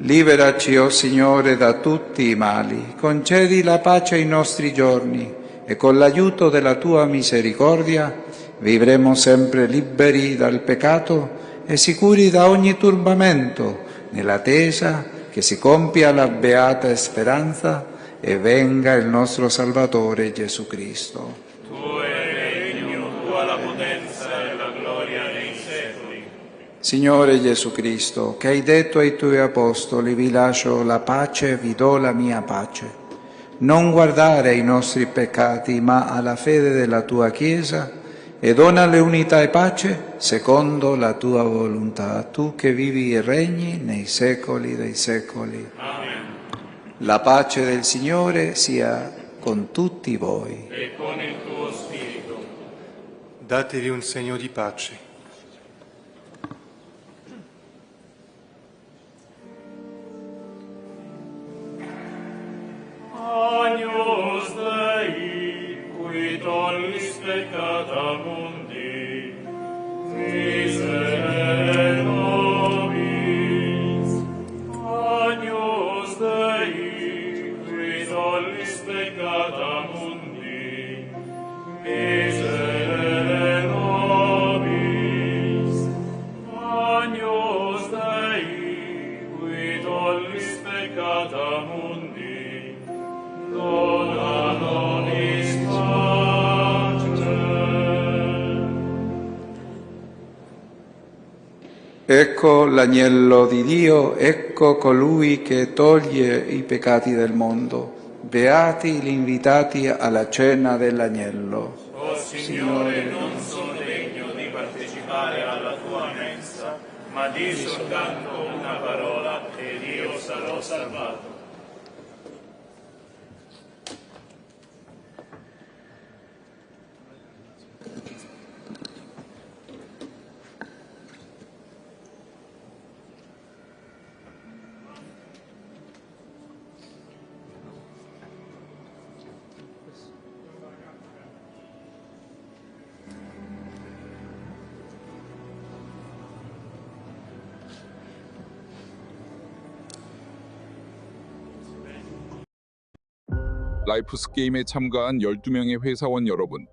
S9: Liberaci, o Signore, da tutti i mali, concedi la pace ai nostri giorni e con l'aiuto della Tua misericordia vivremo sempre liberi dal peccato e sicuri da ogni turbamento, nell'attesa che si compia la beata speranza e venga il nostro Salvatore Gesù Cristo.
S5: Tuo è il regno, tua la potenza e la gloria nei secoli.
S9: Signore Gesù Cristo, che hai detto ai Tuoi Apostoli: vi lascio la pace, vi do la mia pace. Non guardare ai nostri peccati, ma alla fede della Tua Chiesa, e donale unità e pace secondo la Tua volontà, Tu che vivi e regni nei secoli dei secoli.
S5: Amen.
S9: La pace del Signore sia con tutti voi.
S5: E con il tuo spirito.
S16: Datevi un segno di pace.
S5: tollis peccata mundi, miserere nobis. Agnus Dei, qui tollis peccata mundi, miserere nobis. Agnus Dei, qui tollis peccata mundi, dona nobis pace.
S9: Ecco l'agnello di Dio, ecco colui che toglie i peccati del mondo. Beati gli invitati alla cena dell'agnello.
S5: O Signore, non sono degno di partecipare alla tua mensa, ma di soltanto una parola ed io sarò salvato.
S18: 라이프스 게임에 참가한 12명의 회사원 여러분,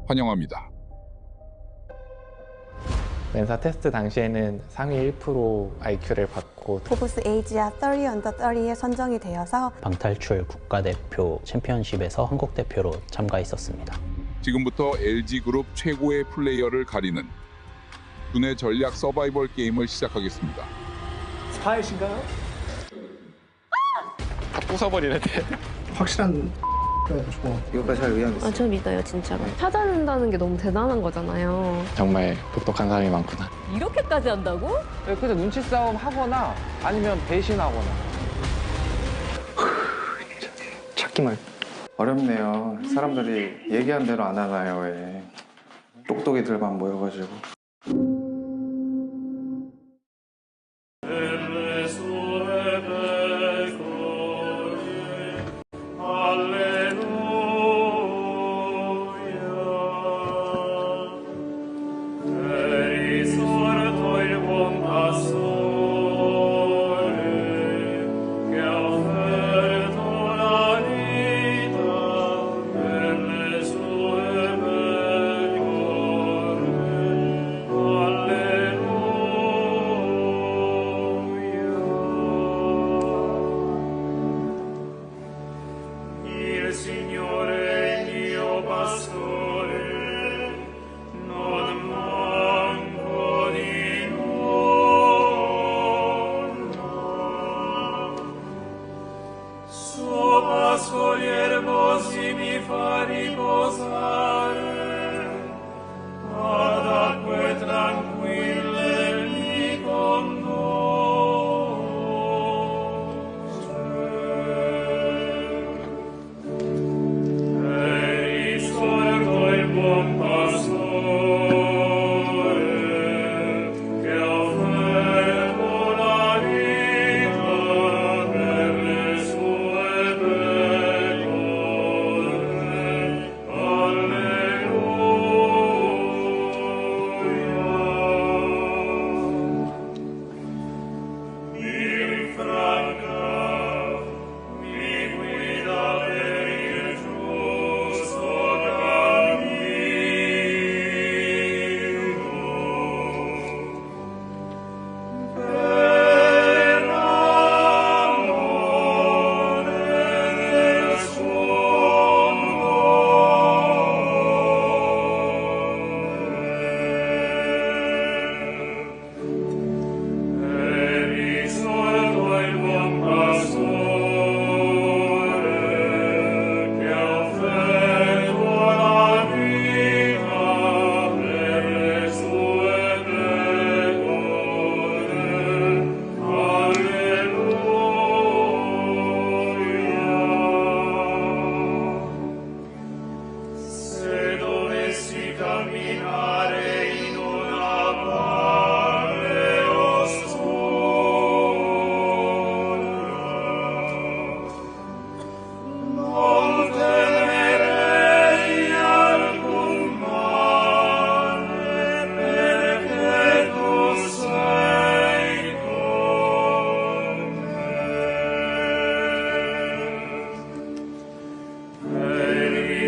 S18: 환영합니다.
S19: 멘사 테스트 당시에는 상위 1% IQ를 받고
S20: 포브스 에이지아 30 언더 30에 선정이 되어서
S21: 방탈출 국가대표 챔피언십에서 한국 대표로 참가했었습니다.
S18: 지금부터 LG그룹 최고의 플레이어를 가리는 두뇌 전략 서바이벌 게임을 시작하겠습니다.
S22: 스파이신가요?
S19: 다 부숴버리는데.
S22: 확실한
S19: 이거까지 할 의향이 있어요.
S23: 저 믿어요, 진짜로. 찾아낸다는 게 너무 대단한 거잖아요.
S19: 정말 똑똑한 사람이 많구나.
S23: 이렇게까지 한다고?
S24: 그래서 눈치 싸움 하거나 아니면 배신하거나.
S19: 찾기만. 어렵네요. 사람들이 얘기한 대로 안 하나요, 왜. 똑똑이들만 모여가지고.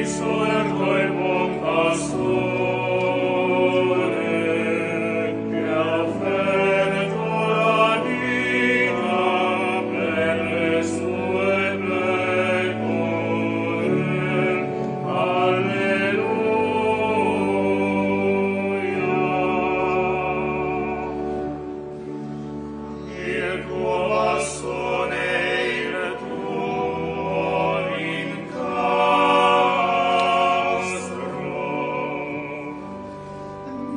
S5: risorto il buon pastore, che ha offerto la vita per le sue pecore. Alleluia. Il tuo bastone e il tuo incastro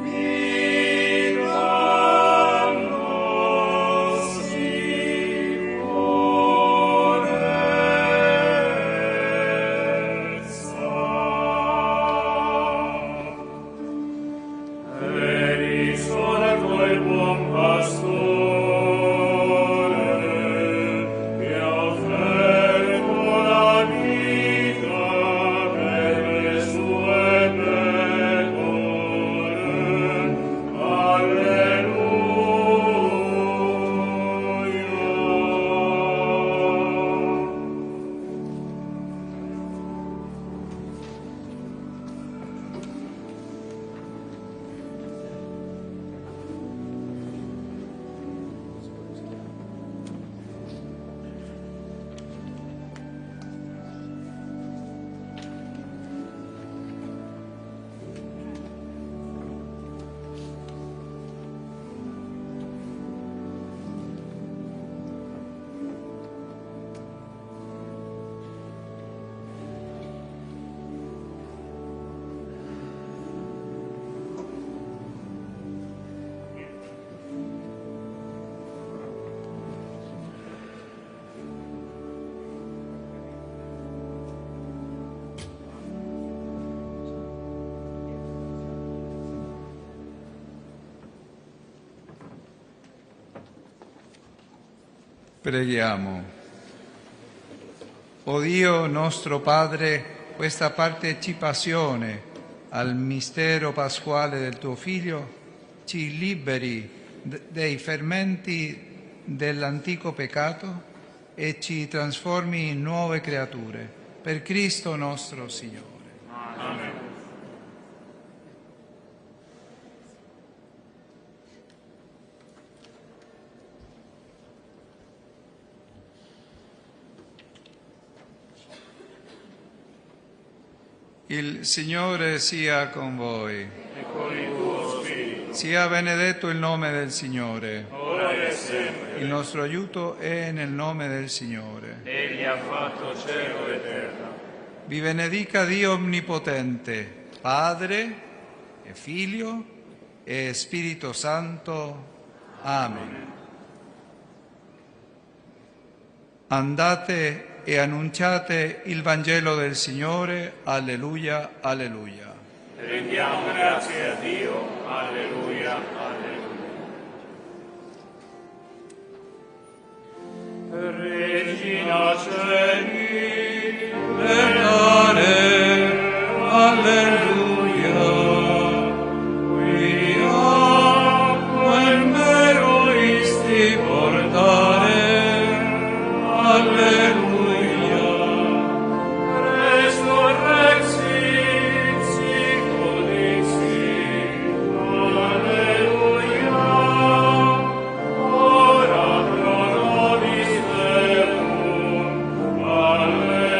S5: mi danno sicurezza. E risorto il buon pastore, che ha offerto la vita per le sue pecore. Alleluia.
S9: Preghiamo. O Dio nostro Padre, questa partecipazione al mistero pasquale del tuo Figlio ci liberi dei fermenti dell'antico peccato e ci trasformi in nuove creature. Per Cristo nostro Signore.
S5: Amen.
S9: Il Signore sia con voi.
S5: E con il tuo spirito.
S9: Sia benedetto il nome del Signore.
S5: Ora e sempre.
S9: Il nostro aiuto è nel nome del Signore.
S5: Egli ha fatto cielo e terra.
S9: Vi benedica Dio Onnipotente, Padre e Figlio e Spirito Santo. Amen. Andate e annunciate il Vangelo del Signore. Alleluia, alleluia.
S5: Rendiamo grazie a Dio. Alleluia, alleluia. Regina Celi,
S9: Pregare, alleluia. Qui acqua in vero isti portare, alleluia.
S5: Resurrexit sicut dixit, alleluia. Ora pro nobis Deum, alleluia.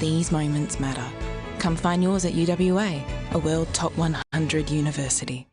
S1: these moments matter. Come find yours at UWA, a World Top 100 university.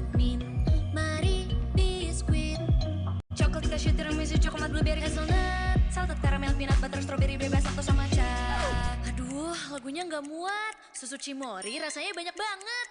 S2: chocolate mint, Marie biskuit, coklat cashew tiramisu, coklat blueberry hazelnut, salted caramel peanut butter strawberry bebas laktosa matcha. Aduh, lagunya nggak muat. Susu Cimory rasanya banyak banget.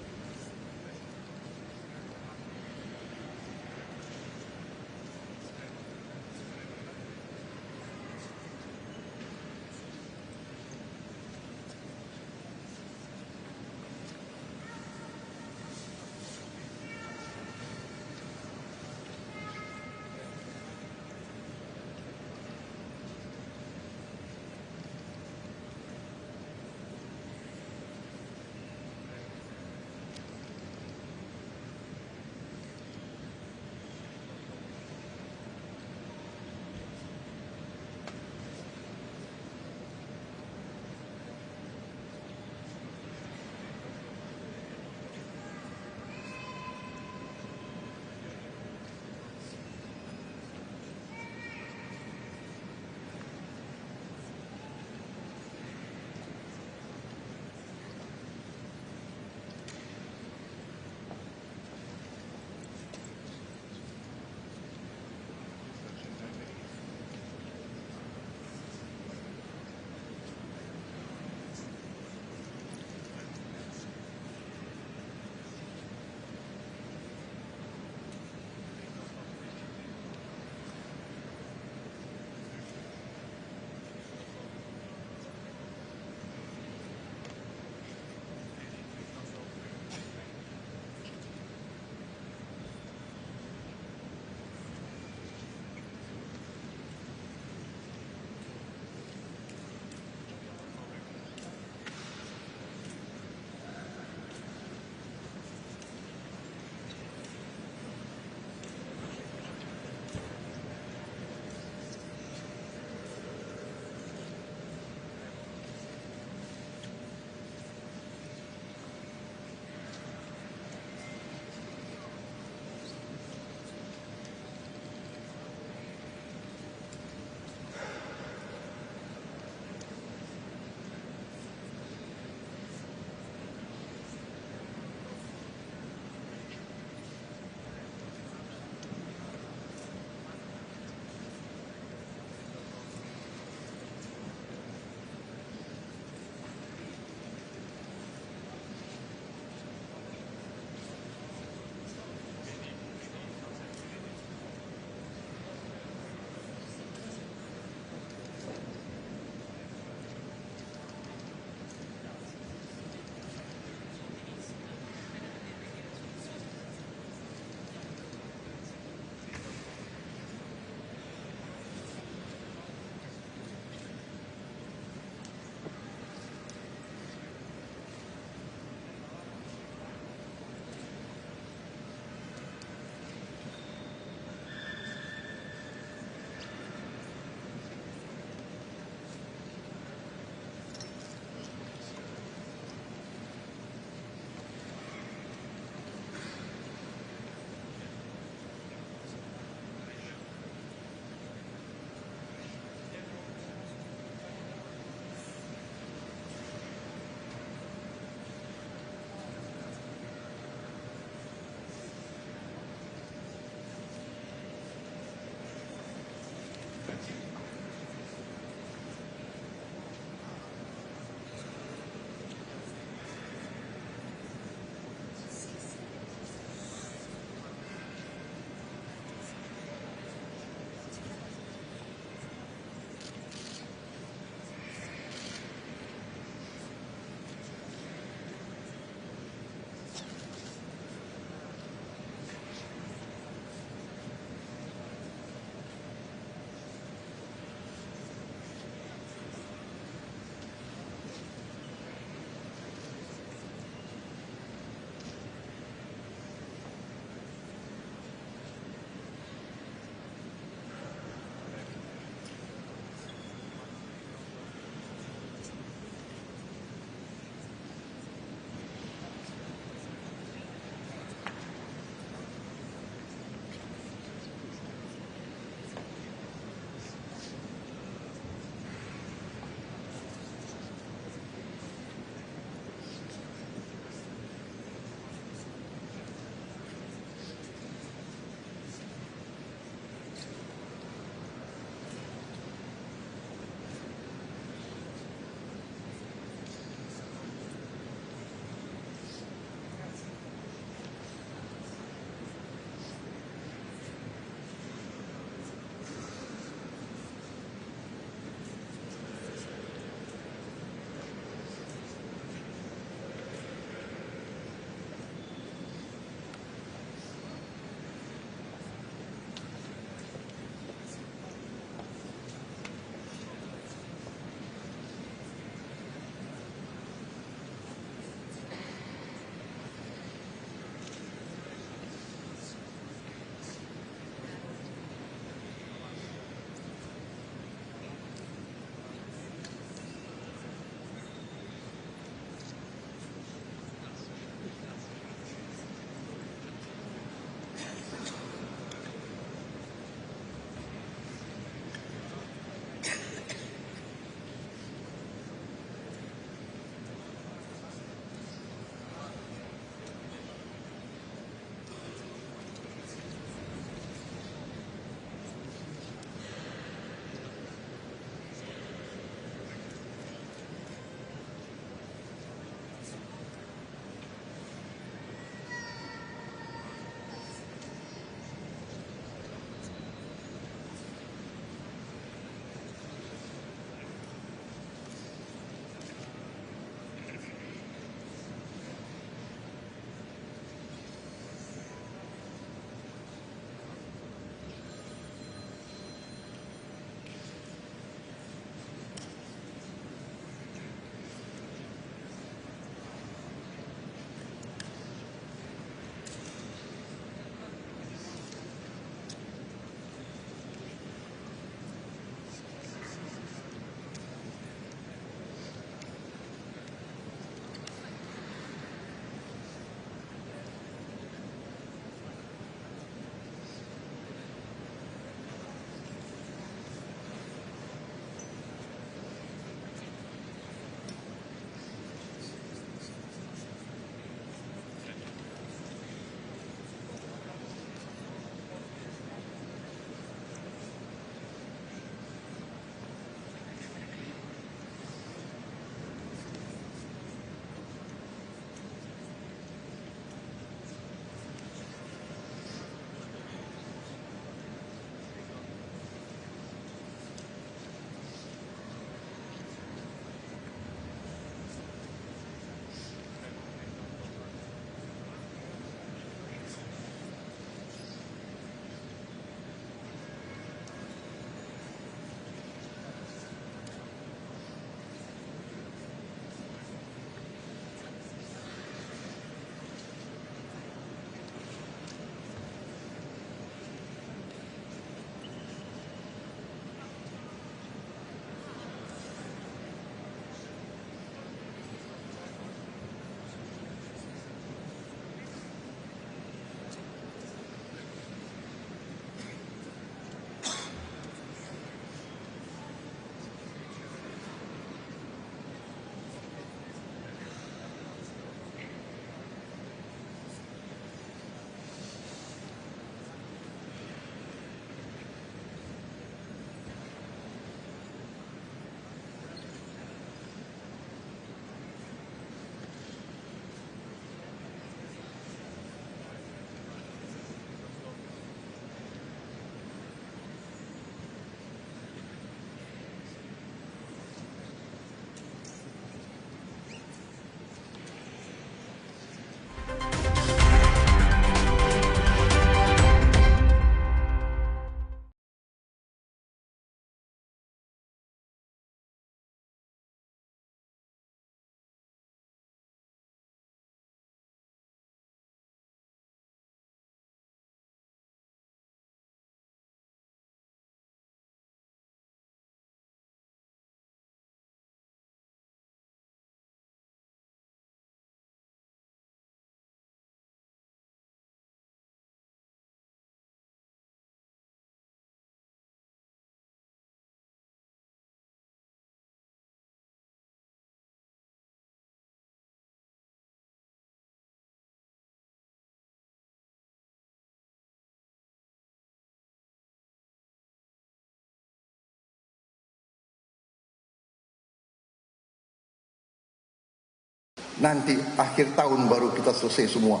S3: nanti akhir tahun baru kita selesai semua.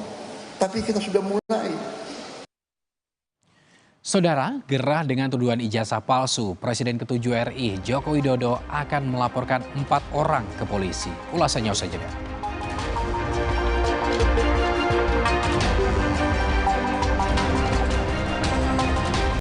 S3: Tapi kita sudah mulai.
S6: Saudara, gerah dengan tuduhan ijazah palsu, Presiden ke-7 RI Joko Widodo akan melaporkan 4 orang ke polisi. Ulasannya usai jeda.